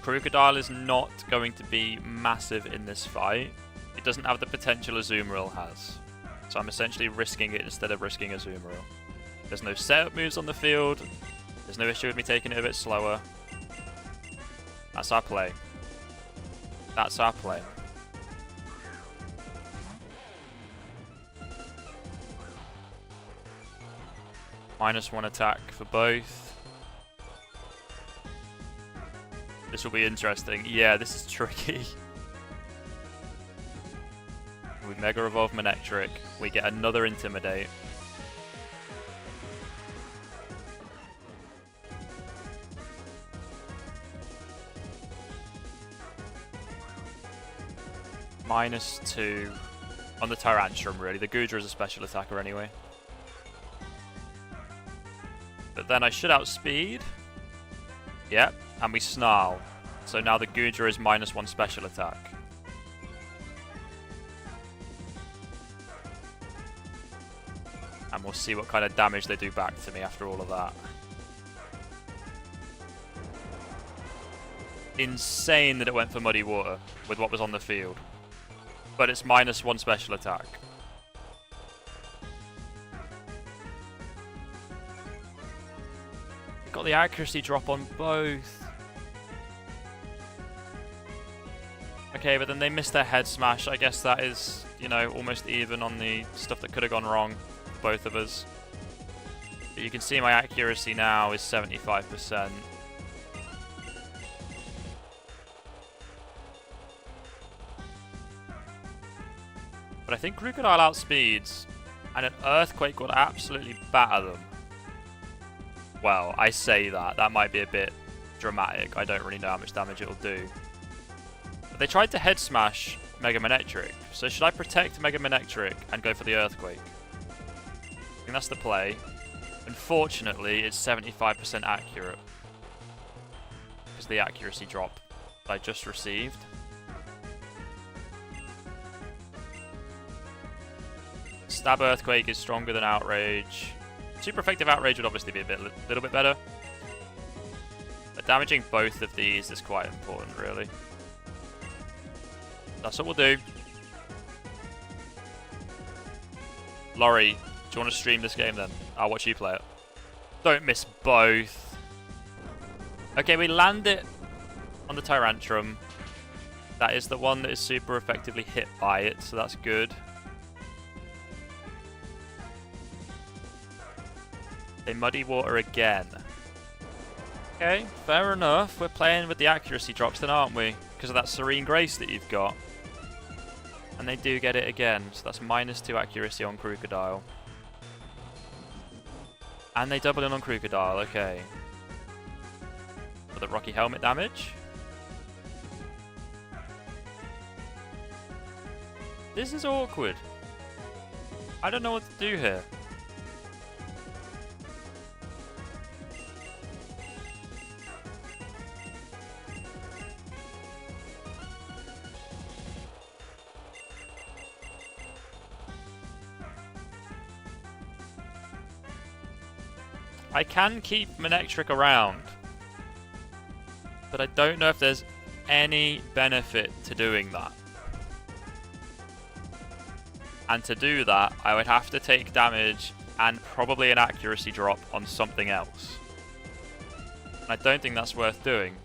Crocodile is not going to be massive in this fight. It doesn't have the potential Azumarill has. So I'm essentially risking it instead of risking Azumarill. There's no setup moves on the field. There's no issue with me taking it a bit slower. That's our play. That's our play. -1 attack for both. This will be interesting. Yeah, this is tricky. We Mega Evolve Manectric. We get another Intimidate. -2 on the Tyrantrum, really. The Goodra is a special attacker anyway. But then I should outspeed. Yep, and we Snarl. So now the Goodra is -1 special attack. And we'll see what kind of damage they do back to me after all of that. Insane that it went for Muddy Water with what was on the field. But it's -1 special attack. Got the accuracy drop on both. Okay, but then they missed their head smash. I guess that is, you know, almost even on the stuff that could have gone wrong for both of us. But you can see my accuracy now is 75%. But I think Crocodile outspeeds, and an Earthquake would absolutely batter them. Well, I say that. That might be a bit dramatic. I don't really know how much damage it'll do. But they tried to head smash Mega Manectric. So should I protect Mega Manectric and go for the Earthquake? I think that's the play. Unfortunately, it's 75% accurate. Because the accuracy drop that I just received. Stab Earthquake is stronger than Outrage. Super effective Outrage would obviously be a little bit better. But damaging both of these is quite important, really. That's what we'll do. Laurie, do you want to stream this game then? I'll watch you play it. Don't miss both. Okay, we land it on the Tyrantrum. That is the one that is super effectively hit by it, so that's good. They Muddy Water again. Okay, fair enough. We're playing with the accuracy drops then, aren't we? Because of that Serene Grace that you've got. And they do get it again, so that's -2 accuracy on Crocodile. And they double in on Crocodile, okay. For the Rocky Helmet damage. This is awkward. I don't know what to do here. I can keep Manectric around, but I don't know if there's any benefit to doing that. And to do that, I would have to take damage and probably an accuracy drop on something else. And I don't think that's worth doing.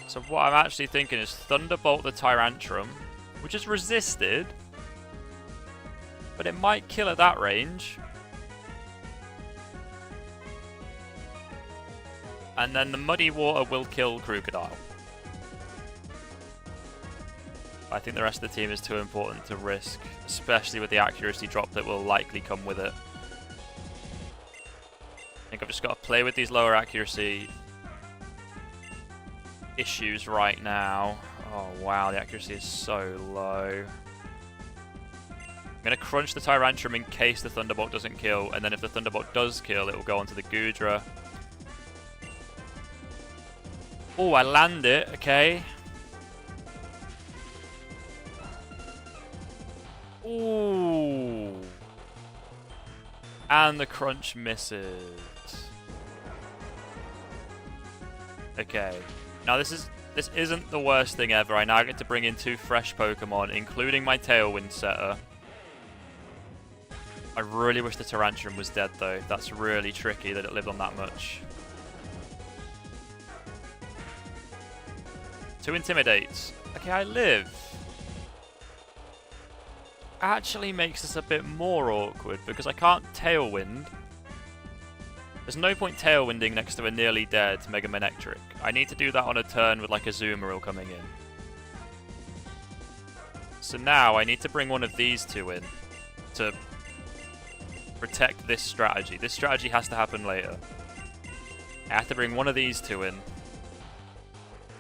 So what I'm actually thinking is Thunderbolt the Tyrantrum, which is resisted, but it might kill at that range. And then the Muddy Water will kill Crocodile. I think the rest of the team is too important to risk, especially with the accuracy drop that will likely come with it. I think I've just got to play with these lower accuracy issues right now. Oh wow, the accuracy is so low. I'm going to crunch the Tyrantrum in case the Thunderbolt doesn't kill, and then if the Thunderbolt does kill, it will go onto the Goodra. Oh, I land it, okay. Ooh. And the crunch misses. Okay. Now this isn't the worst thing ever. I now get to bring in 2 fresh Pokemon, including my Tailwind setter. I really wish the Tyrantrum was dead though. That's really tricky that it lived on that much. 2 Intimidates. Okay, I live. Actually makes this a bit more awkward because I can't Tailwind. There's no point Tailwinding next to a nearly dead Mega Manectric. I need to do that on a turn with like a Azumarill coming in. So now I need to bring one of these 2 in to protect this strategy. This strategy has to happen later. I have to bring one of these 2 in.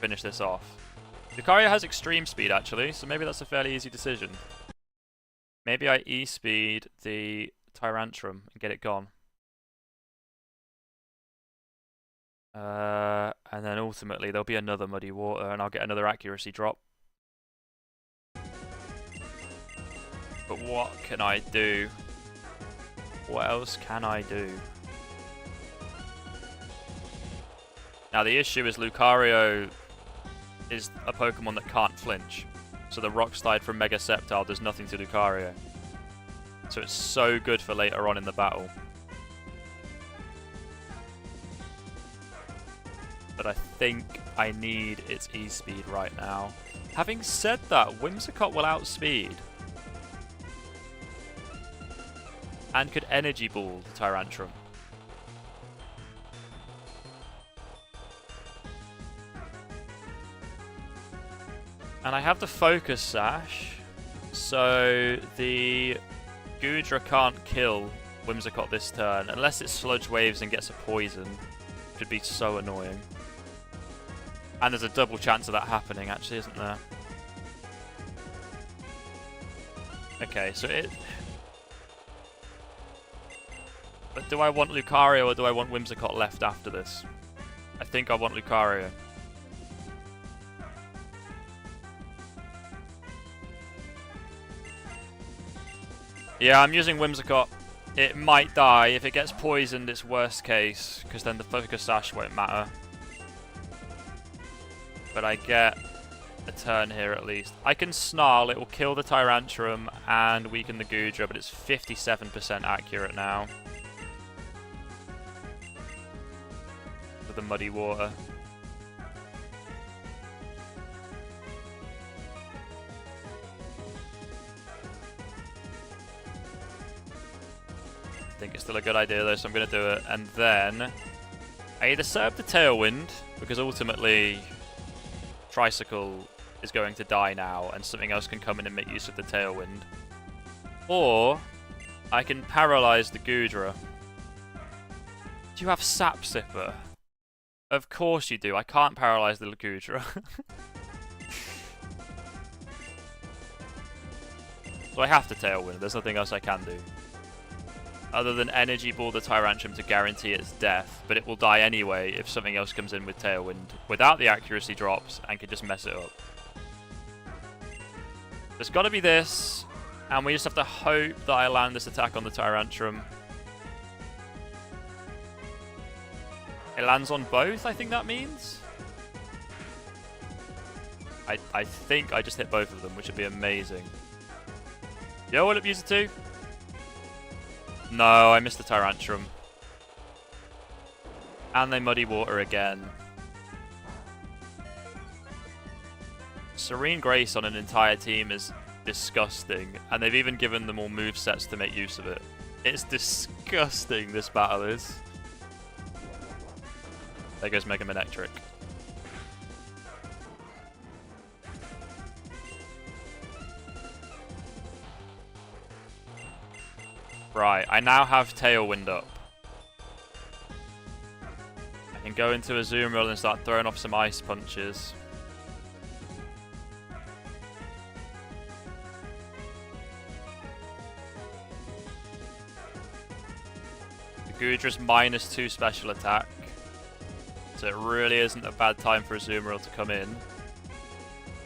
Finish this off. Lucario has extreme speed actually, so maybe that's a fairly easy decision. Maybe I E-speed the Tyrantrum and get it gone. And then ultimately there'll be another Muddy Water and I'll get another accuracy drop. But what can I do? What else can I do? Now the issue is Lucario is a Pokemon that can't flinch. So the Rock Slide from Mega Sceptile does nothing to Lucario. So it's so good for later on in the battle. But I think I need its E-speed right now. Having said that, Whimsicott will outspeed. And could Energy Ball the Tyrantrum. And I have the Focus Sash, so the Goodra can't kill Whimsicott this turn, unless it Sludge Waves and gets a poison. Which would be so annoying. And there's a double chance of that happening, actually, isn't there? Okay, so it... But do I want Lucario or do I want Whimsicott left after this? I think I want Lucario. Yeah, I'm using Whimsicott. It might die. If it gets poisoned, it's worst case, because then the Focus Sash won't matter. But I get a turn here at least. I can Snarl, it will kill the Tyrantrum and weaken the Goodra, but it's 57% accurate now. With the Muddy Water. I think it's still a good idea though, so I'm going to do it. And then I either set up the Tailwind, because ultimately Tricycle is going to die now, and something else can come in and make use of the Tailwind. Or I can paralyze the Goodra. Do you have Sap Sipper? Of course you do. I can't paralyze the Goodra. So I have to Tailwind. There's nothing else I can do. Other than Energy Ball the Tyrantrum to guarantee its death, but it will die anyway if something else comes in with Tailwind without the accuracy drops and can just mess it up. There's got to be this, and we just have to hope that I land this attack on the Tyrantrum. It lands on both, I think that means. I think I just hit both of them, which would be amazing. Yo, will it use it too? No, I missed the Tyrantrum. And they Muddy Water again. Serene Grace on an entire team is disgusting. And they've even given them all movesets to make use of it. It's disgusting, this battle is. There goes Mega Manectric. Right, I now have Tailwind up. I can go into a Azumarill and start throwing off some Ice Punches. The Goodra's -2 special attack. So it really isn't a bad time for a Azumarill to come in.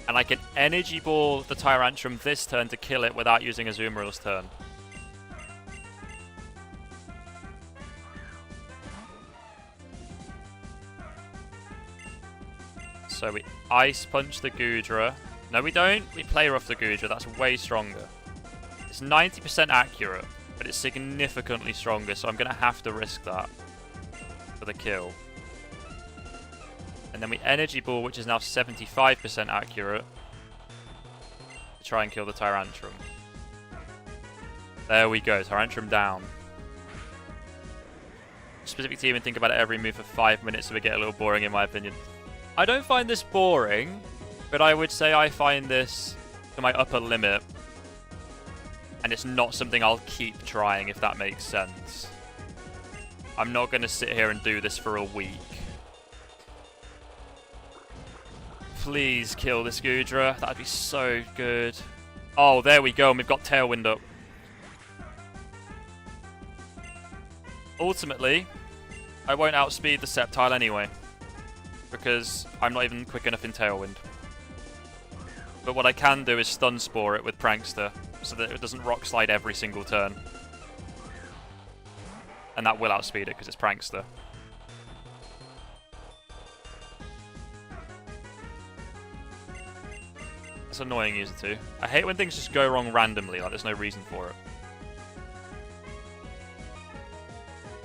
And I can Energy Ball the Tyrantrum this turn to kill it without using a Azumarill's turn. So we Ice Punch the Goodra. No, we don't. We Play Rough the Goodra. That's way stronger. It's 90% accurate, but it's significantly stronger, so I'm going to have to risk that for the kill. And then we Energy Ball, which is now 75% accurate, to try and kill the Tyrantrum. There we go. Tyrantrum down. Specific team and think about it every move for 5 minutes, so we get a little boring in my opinion. I don't find this boring, but I would say I find this to my upper limit. And it's not something I'll keep trying, if that makes sense. I'm not going to sit here and do this for a week. Please kill this Goodra. That'd be so good. Oh, there we go, and we've got Tailwind up. Ultimately, I won't outspeed the Sceptile anyway, because I'm not even quick enough in Tailwind. But what I can do is Stun Spore it with Prankster, so that it doesn't Rock Slide every single turn. And that will outspeed it, because it's Prankster. That's annoying, user 2. I hate when things just go wrong randomly, like there's no reason for it.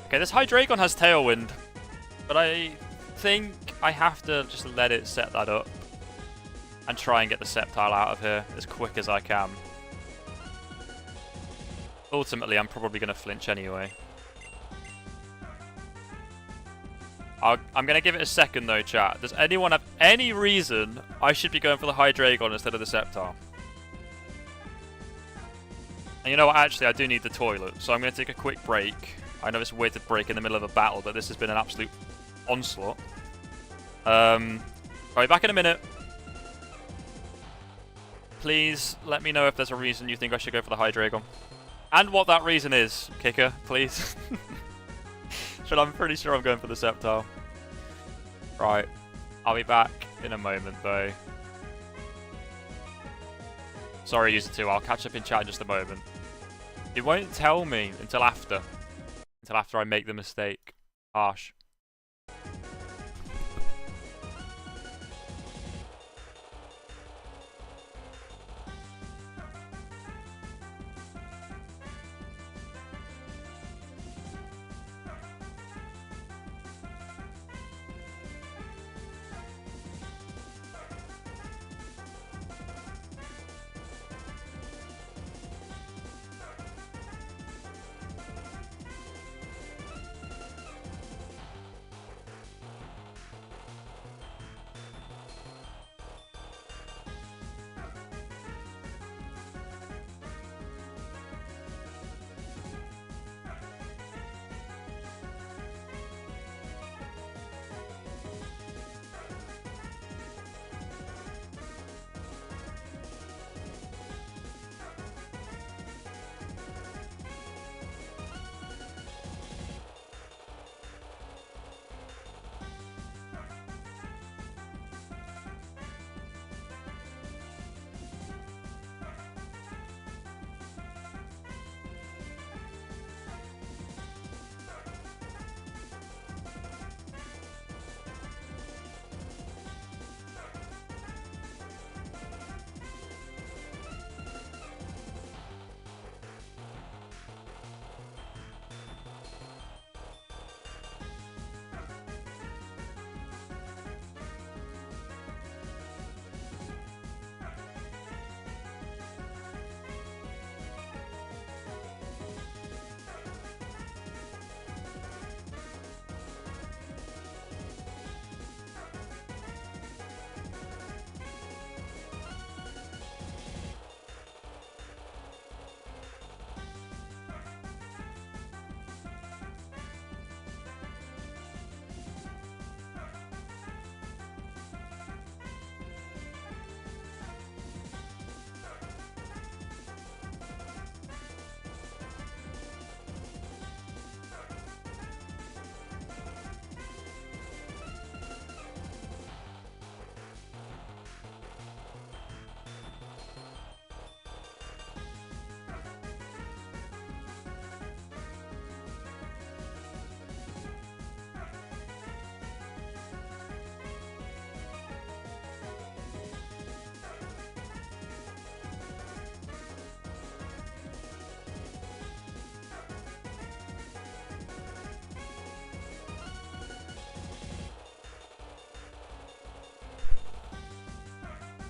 Okay, this Hydreigon has Tailwind, but I think I have to just let it set that up and try and get the Sceptile out of here as quick as I can. Ultimately, I'm probably going to flinch anyway. I'm going to give it a second though, chat. Does anyone have any reason I should be going for the Hydreigon instead of the Sceptile? And you know what, actually I do need the toilet, so I'm going to take a quick break. I know it's weird to break in the middle of a battle, but this has been an absolute onslaught. I'll be back in a minute. Please let me know if there's a reason you think I should go for the Hydreigon. And what that reason is, Kicker, please. But I'm pretty sure I'm going for the Sceptile. Right. I'll be back in a moment, though. Sorry, User 2. I'll catch up in chat in just a moment. It won't tell me until after. Until after I make the mistake. Harsh.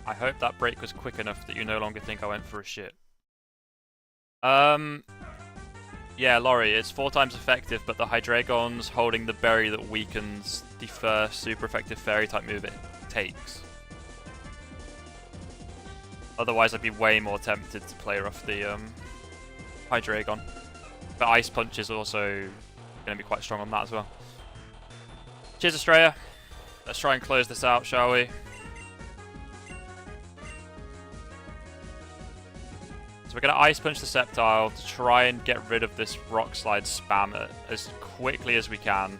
I hope that break was quick enough that you no longer think I went for a shit. Yeah, Laurie, it's 4 times effective, but the Hydreigon's holding the berry that weakens the first super effective fairy type move it takes. Otherwise, I'd be way more tempted to play off the Hydreigon. But Ice Punch is also going to be quite strong on that as well. Cheers, Estrella. Let's try and close this out, shall we? So we're going to Ice Punch the Sceptile to try and get rid of this Rock Slide spam as quickly as we can.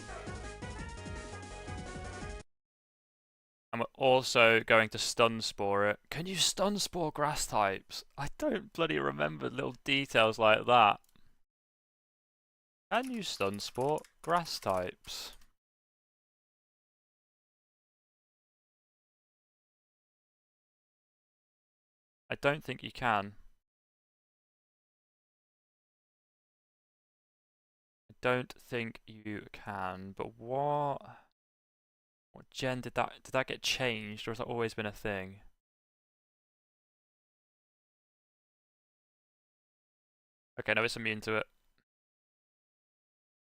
And we're also going to Stun Spore it. Can you Stun Spore grass types? I don't bloody remember little details like that. Can you Stun Spore grass types? I don't think you can. I don't think you can, but what gen did that get changed, or has that always been a thing? Okay, no, it's immune to it.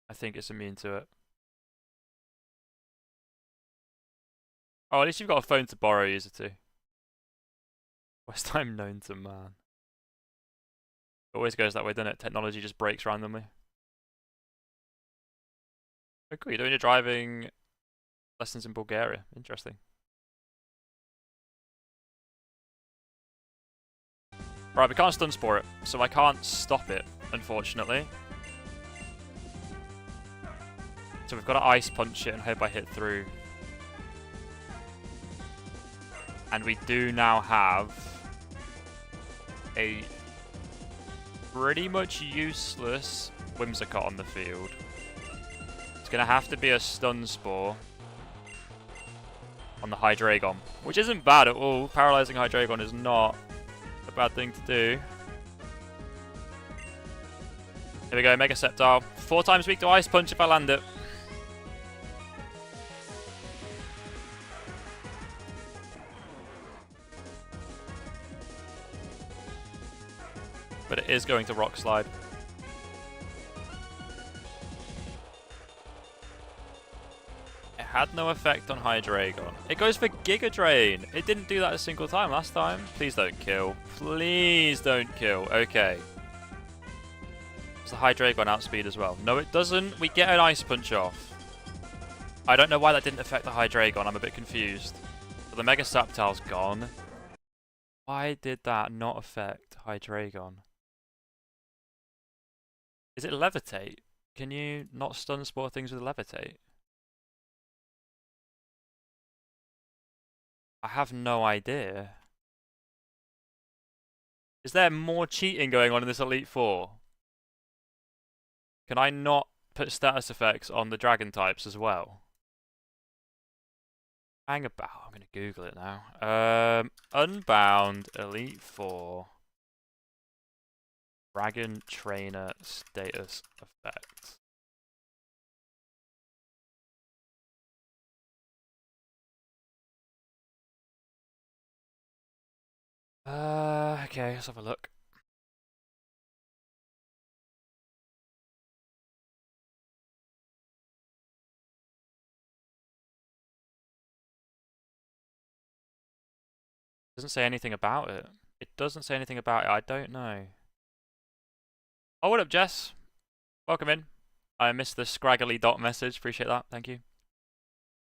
I think it's immune to it. Oh, at least you've got a phone to borrow, User 2. West time known to man. It always goes that way, doesn't it? Technology just breaks randomly. Oh, cool, you're doing your driving lessons in Bulgaria. Interesting. Right, we can't Stun Spore it, so I can't stop it, unfortunately. So we've got to Ice Punch it and hope I hit through. And we do now have a pretty much useless Whimsicott on the field. It's going to have to be a Stun Spore on the Hydreigon, which isn't bad at all. Paralyzing Hydreigon is not a bad thing to do. Here we go, Mega Sceptile. 4 times weak to Ice Punch if I land it. But it is going to Rock Slide. It had no effect on Hydreigon. It goes for Giga Drain. It didn't do that a single time last time. Please don't kill. Please don't kill. Okay. Does the Hydreigon outspeed as well? No, it doesn't. We get an Ice Punch off. I don't know why that didn't affect the Hydreigon. I'm a bit confused. But the Mega Sceptile's gone. Why did that not affect Hydreigon? Is it Levitate? Can you not Stun Spore things with Levitate? I have no idea. Is there more cheating going on in this Elite Four? Can I not put status effects on the dragon types as well? Hang about. I'm going to Google it now. Unbound Elite Four. Dragon Trainer status effects. Okay, let's have a look. Doesn't say anything about it. It doesn't say anything about it. I don't know. Oh, what up, Jess? Welcome in. I missed the scraggly dot message. Appreciate that. Thank you.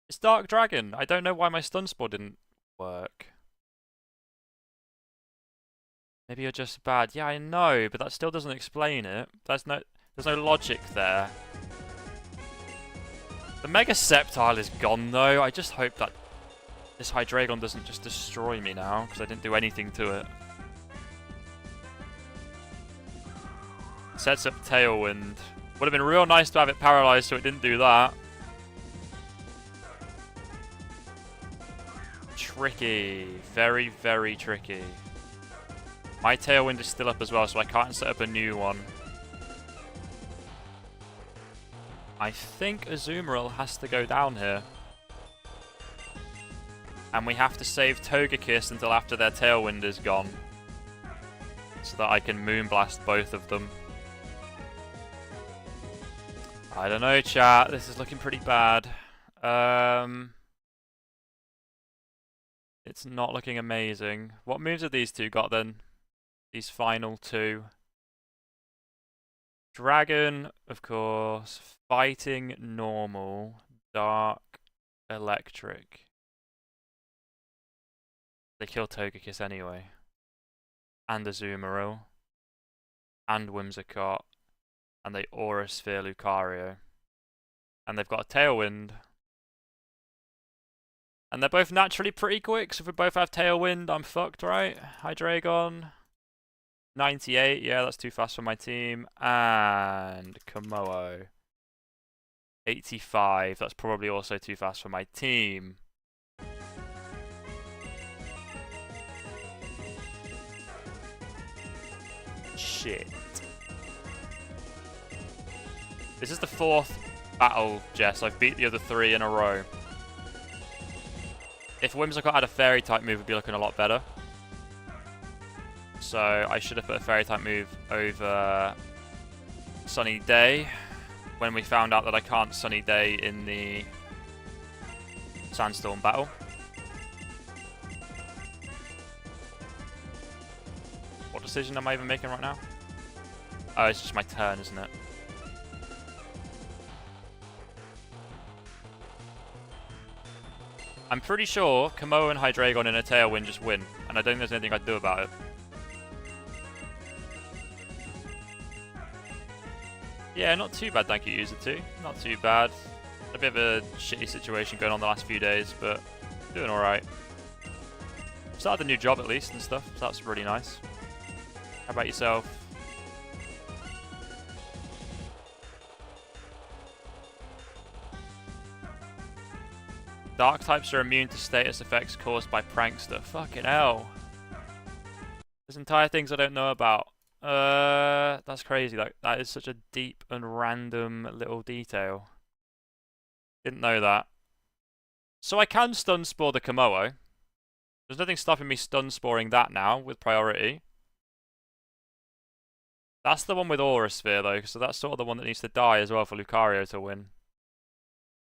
It's Dark Dragon. I don't know why my Stun Spore didn't work. Maybe you're just bad. Yeah, I know, but that still doesn't explain it. There's no logic there. The Mega Sceptile is gone, though. I just hope that this Hydreigon doesn't just destroy me now, because I didn't do anything to it. Sets up Tailwind. Would have been real nice to have it paralyzed so it didn't do that. Tricky. Very, very tricky. My Tailwind is still up as well, so I can't set up a new one. I think Azumarill has to go down here. And we have to save Togekiss until after their Tailwind is gone. So that I can Moonblast both of them. I don't know, chat. This is looking pretty bad. It's not looking amazing. What moves have these two got then? These final two. Dragon, of course. Fighting, normal. Dark, electric. They kill Togekiss anyway. And Azumarill. And Whimsicott. And they Aura Sphere Lucario. And they've got a Tailwind. And they're both naturally pretty quick, so if we both have Tailwind, I'm fucked, right? Hydreigon. 98, yeah, that's too fast for my team. And Komodo. 85, that's probably also too fast for my team. Shit. This is the 4th battle, Jess. I've beat the other 3 in a row. If Whimsicott had a Fairy type move, it would be looking a lot better. So I should have put a Fairy type move over Sunny Day when we found out that I can't Sunny Day in the Sandstorm battle. What decision am I even making right now? Oh, it's just my turn, isn't it? I'm pretty sure Komodo and Hydreigon in a Tailwind just win, and I don't think there's anything I can do about it. Yeah, not too bad, thank you, User 2. Not too bad. A bit of a shitty situation going on the last few days, but doing alright. Started a new job at least and stuff, so that's really nice. How about yourself? Dark types are immune to status effects caused by Prankster. Fucking hell. There's entire things I don't know about. That's crazy. Like, that is such a deep and random little detail. Didn't know that. So I can stun spore the Komodo. There's nothing stopping me stun sporing that now with priority. That's the one with Aura Sphere though, so that's sort of the one that needs to die as well for Lucario to win.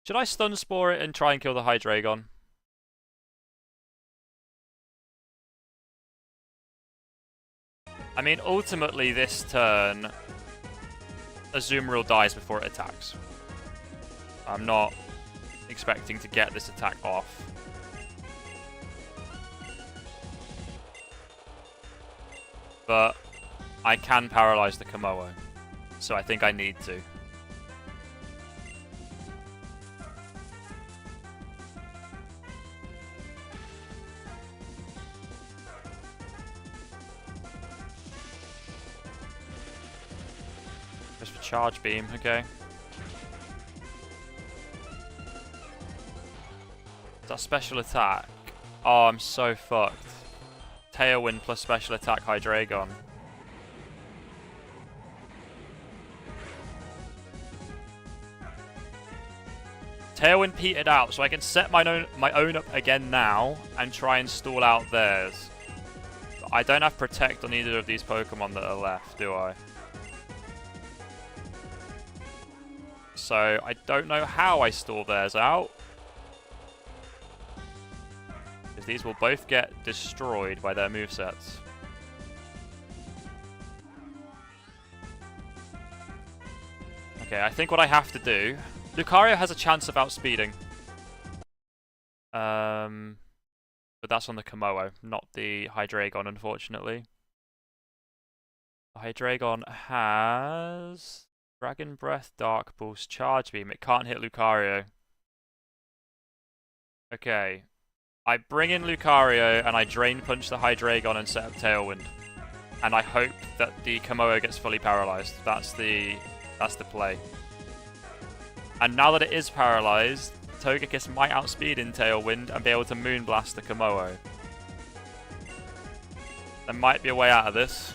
Should I stun spore it and try and kill the Hydreigon? I mean, ultimately this turn, Azumarill dies before it attacks. I'm not expecting to get this attack off. But I can paralyze the Komodo, so I think I need to. Just for charge beam, okay. Is that special attack? Oh, I'm so fucked. Tailwind plus special attack Hydreigon. Tailwind petered out, so I can set my own up again now and try and stall out theirs. But I don't have Protect on either of these Pokemon that are left, do I? So I don't know how I stall theirs out. Because these will both get destroyed by their movesets. Okay, I think what I have to do... Lucario has a chance of outspeeding. But that's on the Komodo, not the Hydreigon, unfortunately. The Hydreigon has... Dragon Breath, Dark Pulse, Charge Beam. It can't hit Lucario. Okay. I bring in Lucario and I Drain Punch the Hydreigon and set up Tailwind. And I hope that the Komodo gets fully paralyzed. That's the play. And now that it is paralyzed, Togekiss might outspeed in Tailwind and be able to Moonblast the Komodo. There might be a way out of this.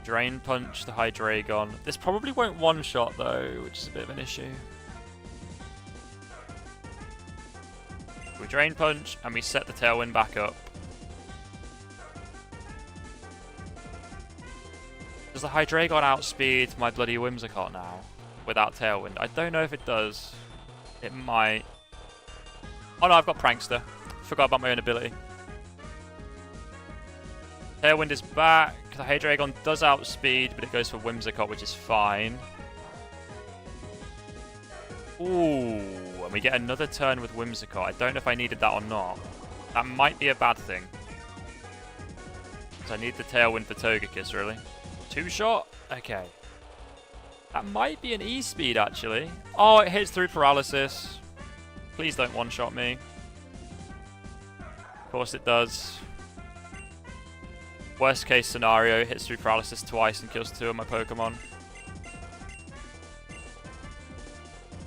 Drain Punch the Hydreigon. This probably won't one-shot though, which is a bit of an issue. We Drain Punch and we set the Tailwind back up. Does the Hydreigon outspeed my bloody Whimsicott now without Tailwind? I don't know if it does. It might. Oh no, I've got Prankster. Forgot about my own ability. Tailwind is back. The Hydreigon does outspeed, but it goes for Whimsicott, which is fine. Ooh, and we get another turn with Whimsicott. I don't know if I needed that or not. That might be a bad thing. So I need the Tailwind for Togekiss, really. Two-shot? Okay. That might be an E-speed, actually. Oh, it hits through Paralysis. Please don't one-shot me. Of course it does. Worst case scenario, hits through Paralysis twice and kills 2 of my Pokemon.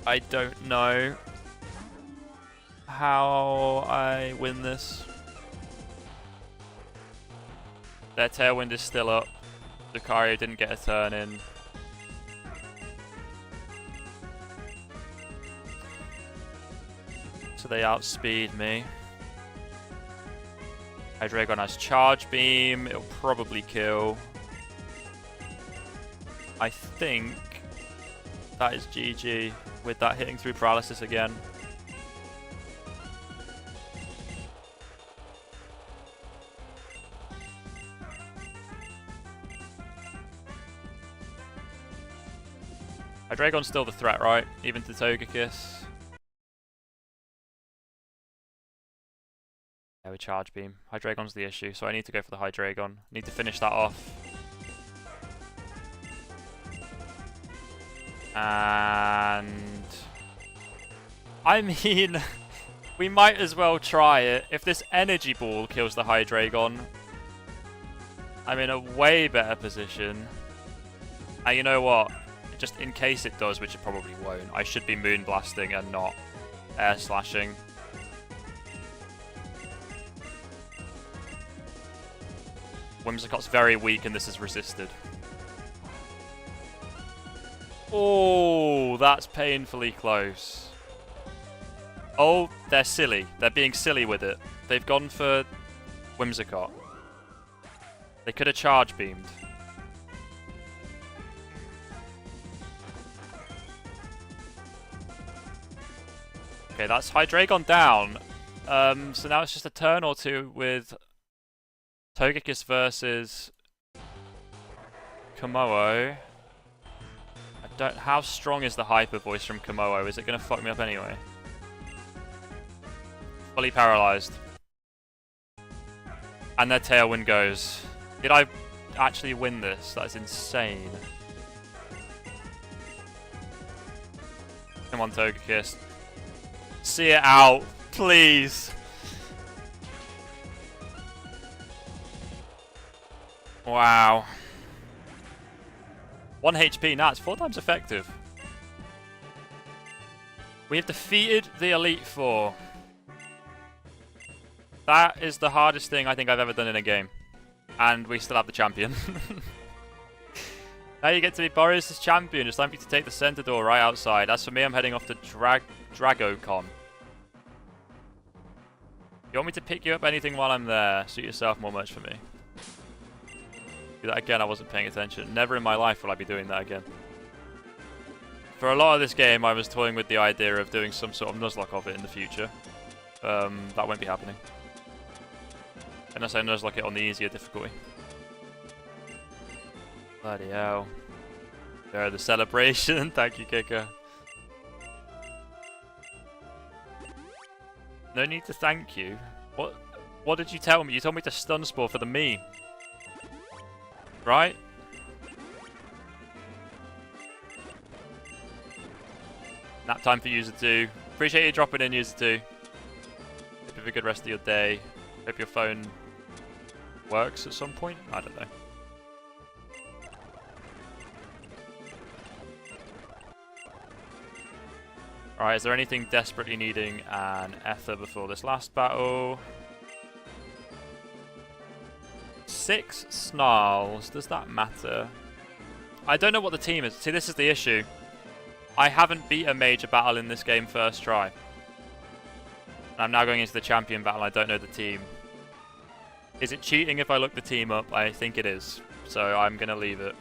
I don't know how I win this. Their Tailwind is still up. Lucario didn't get a turn in. So they outspeed me. Hydreigon has Charge Beam. It'll probably kill. I think that is GG with that hitting through Paralysis again. Hydreigon's still the threat, right? Even to Togekiss. Yeah, we Charge Beam. Hydreigon's the issue, so I need to go for the Hydreigon. Need to finish that off. And... I mean... we might as well try it. If this Energy Ball kills the Hydreigon, I'm in a way better position. And you know what? Just in case it does, which it probably won't, I should be Moon Blasting and not Air Slashing. Whimsicott's very weak and this is resisted. Oh, that's painfully close. Oh, they're silly. They're being silly with it. They've gone for Whimsicott. They could have Charge Beamed. Okay, that's Hydreigon down. So now it's just a turn or two with Togekiss versus Komodo. How strong is the Hyper Voice from Komodo? Is it going to fuck me up anyway? Fully paralyzed. And their Tailwind goes. Did I actually win this? That is insane. Come on, Togekiss. See it out, please. Wow. 1 HP, nah, it's 4 times effective. We have defeated the Elite Four. That is the hardest thing I think I've ever done in a game. And we still have the champion. Now you get to be Boris' champion. It's time for you to take the center door right outside. As for me, I'm heading off to Dragocon. You want me to pick you up anything while I'm there? Suit yourself more much for me. Do that again, I wasn't paying attention. Never in my life will I be doing that again. For a lot of this game, I was toying with the idea of doing some sort of Nuzlocke of it in the future. That won't be happening. Unless I Nuzlocke it on the easier difficulty. Bloody hell. There, the celebration. Thank you, Kicker. No need to thank you. What did you tell me? You told me to Stun Spore for the meme. Right? Nap time for User 2. Appreciate you dropping in, User 2. Hope you have a good rest of your day. Hope your phone works at some point. I don't know. Alright, is there anything desperately needing an Ether before this last battle? 6 Snarls. Does that matter? I don't know what the team is. See, this is the issue. I haven't beat a major battle in this game first try. I'm now going into the champion battle. I don't know the team. Is it cheating if I look the team up? I think it is. So I'm going to leave it.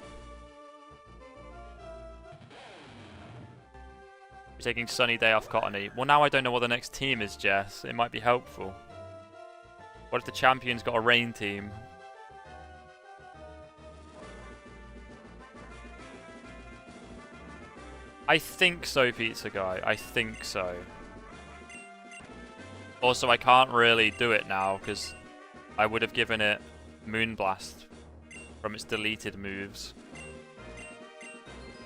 We're taking Sunny Day off Cottony. Well, now I don't know what the next team is, Jess. It might be helpful. What if the champion's got a rain team? I think so, Pizza Guy. I think so. Also, I can't really do it now because I would have given it Moonblast from its deleted moves.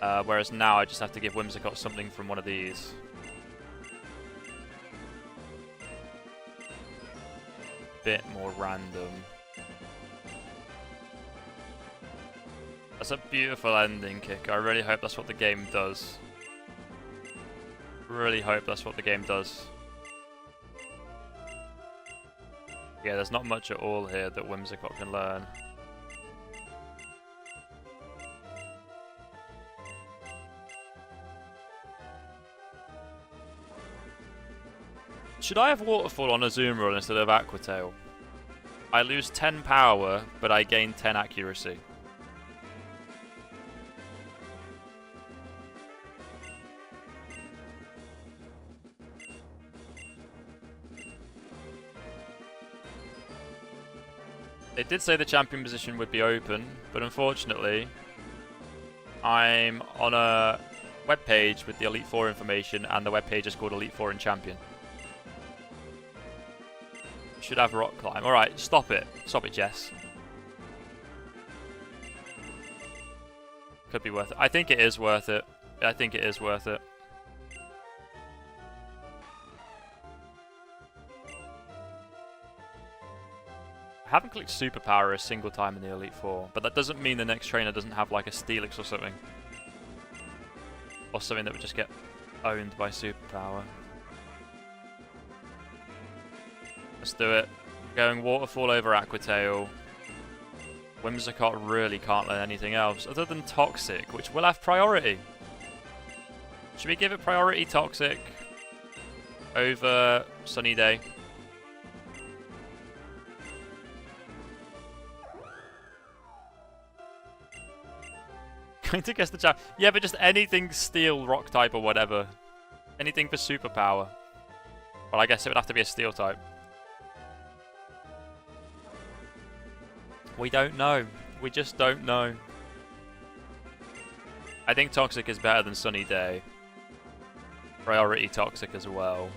Whereas now I just have to give Whimsicott something from one of these. Bit more random. That's a beautiful ending, Kick. I really hope that's what the game does. Really hope that's what the game does. Yeah, there's not much at all here that Whimsicott can learn. Should I have Waterfall on Azumarill instead of Aqua Tail? I lose 10 power, but I gain 10 accuracy. It did say the champion position would be open, but unfortunately, I'm on a web page with the Elite Four information, and the web page is called Elite Four and Champion. Should have rock climb. Alright, stop it. Stop it, Jess. Could be worth it. I think it is worth it. I think it is worth it. I haven't clicked Superpower a single time in the Elite Four, but that doesn't mean the next trainer doesn't have like a Steelix or something. Or something that would just get owned by Superpower. Let's do it. Going Waterfall over Aquatail. Whimsicott really can't learn anything else other than Toxic, which will have priority. Should we give it priority Toxic over Sunny Day? Going to guess the chat. Yeah, but just anything Steel, Rock type, or whatever. Anything for Superpower. Well, I guess it would have to be a Steel type. We don't know. We just don't know. I think Toxic is better than Sunny Day. Priority Toxic as well.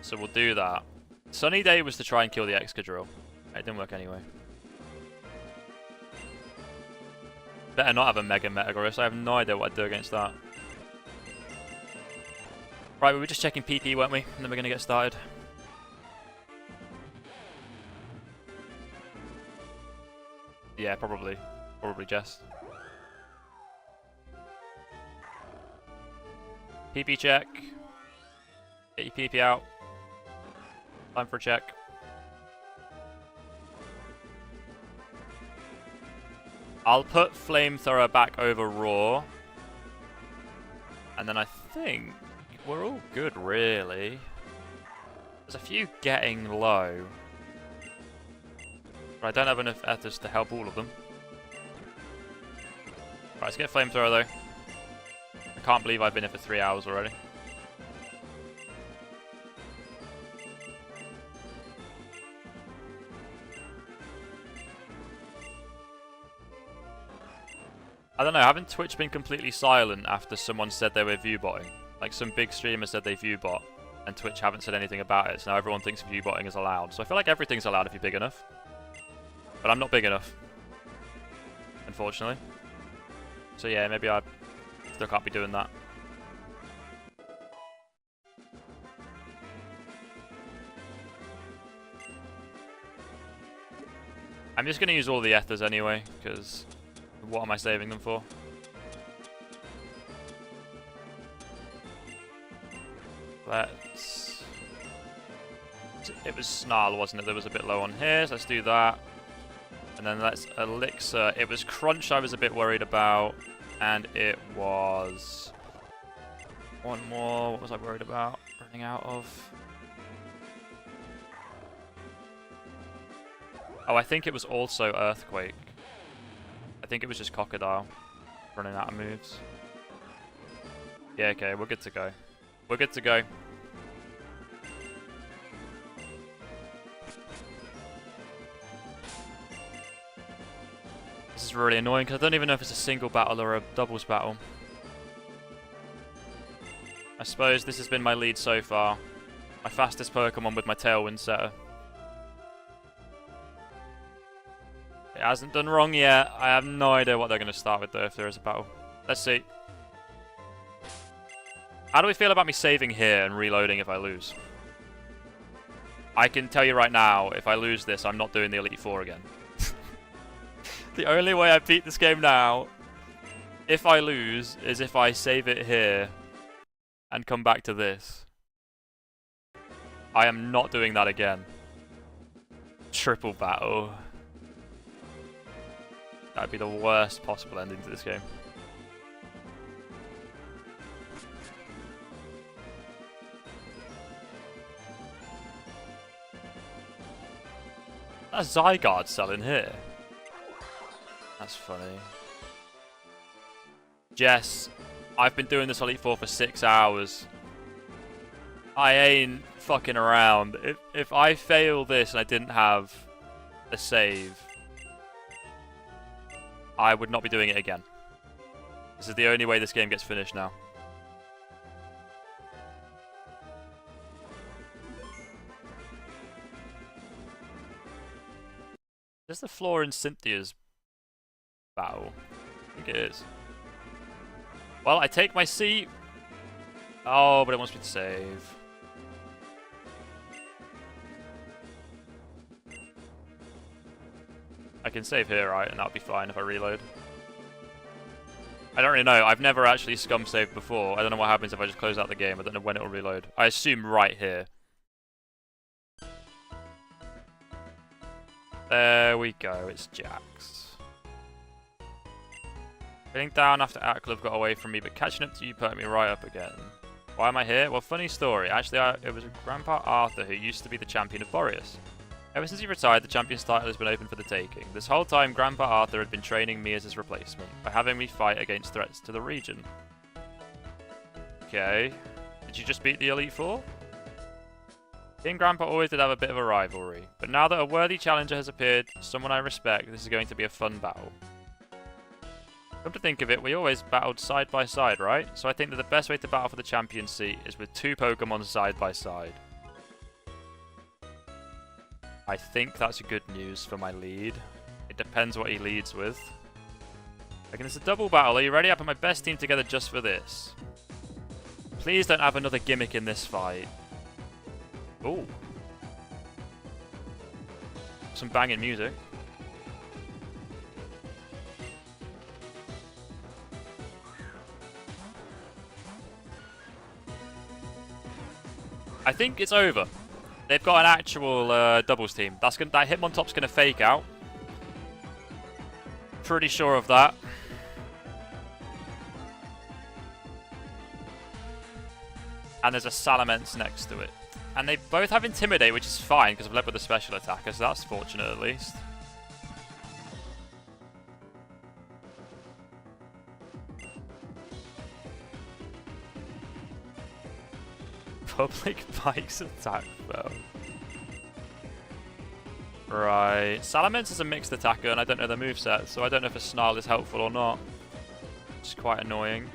So we'll do that. Sunny Day was to try and kill the Excadrill. It didn't work anyway. Better not have a Mega Metagross. I have no idea what I'd do against that. Right, we were just checking PP, weren't we? And then we're going to get started. Yeah, probably. Probably Jess. PP check. Get your PP out. Time for a check. I'll put Flamethrower back over Raw. And then I think we're all good, really. There's a few getting low. But I don't have enough ethers to help all of them. Right, let's get Flamethrower, though. I can't believe I've been here for 3 hours already. I don't know, haven't Twitch been completely silent after someone said they were viewbotting? Like some big streamer said they viewbot, and Twitch haven't said anything about it, so now everyone thinks viewbotting is allowed. So I feel like everything's allowed if you're big enough. But I'm not big enough, unfortunately. So yeah, maybe I still can't be doing that. I'm just going to use all the ethers anyway, because what am I saving them for? Let's... It was Snarl, wasn't it? There was a bit low on here, so let's do that. And then let's Elixir. It was Crunch I was a bit worried about, and it was... One more, what was I worried about? Running out of... Oh, I think it was also Earthquake. I think it was just Crocodile running out of moves. Yeah, okay, we're good to go. We're good to go. This is really annoying because I don't even know if it's a single battle or a doubles battle. I suppose this has been my lead so far. My fastest Pokemon with my Tailwind setter. It hasn't done wrong yet. I have no idea what they're going to start with though if there is a battle. Let's see. How do we feel about me saving here and reloading if I lose? I can tell you right now, if I lose this, I'm not doing the Elite Four again. The only way I beat this game now, if I lose, is if I save it here and come back to this. I am not doing that again. Triple battle. That would be the worst possible ending to this game. That's Zygarde selling here. That's funny. Jess, I've been doing this Elite Four for 6 hours. I ain't fucking around. If I fail this and I didn't have a save, I would not be doing it again. This is the only way this game gets finished now. Is the floor in Cynthia's battle? I think it is. Well, I take my seat. Oh, but it wants me to save. I can save here, right? And that'll be fine if I reload. I don't really know. I've never actually scum saved before. I don't know what happens if I just close out the game. I don't know when it will reload. I assume right here. There we go. It's Jax. Getting down after Aklov got away from me, but catching up to you put me right up again. Why am I here? Well, funny story. Actually, it was Grandpa Arthur who used to be the champion of Boreas. Ever since he retired, the champion's title has been open for the taking. This whole time, Grandpa Arthur had been training me as his replacement, by having me fight against threats to the region. Okay. Did you just beat the Elite Four? He and Grandpa always did have a bit of a rivalry, but now that a worthy challenger has appeared, someone I respect, this is going to be a fun battle. Come to think of it, we always battled side by side, right? So I think that the best way to battle for the champion seat is with two Pokemon side by side. I think that's good news for my lead. It depends what he leads with. Okay, it's a double battle. Are you ready? I put my best team together just for this. Please don't have another gimmick in this fight. Ooh. Some banging music. I think it's over. They've got an actual doubles team. That Hitmontop's gonna fake out. Pretty sure of that. And there's a Salamence next to it. And they both have Intimidate, which is fine, because I've led with a special attacker, so that's fortunate at least. Public Bikes attack, though. Right. Salamence is a mixed attacker, and I don't know their moveset, so I don't know if a Snarl is helpful or not. It's quite annoying.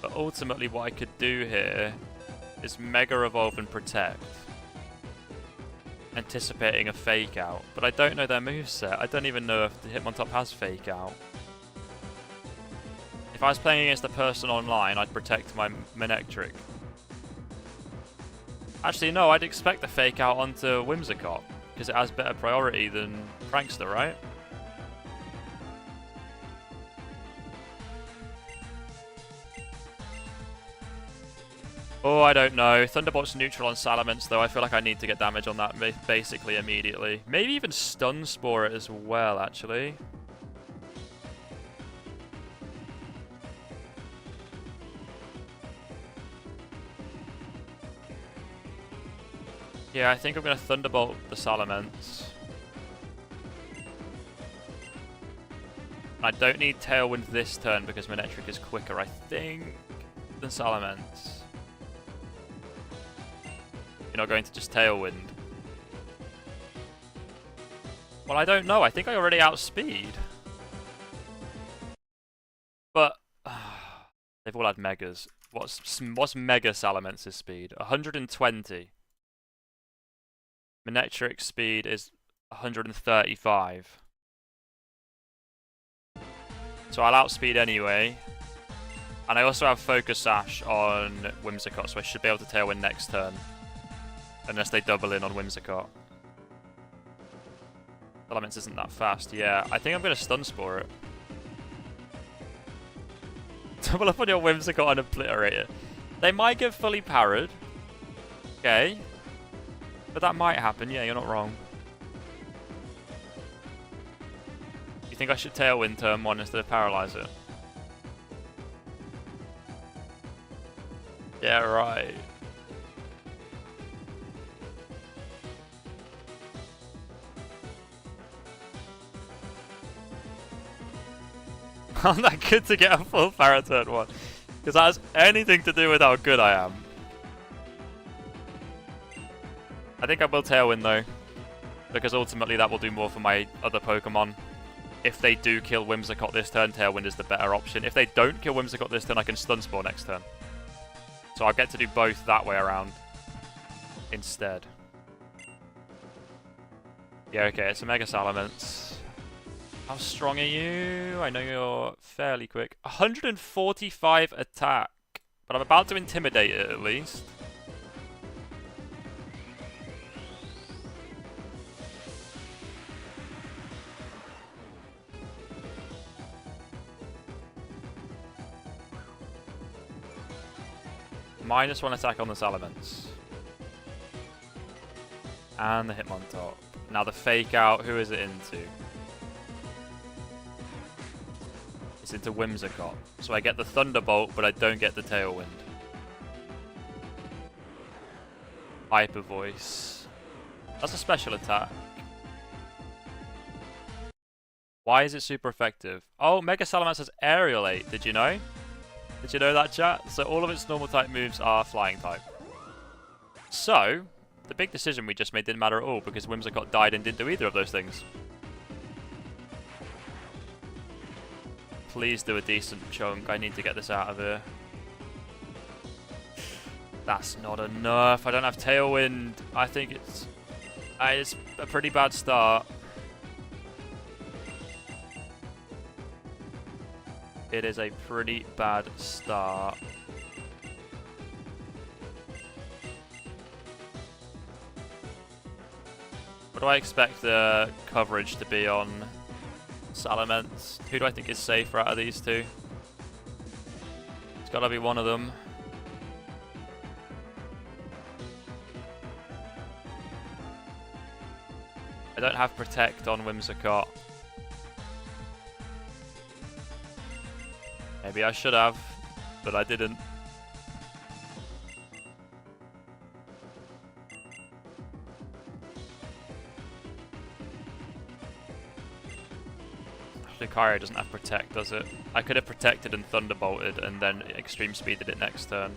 But ultimately, what I could do here is Mega Evolve and Protect. Anticipating a Fake Out. But I don't know their moveset. I don't even know if the Hitmontop has Fake Out. If I was playing against a person online, I'd protect my Manectric. Actually, no, I'd expect the Fake Out onto Whimsicott, because it has better priority than Prankster, right? Oh, I don't know. Thunderbolt's neutral on Salamence, though. I feel like I need to get damage on that basically immediately. Maybe even Stun Spore it as well, actually. Yeah, I think I'm going to Thunderbolt the Salamence. I don't need Tailwind this turn because Manectric is quicker, I think, than Salamence. You're not going to just Tailwind. Well, I don't know. I think I already outspeed. But they've all had Megas. What's Mega Salamence's speed? 120. Manectric's speed is 135. So I'll outspeed anyway. And I also have Focus Sash on Whimsicott, so I should be able to Tailwind next turn. Unless they double in on Whimsicott. Salamence isn't that fast. Yeah, I think I'm going to Stun Spore it. Double up on your Whimsicott and Obliterate it. They might get fully parried. Okay. But that might happen, yeah, you're not wrong. You think I should Tailwind turn 1 instead of Paralyze it? Yeah, right. I'm that good to get a full Para turn 1. Because that has anything to do with how good I am. I think I will Tailwind though, because ultimately that will do more for my other Pokemon. If they do kill Whimsicott this turn, Tailwind is the better option. If they don't kill Whimsicott this turn, I can Stun Spore next turn. So I'll get to do both that way around instead. Yeah, okay, it's a Mega Salamence. How strong are you? I know you're fairly quick. 145 attack. But I'm about to intimidate it at least. -1 attack on the Salamence. And the Hitmontop. Now the fake out, who is it into? It's into Whimsicott. So I get the Thunderbolt, but I don't get the Tailwind. Hyper Voice. That's a special attack. Why is it super effective? Oh, Mega Salamence has Aerial 8, did you know? Did you know that, chat? So all of its normal type moves are flying type. So, the big decision we just made didn't matter at all because Whimsicott died and didn't do either of those things. Please do a decent chunk. I need to get this out of here. That's not enough. I don't have Tailwind. I think it's a pretty bad start. It is a pretty bad start. What do I expect the coverage to be on Salamence? Who do I think is safer out of these two? It's got to be one of them. I don't have Protect on Whimsicott. Maybe I should have, but I didn't. Lucario doesn't have Protect, does it? I could have Protected and Thunderbolted and then Extreme Speeded it next turn.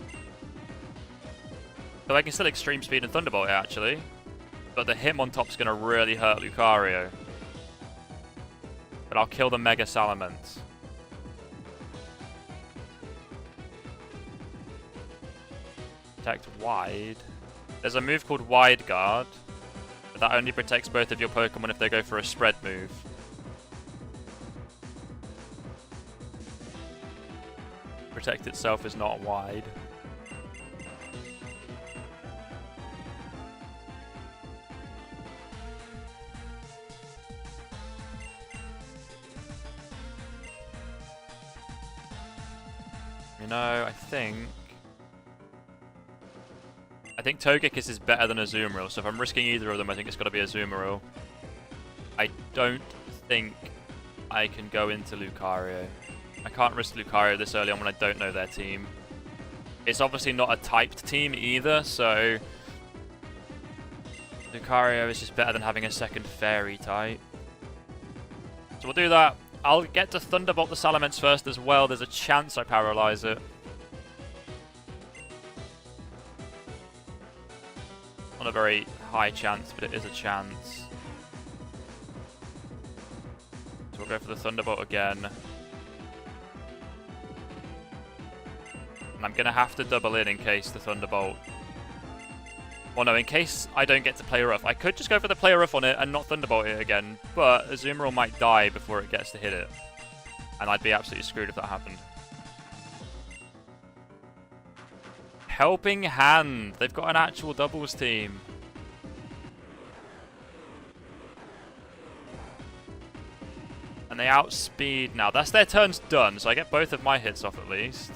So I can still Extreme Speed and Thunderbolt it actually. But the Hitmontop's going to really hurt Lucario. But I'll kill the Mega Salamence. Protect Wide. There's a move called Wide Guard. But that only protects both of your Pokemon if they go for a spread move. Protect itself is not wide. You know, I think Togekiss is better than Azumarill, so if I'm risking either of them, I think it's got to be Azumarill. I don't think I can go into Lucario. I can't risk Lucario this early on when I don't know their team. It's obviously not a typed team either, so Lucario is just better than having a second Fairy type. So we'll do that. I'll get to Thunderbolt the Salamence first as well. There's a chance I paralyze it. Not a very high chance, but it is a chance. So we'll go for the Thunderbolt again. And I'm going to have to double in case the Thunderbolt... Well, no, in case I don't get to play rough. I could just go for the play rough on it and not Thunderbolt it again, but Azumarill might die before it gets to hit it. And I'd be absolutely screwed if that happened. Helping Hand. They've got an actual doubles team. And they outspeed now. That's their turns done, so I get both of my hits off at least.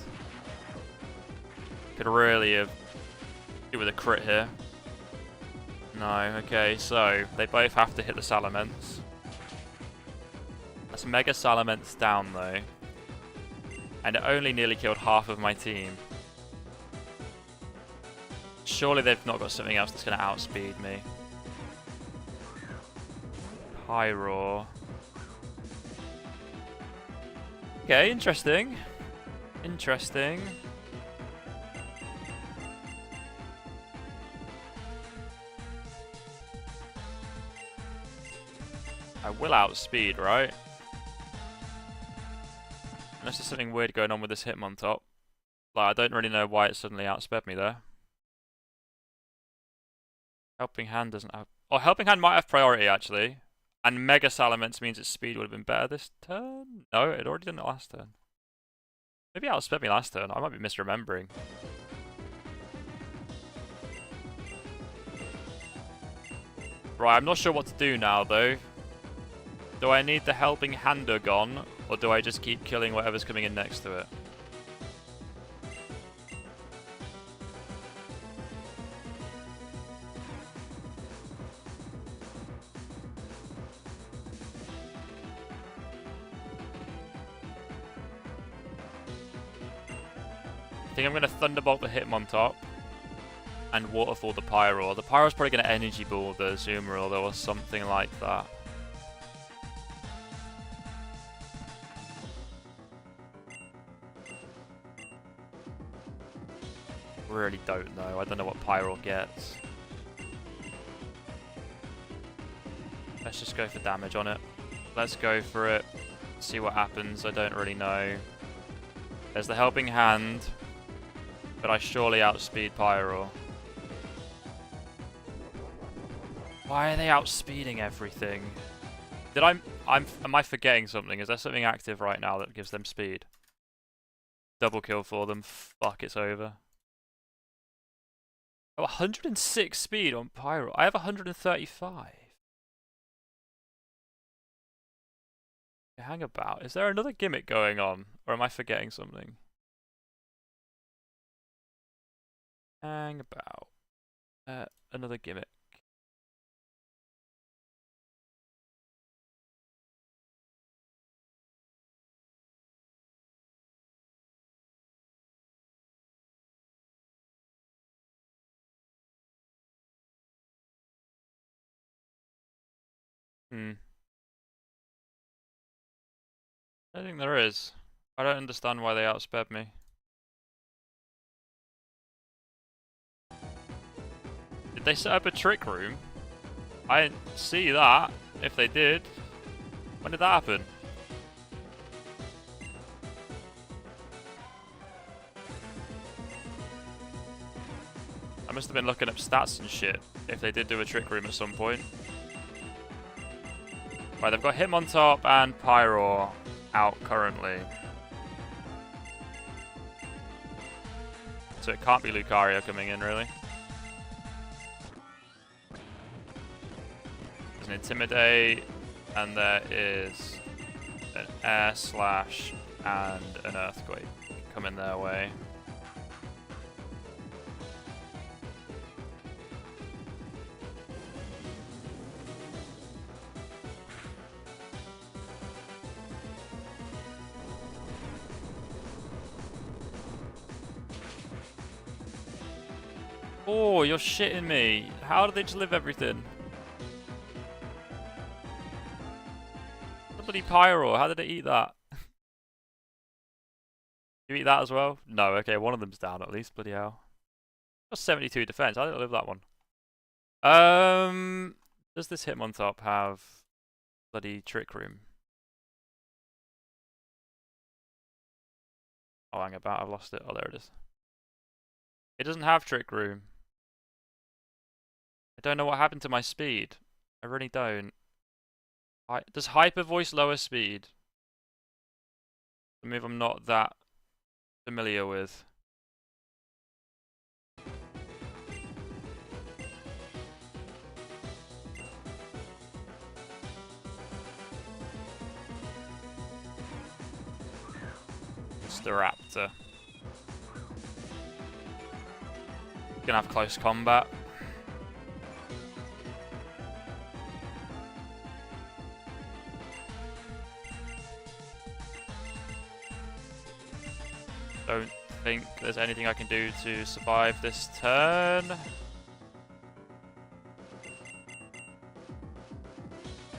Could really have do with a crit here. No, okay, so they both have to hit the Salamence. That's Mega Salamence down though. And it only nearly killed half of my team. Surely they've not got something else that's going to outspeed me. Pyroar. Okay, interesting. Interesting. I will outspeed, right? Unless there's something weird going on with this Hitmontop. Like, I don't really know why it suddenly outsped me there. Helping Hand doesn't have Oh, Helping Hand might have priority, actually. And Mega Salamence means its speed would have been better this turn? No, it already did it last turn. Maybe it outsped me last turn. I might be misremembering. Right, I'm not sure what to do now, though. Do I need the Helping Hand-O-Gon, or do I just keep killing whatever's coming in next to it? I think I'm going to Thunderbolt the Hitmontop and Waterfall the Pyro. The Pyro's probably going to Energy Ball the Azumarill, though, or something like that. Really don't know. I don't know what Pyro gets. Let's just go for damage on it. Let's go for it. See what happens. I don't really know. There's the Helping Hand, but I surely outspeed Pyro. Why are they outspeeding everything? Am I forgetting something? Is there something active right now that gives them speed? Double kill for them. Fuck, it's over. Oh, 106 speed on Pyro. I have 135. Hang about. Is there another gimmick going on? Or am I forgetting something? Hang about. Another gimmick. I think there is. I don't understand why they outsped me. Did they set up a trick room? I didn't see that. If they did, when did that happen? I must have been looking up stats and shit if they did do a trick room at some point. Right, they've got Hitmontop and Pyro out currently. So it can't be Lucario coming in, really. There's an Intimidate, and there is an Air Slash and an Earthquake coming their way. Oh, you're shitting me. How did they just live everything? The bloody Pyro, how did it eat that? You eat that as well? No, okay, one of them's down at least, bloody hell. Got 72 defense, I didn't live that one. Does this Hitmontop have bloody Trick Room? Oh, hang about, I've lost it. Oh, there it is. It doesn't have Trick Room. I don't know what happened to my speed. I really don't. Does Hyper Voice lower speed? A move I'm not that familiar with. Staraptor. Gonna have close combat. Don't think there's anything I can do to survive this turn.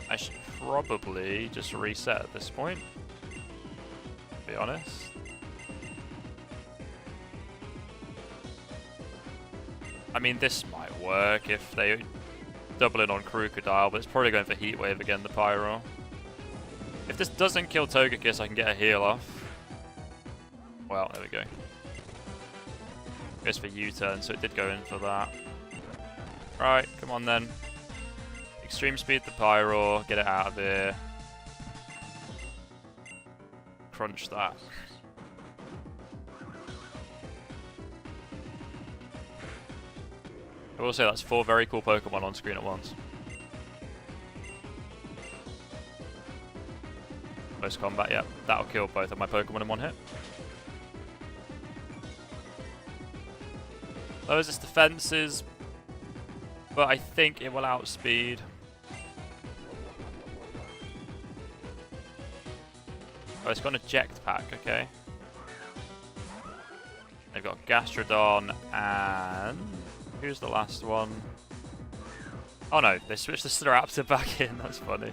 I should probably just reset at this point, to be honest. I mean, this might work if they double in on Crocodile, but it's probably going for Heat Wave again, the Pyro. If this doesn't kill Togekiss, I can get a heal off. Well, there we go. Goes for U-turn, so it did go in for that. Right, come on then. Extreme speed the Pyro, get it out of here. Crunch that. I will say that's 4 very cool Pokemon on screen at once. Close combat, yeah. That'll kill both of my Pokemon in one hit. Lowers its defenses, but I think it will outspeed. Oh, it's got an eject pack, okay. They've got Gastrodon and... who's the last one? Oh no, they switched the Staraptor back in, that's funny.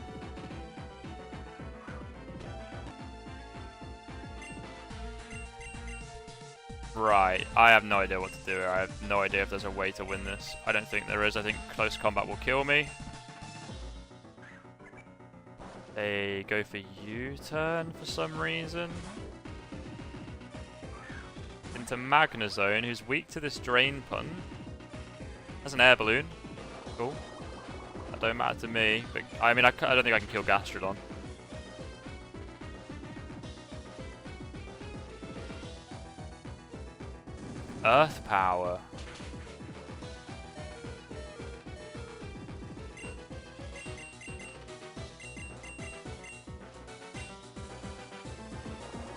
Right, I have no idea what to do here. I have no idea if there's a way to win this. I don't think there is. I think close combat will kill me. They go for U-turn for some reason. Into Magnezone, who's weak to this Drain Pun. That's an air balloon. Cool. That don't matter to me. But I mean, I don't think I can kill Gastrodon. Earth Power.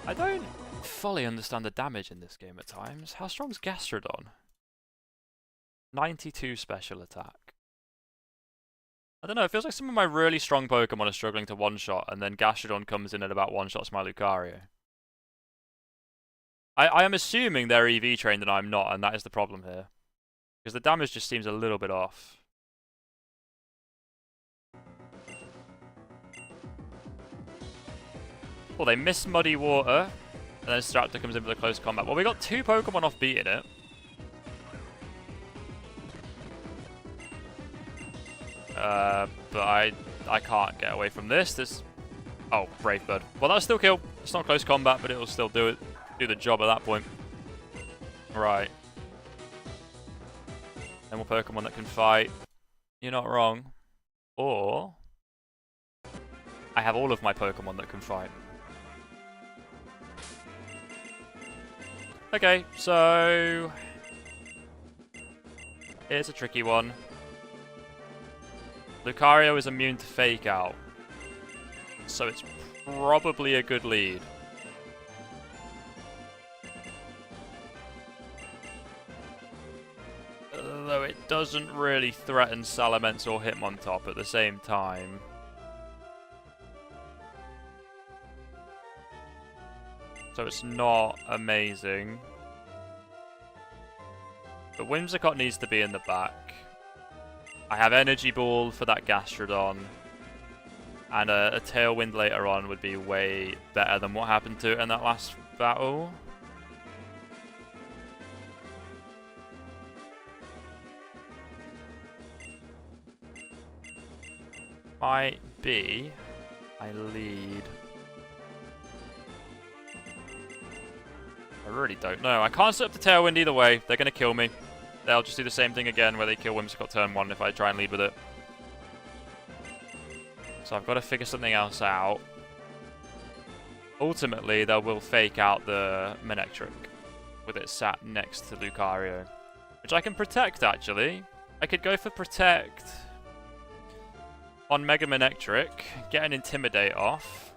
I don't fully understand the damage in this game at times. How strong's Gastrodon? 92 special attack. I don't know, it feels like some of my really strong Pokemon are struggling to one-shot, and then Gastrodon comes in and about one-shots my Lucario. I am assuming they're EV trained and I'm not, and that is the problem here. Because the damage just seems a little bit off. Well, they miss Muddy Water, and then Staraptor comes in for the close combat. Well, we got 2 Pokemon off beating it. But I can't get away from this. Oh, Brave Bird. Well, that'll still kill. It's not close combat, but it'll still do the job at that point. Right. Then more Pokemon that can fight. You're not wrong. Or I have all of my Pokemon that can fight. Okay, so here's a tricky one. Lucario is immune to Fake Out, so it's probably a good lead. Though it doesn't really threaten Salamence or Hitmontop at the same time. So it's not amazing. But Whimsicott needs to be in the back. I have Energy Ball for that Gastrodon. And a Tailwind later on would be way better than what happened to it in that last battle. Might be I lead. I really don't know. I can't set up the Tailwind either way. They're going to kill me. They'll just do the same thing again where they kill Whimsicott turn 1 if I try and lead with it. So I've got to figure something else out. Ultimately, they will Fake Out the Manectric with it sat next to Lucario. Which I can protect, actually. I could go for Protect on Mega Manectric, get an Intimidate off.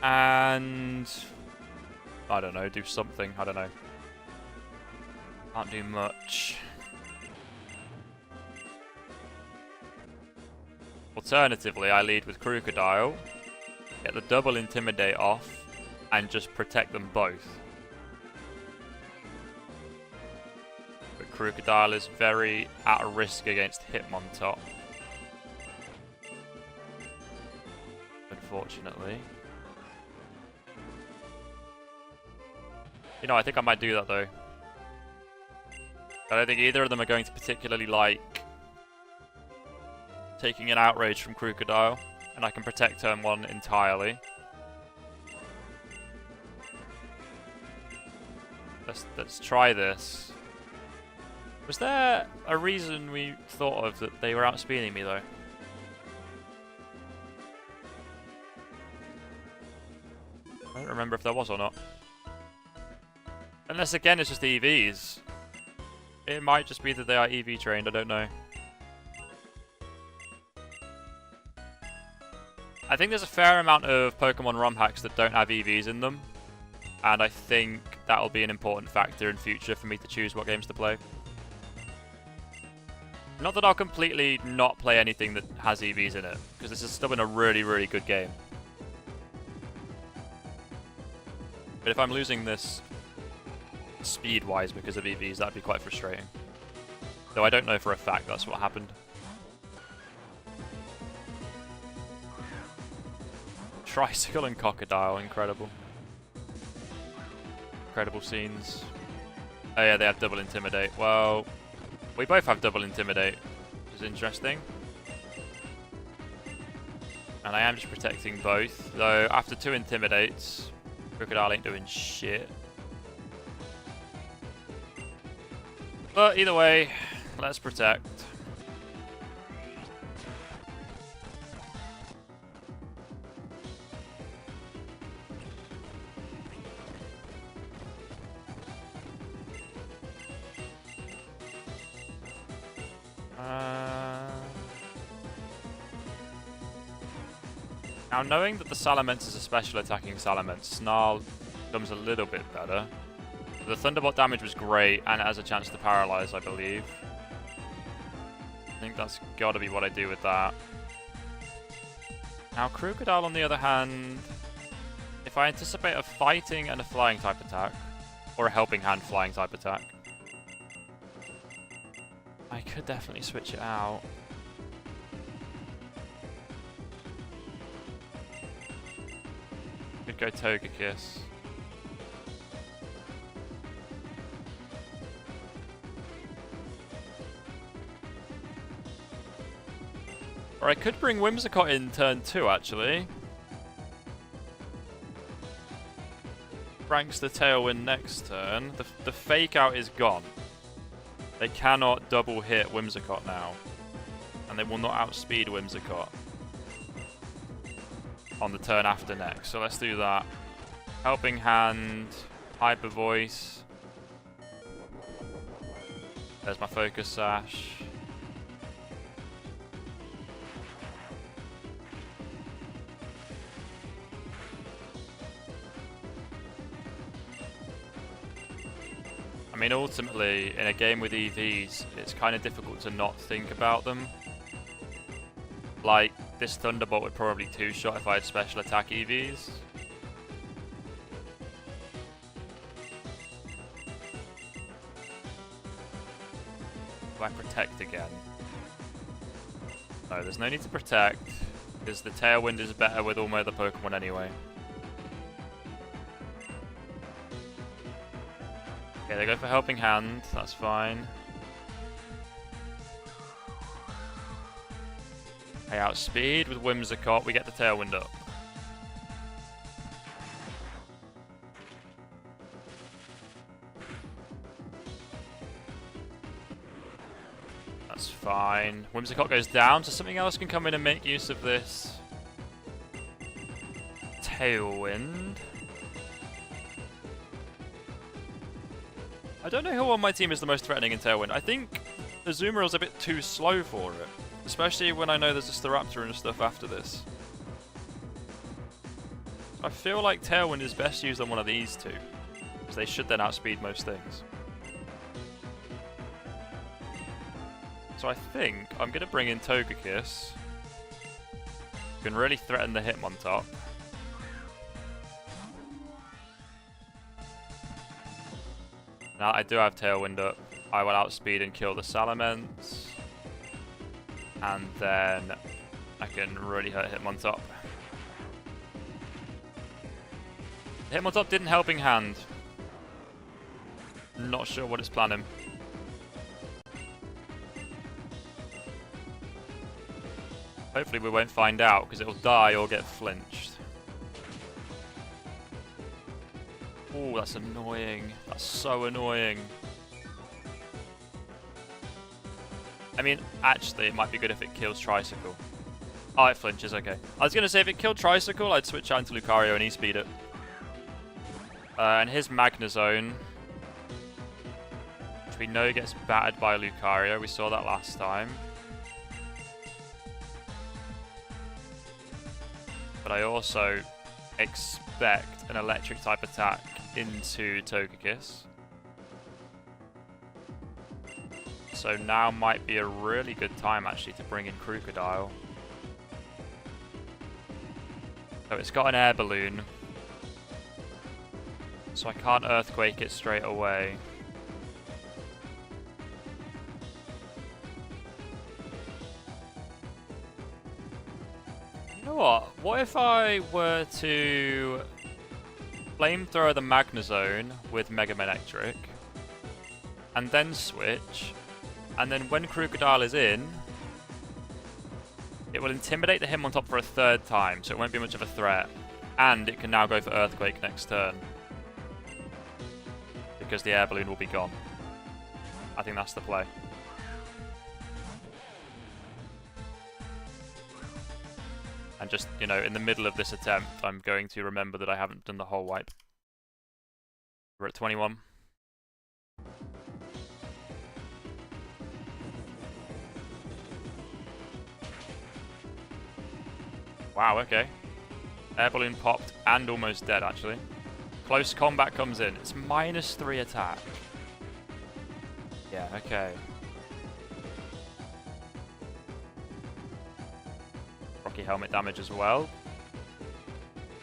And I don't know, do something. I don't know. Can't do much. Alternatively, I lead with Crocodile, get the double Intimidate off, and just protect them both. But Crocodile is very at risk against Hitmontop. Unfortunately. You know, I think I might do that though. I don't think either of them are going to particularly like taking an Outrage from Crocodile, and I can protect turn 1 entirely. Let's try this. Was there a reason we thought of that they were outspeeding me though? I don't remember if there was or not. Unless again it's just the EVs. It might just be that they are EV trained, I don't know. I think there's a fair amount of Pokemon ROM hacks that don't have EVs in them. And I think that'll be an important factor in future for me to choose what games to play. Not that I'll completely not play anything that has EVs in it, because this has still been a really, really good game. But if I'm losing this speed-wise because of EVs, that'd be quite frustrating. Though I don't know for a fact that's what happened. Tricycle and Crocodile, incredible. Incredible scenes. Oh yeah, they have double Intimidate. Well, we both have double Intimidate, which is interesting. And I am just protecting both. Though after 2 Intimidates, Crocodile ain't doing shit. But either way, let's protect. Now, knowing that the Salamence is a special attacking Salamence, Snarl becomes a little bit better. The Thunderbolt damage was great, and it has a chance to paralyze, I believe. I think that's got to be what I do with that. Now, Crocodile, on the other hand, if I anticipate a fighting and a flying type attack, or a helping hand flying type attack, I could definitely switch it out. Could go Togekiss. Or I could bring Whimsicott in turn 2, actually. Ranks the Tailwind next turn. The Fake Out is gone. They cannot double hit Whimsicott now. And they will not outspeed Whimsicott on the turn after next. So let's do that. Helping Hand, Hyper Voice. There's my Focus Sash. I mean, ultimately, in a game with EVs, it's kind of difficult to not think about them. Like, this Thunderbolt would probably two-shot if I had special attack EVs. Do I protect again? No, there's no need to protect, because the Tailwind is better with all my other Pokemon anyway. Okay, they go for Helping Hand, that's fine. I outspeed with Whimsicott, we get the Tailwind up. That's fine. Whimsicott goes down, so something else can come in and make use of this. Tailwind. I don't know who on my team is the most threatening in Tailwind. I think Azumarill's a bit too slow for it. Especially when I know there's a Staraptor and stuff after this. I feel like Tailwind is best used on one of these two, because they should then outspeed most things. So I think I'm going to bring in Togekiss. Can really threaten the Hitmontop. Now I do have Tailwind up, I will outspeed and kill the Salamence. And then I can really hurt Hitmontop. Hitmontop didn't Helping Hand. Not sure what it's planning. Hopefully we won't find out, because it'll die or get flinched. Oh, that's annoying. That's so annoying. I mean, actually, it might be good if it kills Tricycle. Oh, it flinches, okay. I was going to say, if it killed Tricycle, I'd switch out into Lucario and E-speed it. And his Magnezone, which we know gets battered by Lucario. We saw that last time. But I also expect an electric type attack into Togekiss. So now might be a really good time actually to bring in Crocodile. So it's got an air balloon. So I can't Earthquake it straight away. You know what? What if I were to Flamethrower the Magnezone with Mega Manectric and then switch, and then when Crocodile is in, it will intimidate the Hitmontop for a third time, so it won't be much of a threat. And it can now go for Earthquake next turn, because the air balloon will be gone. I think that's the play. And just, you know, in the middle of this attempt, I'm going to remember that I haven't done the whole wipe. We're at 21. Wow, okay. Air balloon popped and almost dead, actually. Close combat comes in. It's -3 attack. Yeah, okay. Rocky Helmet damage as well.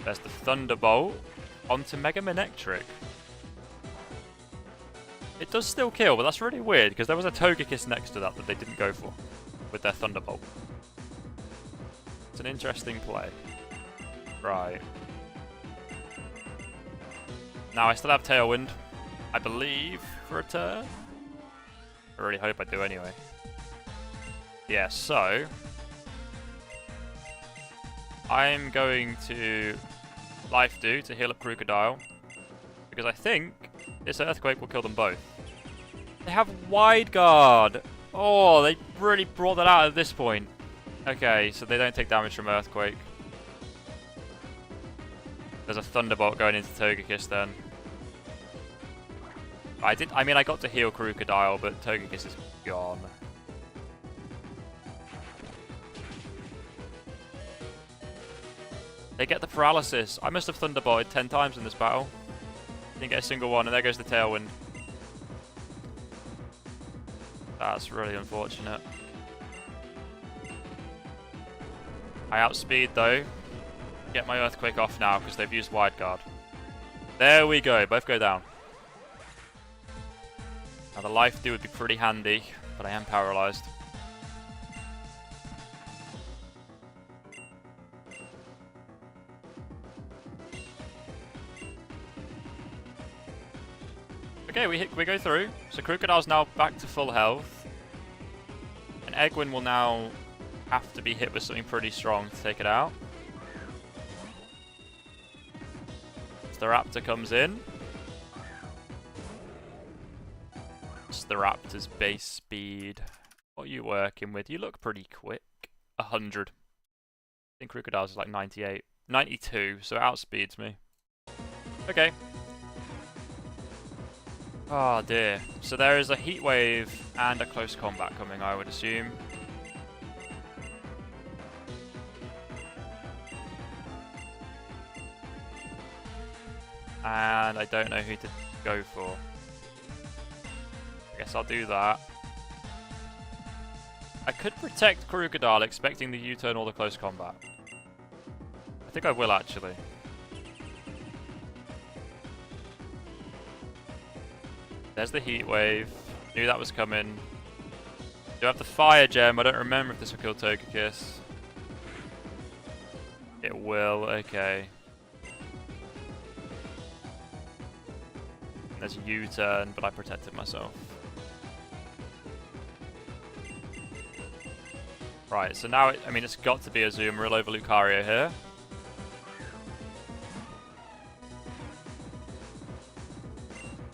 There's the Thunderbolt onto Mega Manectric. It does still kill, but that's really weird because there was a Togekiss next to that they didn't go for with their Thunderbolt. It's an interesting play. Right. Now I still have Tailwind, I believe, for a turn. I really hope I do anyway. Yeah, so I'm going to Life Dew to heal up Crocodile, because I think this Earthquake will kill them both. They have Wide Guard! Oh, they really brought that out at this point. Okay, so they don't take damage from Earthquake. There's a Thunderbolt going into Togekiss then. I mean, I got to heal Crocodile, but Togekiss is gone. They get the paralysis. I must have Thunderbolted 10 times in this battle. Didn't get a single one, and there goes the Tailwind. That's really unfortunate. I outspeed though. Get my Earthquake off now because they've used Wide Guard. There we go, both go down. Now the Life Dew would be pretty handy, but I am paralyzed. Okay, we go through. So Crocodile's now back to full health. And Egwin will now have to be hit with something pretty strong to take it out. Staraptor comes in. Staraptor's base speed. What are you working with? You look pretty quick. 100. I think Crocodile's is like 98. 92, so it outspeeds me. Okay. Oh dear. So there is a Heat Wave and a Close Combat coming, I would assume. And I don't know who to go for. I guess I'll do that. I could protect Crocodile expecting the U-turn or the Close Combat. I think I will actually. There's the Heat Wave. Knew that was coming. Do I have the Fire Gem? I don't remember if this will kill Togekiss. It will, okay. There's a U-turn, but I protected myself. Right, so now, I mean, it's got to be a Azumarill over Lucario here.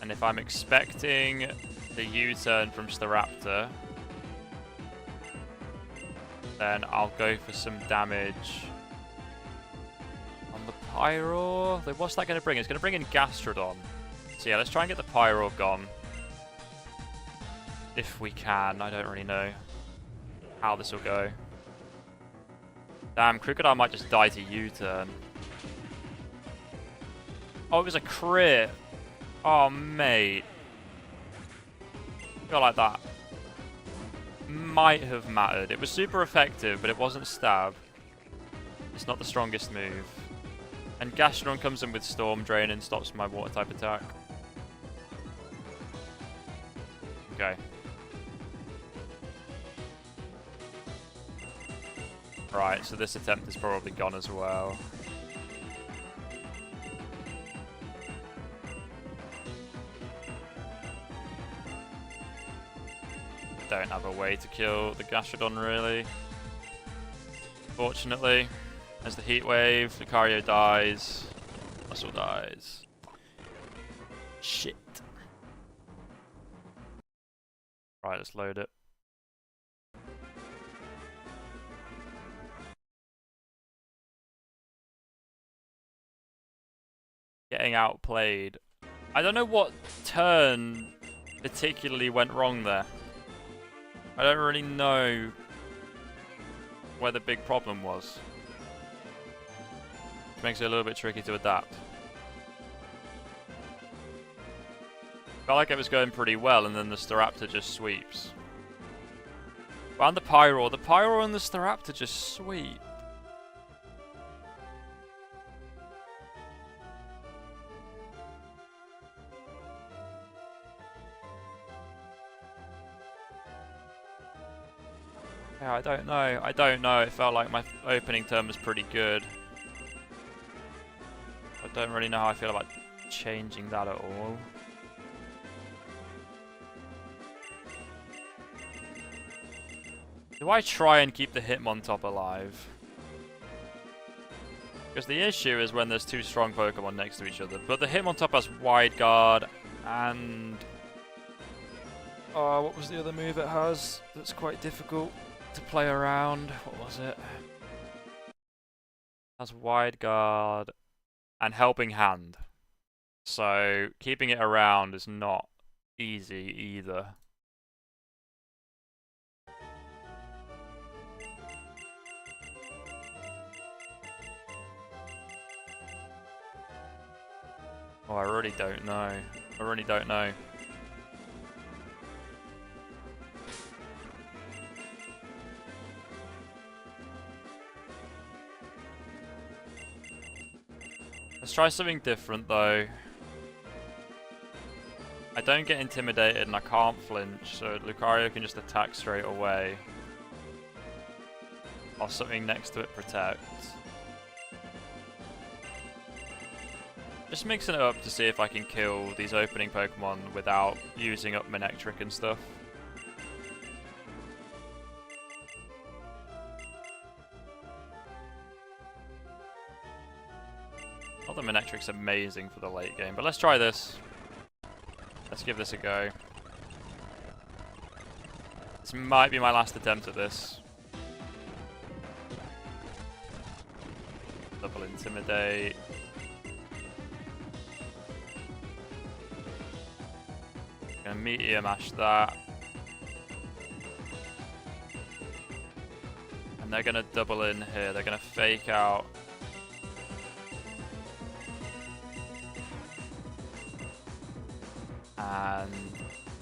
And if I'm expecting the U-turn from Staraptor, Then I'll go for some damage on the Pyro. What's that going to bring? It's going to bring in Gastrodon. So yeah, let's try and get the Pyro gone. If we can. I don't really know how this will go. Damn, Crocodile might just die to U-turn. Oh, it was a crit. Oh, mate. I feel like that might have mattered. It was super effective, but it wasn't stab. It's not the strongest move. And Gastrodon comes in with Storm Drain and stops my water type attack. Okay. Right, so this attempt is probably gone as well. Don't have a way to kill the Gastrodon, really. Fortunately, as the Heat Wave, Lucario dies, Muscle dies. Shit. Right, let's load it. Getting outplayed. I don't know what turn particularly went wrong there. I don't really know where the big problem was. Which makes it a little bit tricky to adapt. Felt like it was going pretty well, and then the Staraptor just sweeps. And the Pyro and the Staraptor just sweep. Yeah, I don't know. I don't know. It felt like my opening turn was pretty good. I don't really know how I feel about changing that at all. Do I try and keep the Hitmontop alive? Because the issue is when there's two strong Pokemon next to each other. But the Hitmontop has Wide Guard and... what was the other move it has that's quite difficult to play around? What was it? Has Wide Guard and Helping Hand. So keeping it around is not easy either. Oh, I really don't know. I really don't know. Let's try something different though. I don't get intimidated and I can't flinch, so Lucario can just attack straight away. While something next to it protects. Just mixing it up to see if I can kill these opening Pokemon without using up Manectric and stuff. Not that Manectric's amazing for the late game, but let's try this. Let's give this a go. This might be my last attempt at this. Double Intimidate. Gonna Meteor Mash that. And they're gonna double in here. They're gonna fake out. And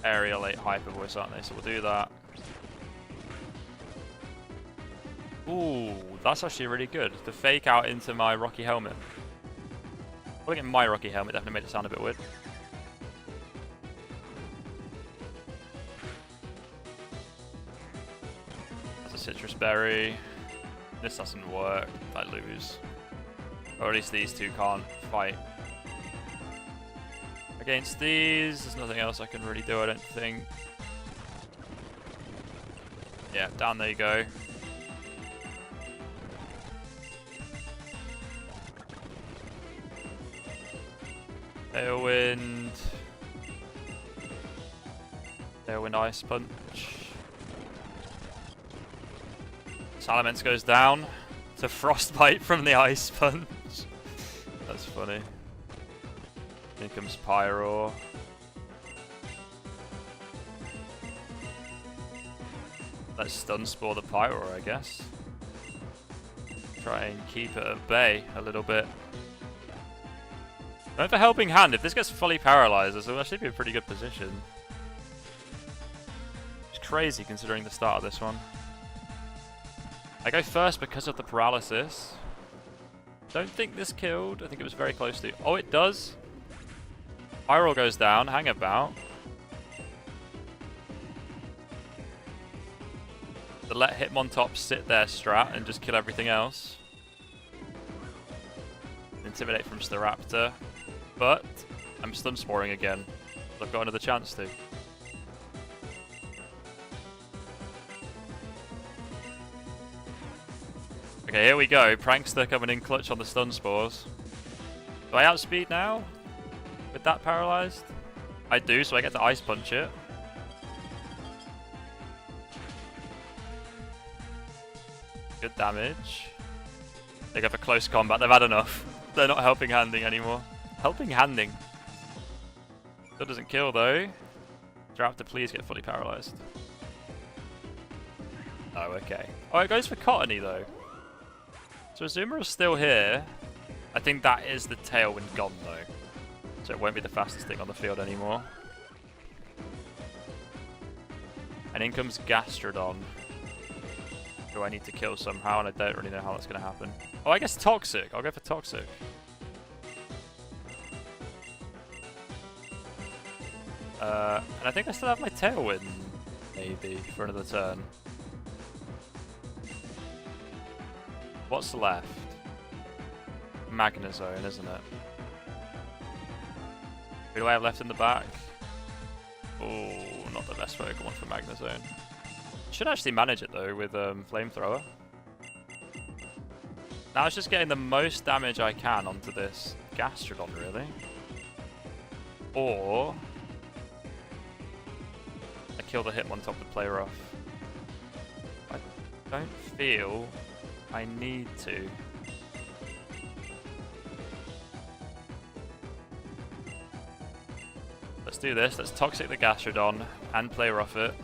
Aerial 8 Hyper Voice, aren't they? So we'll do that. Ooh, that's actually really good. The fake out into my Rocky Helmet. Calling it my Rocky Helmet definitely made it sound a bit weird. That's a Citrus Berry. This doesn't work. I lose. Or at least these two can't fight. Against these, there's nothing else I can really do, I don't think. Yeah, down there you go. Tailwind. Tailwind Ice Punch. Salamence goes down to Frostbite from the Ice Punch. That's funny. Here comes Pyro. Let's Stun Spore the Pyro, I guess. Try and keep it at bay a little bit. Going for Helping Hand. If this gets fully paralyzed, this will actually be a pretty good position. It's crazy considering the start of this one. I go first because of the paralysis. Don't think this killed. I think it was very close to. Oh, it does. Pyro goes down. Hang about. To let Hitmontop sit there strat and just kill everything else. Intimidate from Staraptor. But I'm stun sporing again. I've got another chance to. Okay, here we go. Prankster coming in clutch on the stun spores. Do I outspeed now? With that paralyzed? I do, so I get to Ice Punch it. Good damage. They go for close combat. They've had enough. They're not helping handing anymore. Helping handing. Still doesn't kill though. Staraptor, please get fully paralyzed. Oh, okay. Oh, it goes for Cottony though. So Azumarill's still here. I think that is the Tailwind gone though. So it won't be the fastest thing on the field anymore. And in comes Gastrodon. Who I need to kill somehow, and I don't really know how that's going to happen. Oh, I guess Toxic. I'll go for Toxic. And I think I still have my Tailwind, maybe, for another turn. What's left? Magnezone, isn't it? Who do I have left in the back? Oh, not the best Pokemon for Magnezone. Should actually manage it though with Flamethrower. Now it's just getting the most damage I can onto this Gastrodon, really. Or I kill the Hitmontop to play rough. I don't feel I need to. Let's do this. Let's Toxic the Gastrodon and play rough it.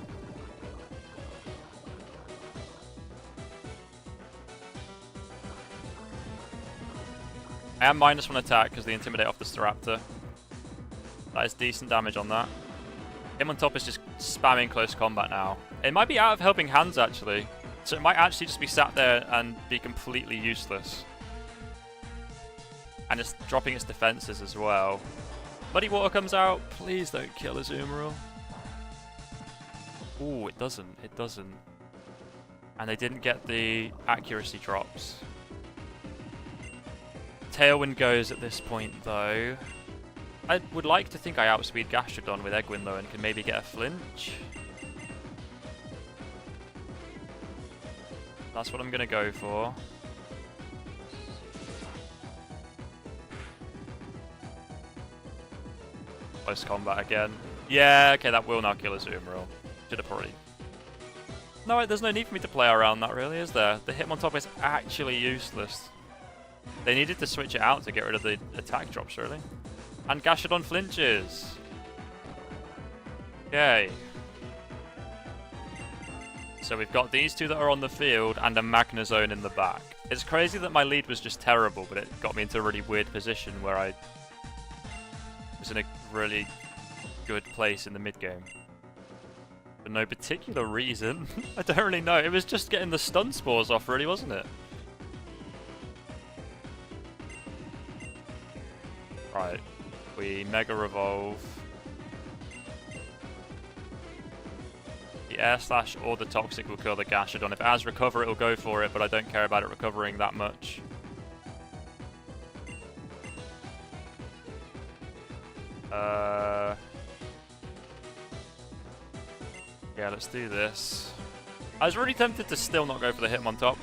I am -1 attack because the Intimidate off the Staraptor. That is decent damage on that. Hitmontop is just spamming close combat now. It might be out of Helping Hands actually. So it might actually just be sat there and be completely useless. And it's dropping its defenses as well. Muddy Water comes out. Please don't kill Azumarill. Ooh, it doesn't. It doesn't. And they didn't get the accuracy drops. Tailwind goes at this point though. I would like to think I outspeed Gastrodon with Eggwind though and can maybe get a flinch. That's what I'm going to go for. Close combat again. Yeah, okay, that will now kill Azumarill. Should have probably... No, there's no need for me to play around that really, is there? The Hitmontop is actually useless. They needed to switch it out to get rid of the attack drops, really. And Gastrodon flinches. Yay. So we've got these two that are on the field and a Magnezone in the back. It's crazy that my lead was just terrible, but it got me into a really weird position where I was in a really good place in the mid-game. For no particular reason. I don't really know. It was just getting the stun spores off, really, wasn't it? Right. We Mega Revolve. The Air Slash or the Toxic will kill the Gastrodon. If it has Recover, it'll go for it, but I don't care about it recovering that much. Yeah, let's do this. I was really tempted to still not go for the Hitmontop.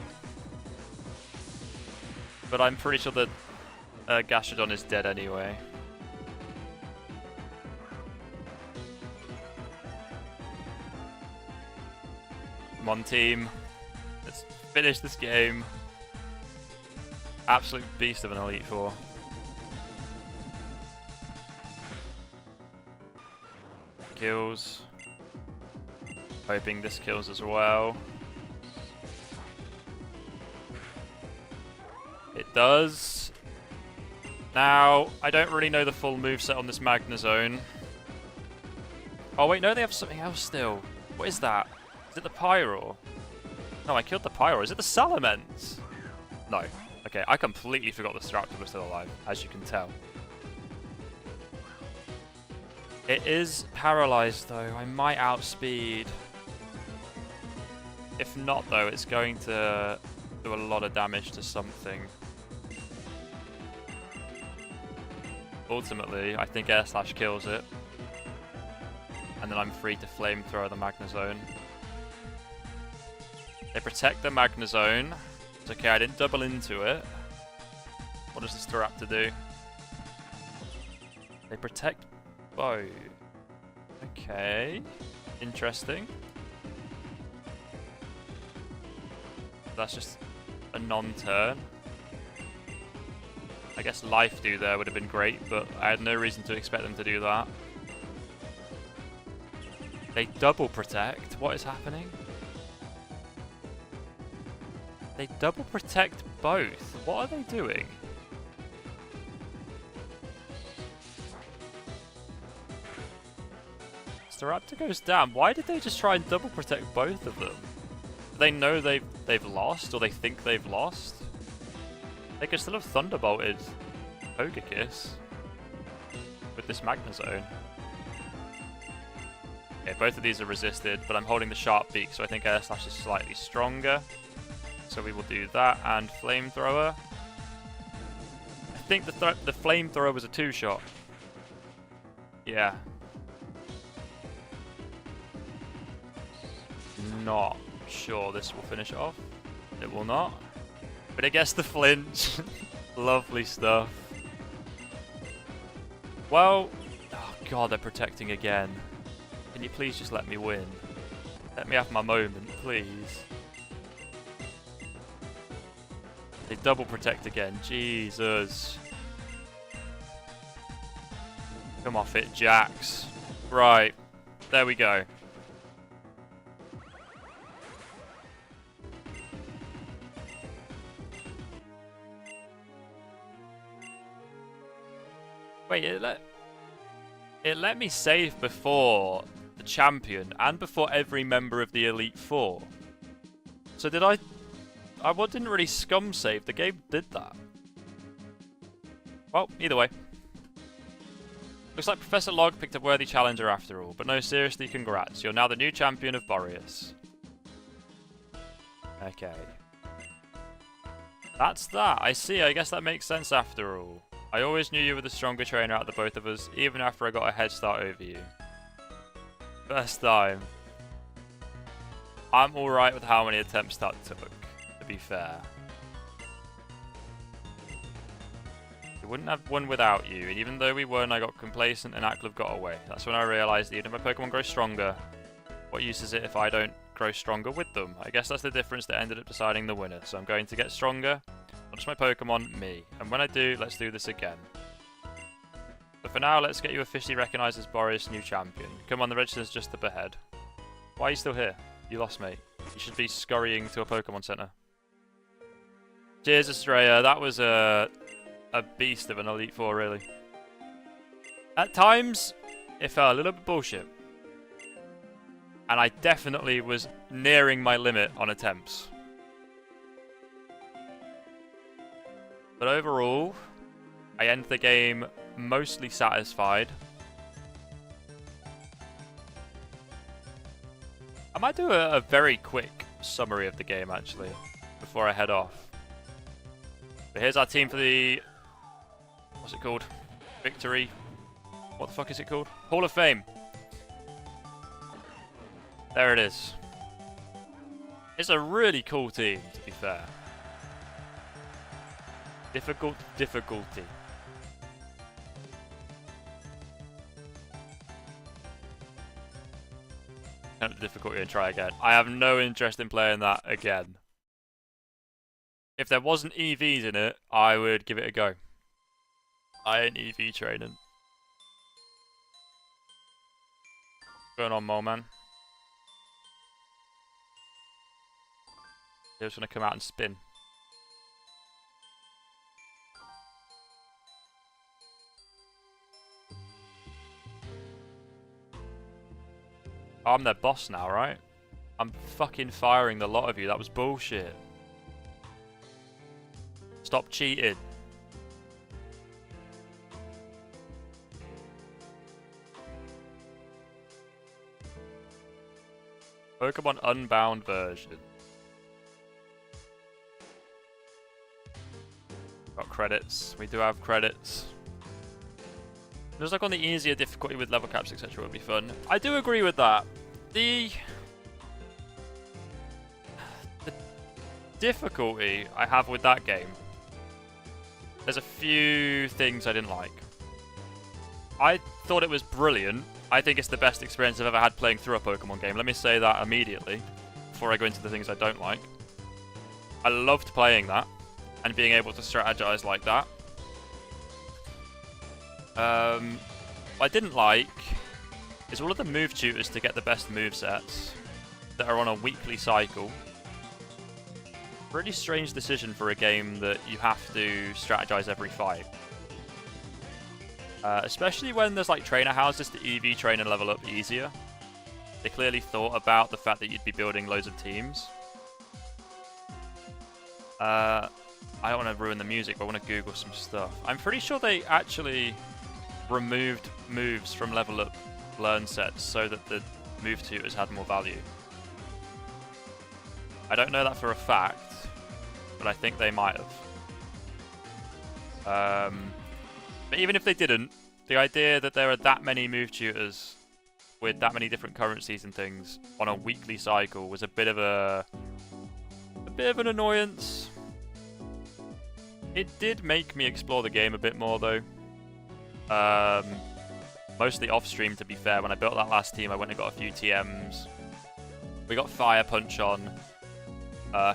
But I'm pretty sure that Gastrodon is dead anyway. Come on, team. Let's Finish this game. Absolute beast of an Elite Four. Kills. Hoping this kills as well. It does. Now, I don't really know the full moveset on this Magnezone. Oh wait, no, they have something else still. What is that? Is it the Pyro? No, I killed the Pyro. Is it the Salamence? No. Okay, I completely forgot the Staraptor was still alive, as you can tell. It is paralyzed though. I might outspeed. If not though, it's going to do a lot of damage to something. Ultimately, I think Air Slash kills it. And then I'm free to Flamethrower the Magnezone. They protect the Magnezone. It's okay, I didn't double into it. What does the Staraptor do? They protect both. Okay. Interesting. That's just a non-turn. I guess Life Dew there would have been great, but I had no reason to expect them to do that. They double protect? What is happening? They double protect both. What are they doing? Staraptor goes down. Why did they just try and double protect both of them? Do they know they've lost, or they think they've lost? They could still have Thunderbolted Togekiss with this Magnezone. Okay, both of these are resisted, but I'm holding the Sharp Beak, so I think Air Slash is slightly stronger. So we will do that, and Flamethrower. I think the Flamethrower was a 2-shot. Yeah. Not sure this will finish it off. It will not. But it gets the flinch. Lovely stuff. Well, oh god, they're protecting again. Can you please just let me win? Let me have my moment, please. They double protect again. Jesus. Come off it, Jax. Right. There we go. Wait, it let me save before the champion and before every member of the Elite Four. So did I didn't really scum save. The game did that. Well, either way. Looks like Professor Log picked a worthy challenger after all. But no, seriously, congrats. You're now the new champion of Boreas. Okay. That's that. I see. I guess that makes sense after all. I always knew you were the stronger trainer out of the both of us, even after I got a head start over you. First time. I'm alright with how many attempts that took, to be fair. We wouldn't have won without you, and even though we won, I got complacent and Aklev got away. That's when I realised that even if my Pokemon grow stronger, what use is it if I don't grow stronger with them? I guess that's the difference that ended up deciding the winner, so I'm going to get stronger. Not just my Pokemon, me. And when I do, let's do this again. But for now, let's get you officially recognised as Boreas' new champion. Come on, the register's just up ahead. Why are you still here? You lost, mate. You should be scurrying to a Pokemon Center. Cheers, Estrella. That was a beast of an Elite Four, really. At times, it felt a little bit bullshit. And I definitely was nearing my limit on attempts. But overall, I end the game mostly satisfied. I might do a very quick summary of the game, actually, before I head off. But here's our team for the... what's it called? Victory. What the fuck is it called? Hall of Fame. There it is. It's a really cool team, to be fair. Difficulty. Turn up the difficulty and try again. I have no interest in playing that again. If there wasn't EVs in it, I would give it a go. I ain't EV training. What's going on, Mo, man? They're just gonna come out and spin. Oh, I'm their boss now, right? I'm fucking firing the lot of you. That was bullshit. Stop cheating. Pokemon Unbound version. Got credits. We do have credits. Just like on the easier difficulty with level caps, etc. would be fun. I do agree with that. The difficulty I have with that game, there's a few things I didn't like. I thought it was brilliant. I think it's the best experience I've ever had playing through a Pokemon game. Let me say that immediately before I go into the things I don't like. I loved playing that and being able to strategize like that. What I didn't like is all of the move tutors to get the best move sets that are on a weekly cycle. Really strange decision for a game that you have to strategize every fight. Especially when there's like trainer houses to EV train and level up easier. They clearly thought about the fact that you'd be building loads of teams. I don't want to ruin the music, but I want to Google some stuff. I'm pretty sure they actually removed moves from level up learn sets so that the move tutors had more value. I don't know that for a fact, but I think they might have. But even if they didn't, the idea that there are that many move tutors with that many different currencies and things on a weekly cycle was a bit of an annoyance. It did make me explore the game a bit more though. Mostly off stream, to be fair. When I built that last team, I went and got a few TMs. We got Fire Punch on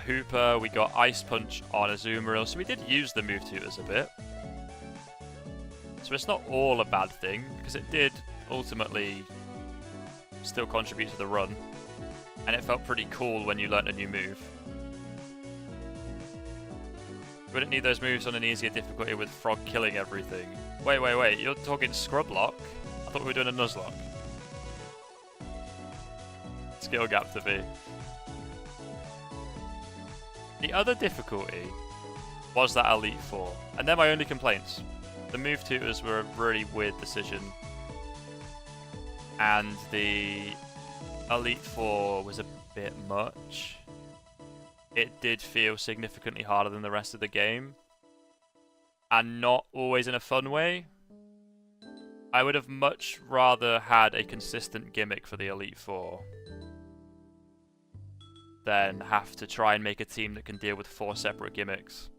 Hooper, we got Ice Punch on Azumarill, so we did use the move tutors a bit. So it's not all a bad thing, because it did ultimately still contribute to the run. And it felt pretty cool when you learnt a new move. We wouldn't need those moves on an easier difficulty with Frog killing everything. Wait, you're talking Scrub Lock? I thought we were doing a Nuzlocke. Skill gap to be. The other difficulty was that Elite Four, and they're my only complaints. The move tutors were a really weird decision, and the Elite Four was a bit much. It did feel significantly harder than the rest of the game, and not always in a fun way. I would have much rather had a consistent gimmick for the Elite Four than have to try and make a team that can deal with 4 separate gimmicks.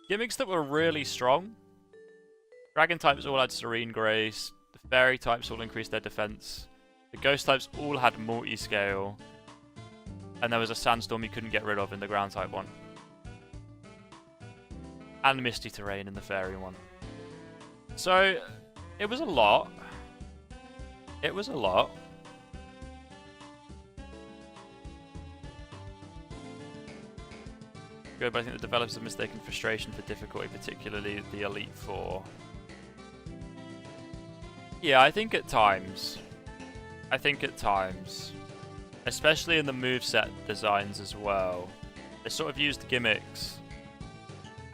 Gimmicks that were really strong. Dragon types all had Serene Grace, the Fairy types all increased their defense, the Ghost types all had multi-scale, and there was a Sandstorm you couldn't get rid of in the Ground type one. And Misty Terrain in the Fairy one. So, it was a lot. It was a lot. Good, but I think the developers have mistaken frustration for difficulty, particularly the Elite Four. Yeah, I think at times. Especially in the moveset designs as well. They sort of used gimmicks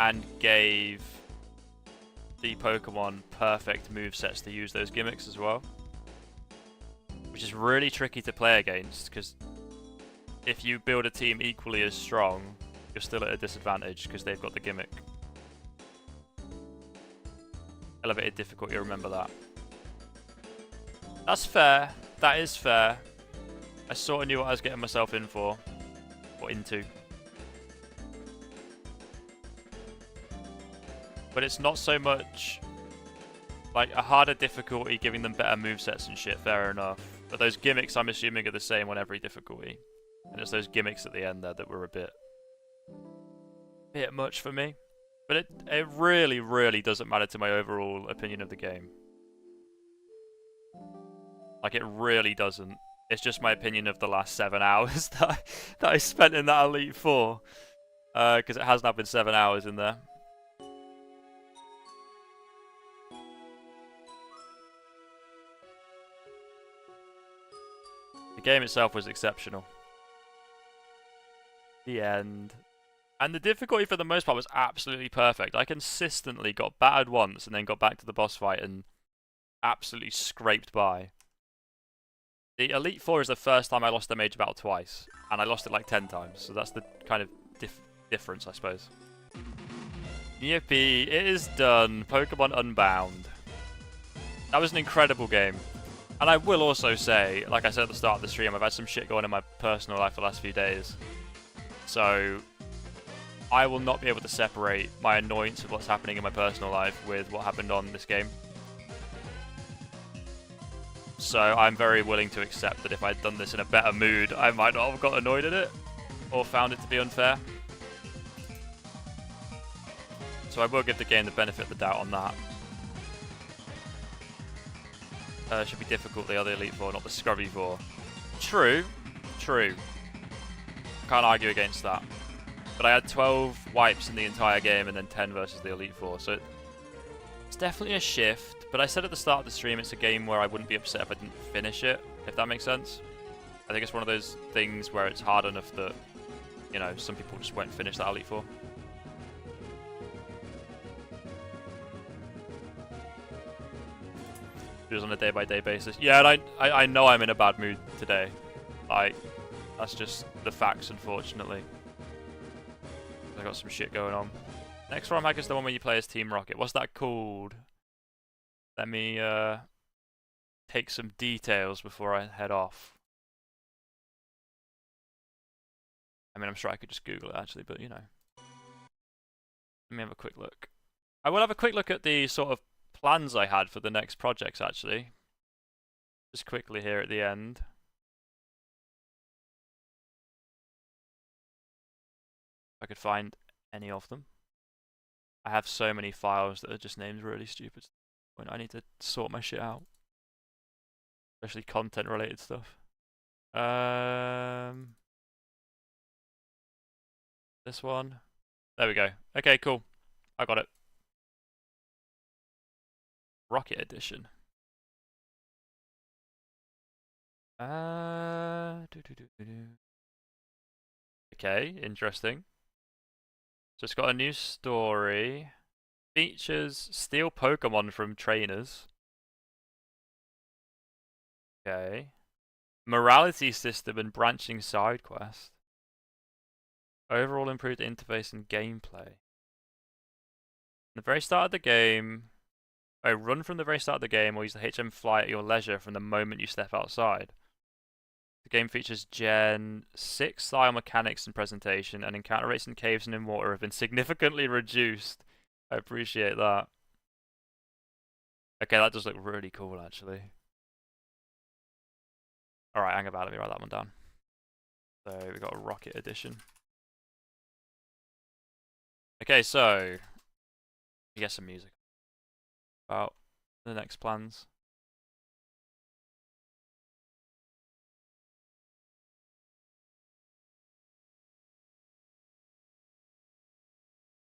and gave the Pokemon perfect movesets to use those gimmicks as well. Which is really tricky to play against, because if you build a team equally as strong, you're still at a disadvantage because they've got the gimmick. Elevated difficulty, remember that. That's fair. That is fair. I sort of knew what I was getting myself in for. Or into. But it's not so much like a harder difficulty giving them better movesets and shit, fair enough. But those gimmicks I'm assuming are the same on every difficulty. And it's those gimmicks at the end there that were a bit bit much for me. But it really, really doesn't matter to my overall opinion of the game. Like, it really doesn't. It's just my opinion of the last 7 hours that I spent in that Elite Four. Because it has now been 7 hours in there. The game itself was exceptional. The end. And the difficulty for the most part was absolutely perfect. I consistently got battered once and then got back to the boss fight and absolutely scraped by. The Elite Four is the first time I lost a major battle twice, and I lost it like 10 times, so that's the kind of difference, I suppose. Yippee, it is done. Pokemon Unbound. That was an incredible game. And I will also say, like I said at the start of the stream, I've had some shit going in my personal life the last few days. So I will not be able to separate my annoyance of what's happening in my personal life with what happened on this game. So I'm very willing to accept that if I'd done this in a better mood, I might not have got annoyed at it or found it to be unfair. So I will give the game the benefit of the doubt on that. It should be difficult, the other Elite Four, not the Scrubby Four. True. True. Can't argue against that. But I had 12 wipes in the entire game and then 10 versus the Elite Four, so it's definitely a shift. But I said at the start of the stream, it's a game where I wouldn't be upset if I didn't finish it, if that makes sense. I think it's one of those things where it's hard enough that, you know, some people just won't finish that Elite Four. It was on a day-by-day basis. Yeah, and I know I'm in a bad mood today. Like, that's just the facts, unfortunately. I got some shit going on. Next ROM hack is the one where you play as Team Rocket. What's that called? Let me take some details before I head off. I mean, I'm sure I could just Google it, actually, but, you know. Let me have a quick look. I will have a quick look at the sort of plans I had for the next projects, actually. Just quickly here at the end. If I could find any of them. I have so many files that are just names really stupid. When I need to sort my shit out. Especially content related stuff. This one. There we go. Okay, cool. I got it. Rocket Edition. Okay, interesting. So it's got a new story. Features steal Pokemon from trainers. Okay. Morality system and branching side quest. Overall improved interface and gameplay. At the very start of the game, run from the very start of the game or use the HM fly at your leisure from the moment you step outside. The game features Gen 6 style mechanics and presentation, and encounter rates in caves and in water have been significantly reduced. I appreciate that. Okay, that does look really cool, actually. Alright, hang about, let me write that one down. So, we got a Rocket Edition. Okay, so, you get some music about the next plans.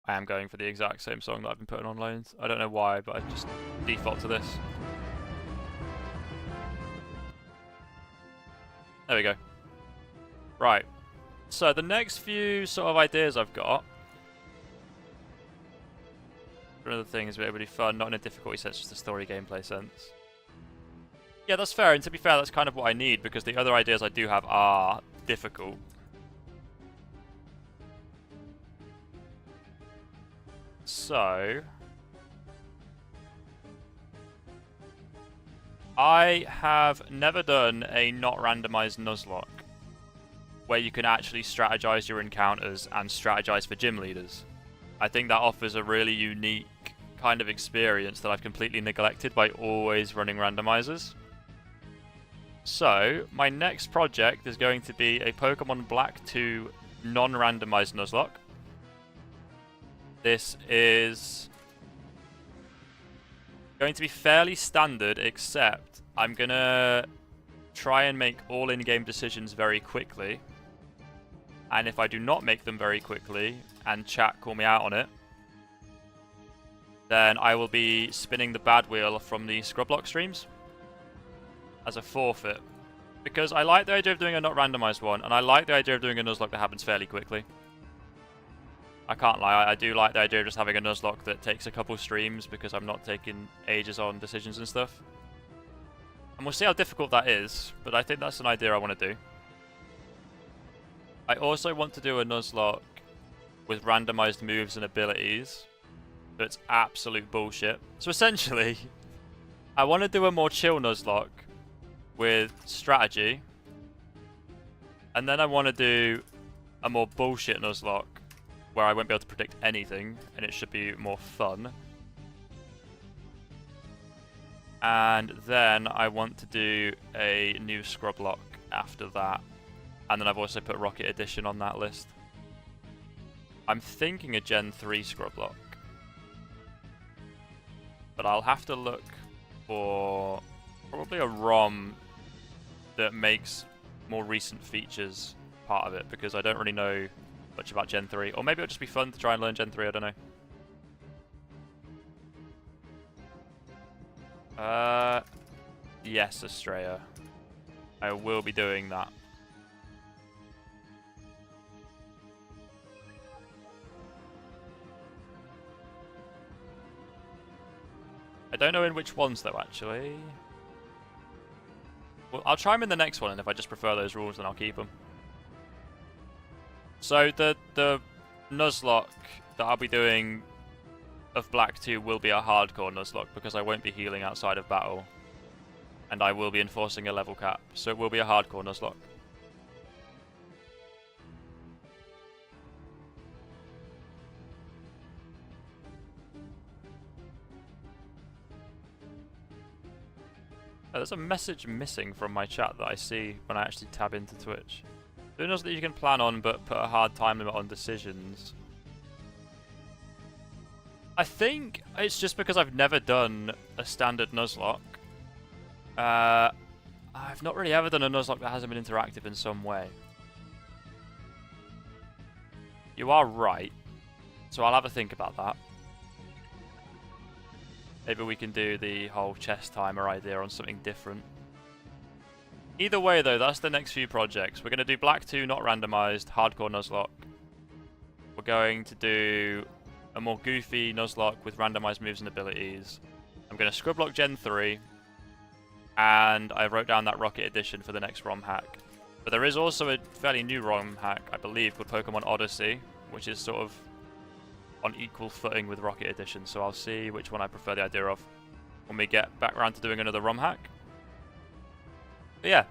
I am going for the exact same song that I've been putting on loans. I don't know why, but I just default to this. There we go. Right. So the next few sort of ideas I've got. One of the things were really fun, not in a difficulty sense, just a story gameplay sense. Yeah, that's fair, and to be fair, that's kind of what I need, because the other ideas I do have are difficult. So, I have never done a not randomized Nuzlocke where you can actually strategize your encounters and strategize for gym leaders. I think that offers a really unique kind of experience that I've completely neglected by always running randomizers. So, my next project is going to be a Pokemon Black 2 non-randomized Nuzlocke. This is going to be fairly standard, except I'm going to try and make all in-game decisions very quickly. And if I do not make them very quickly, and chat call me out on it, then I will be spinning the bad wheel from the Scrublock streams as a forfeit. Because I like the idea of doing a not randomized one, and I like the idea of doing a Nuzlocke that happens fairly quickly. I can't lie, I do like the idea of just having a Nuzlocke that takes a couple streams because I'm not taking ages on decisions and stuff. And we'll see how difficult that is, but I think that's an idea I want to do. I also want to do a Nuzlocke with randomized moves and abilities. So it's absolute bullshit. So essentially, I want to do a more chill Nuzlocke with strategy. And then I want to do a more bullshit Nuzlocke where I won't be able to predict anything, and it should be more fun. And then I want to do a new Scrublock after that. And then I've also put Rocket Edition on that list. I'm thinking a Gen 3 Scrublock. But I'll have to look for probably a ROM that makes more recent features part of it, because I don't really know much about Gen 3. Or maybe it'll just be fun to try and learn Gen 3, I don't know. Yes, Estrella. I will be doing that. I don't know in which ones though, actually. Well, I'll try them in the next one, and if I just prefer those rules, then I'll keep them. So the Nuzlocke that I'll be doing of Black 2 will be a hardcore Nuzlocke, because I won't be healing outside of battle. And I will be enforcing a level cap, so it will be a hardcore Nuzlocke. Oh, there's a message missing from my chat that I see when I actually tab into Twitch. Who knows that you can plan on but put a hard time limit on decisions? I think it's just because I've never done a standard Nuzlocke. I've not really ever done a Nuzlocke that hasn't been interactive in some way. You are right, so I'll have a think about that. Maybe we can do the whole chess timer idea on something different. Either way though, that's the next few projects. We're going to do Black 2 not randomized, hardcore Nuzlocke. We're going to do a more goofy Nuzlocke with randomized moves and abilities. I'm going to Scrublock Gen 3. And I wrote down that Rocket Edition for the next ROM hack. But there is also a fairly new ROM hack, I believe, called Pokemon Odyssey, which is sort of on equal footing with Rocket Edition. So I'll see which one I prefer the idea of when we get back around to doing another ROM hack. But yeah,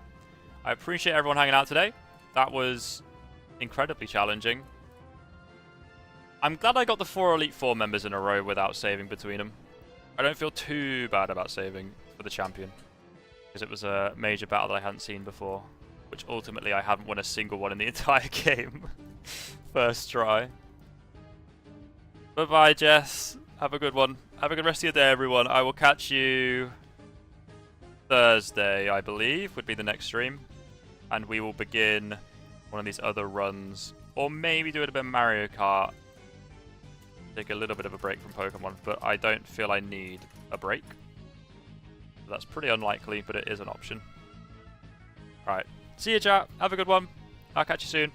I appreciate everyone hanging out today. That was incredibly challenging. I'm glad I got the 4 Elite Four members in a row without saving between them. I don't feel too bad about saving for the champion, because it was a major battle that I hadn't seen before, which ultimately I haven't won a single one in the entire game. First try. Bye-bye, Jess. Have a good one. Have a good rest of your day, everyone. I will catch you Thursday, I believe, would be the next stream. And we will begin one of these other runs. Or maybe do a bit of Mario Kart. Take a little bit of a break from Pokemon, but I don't feel I need a break. That's pretty unlikely, but it is an option. Alright. See you, chat. Have a good one. I'll catch you soon.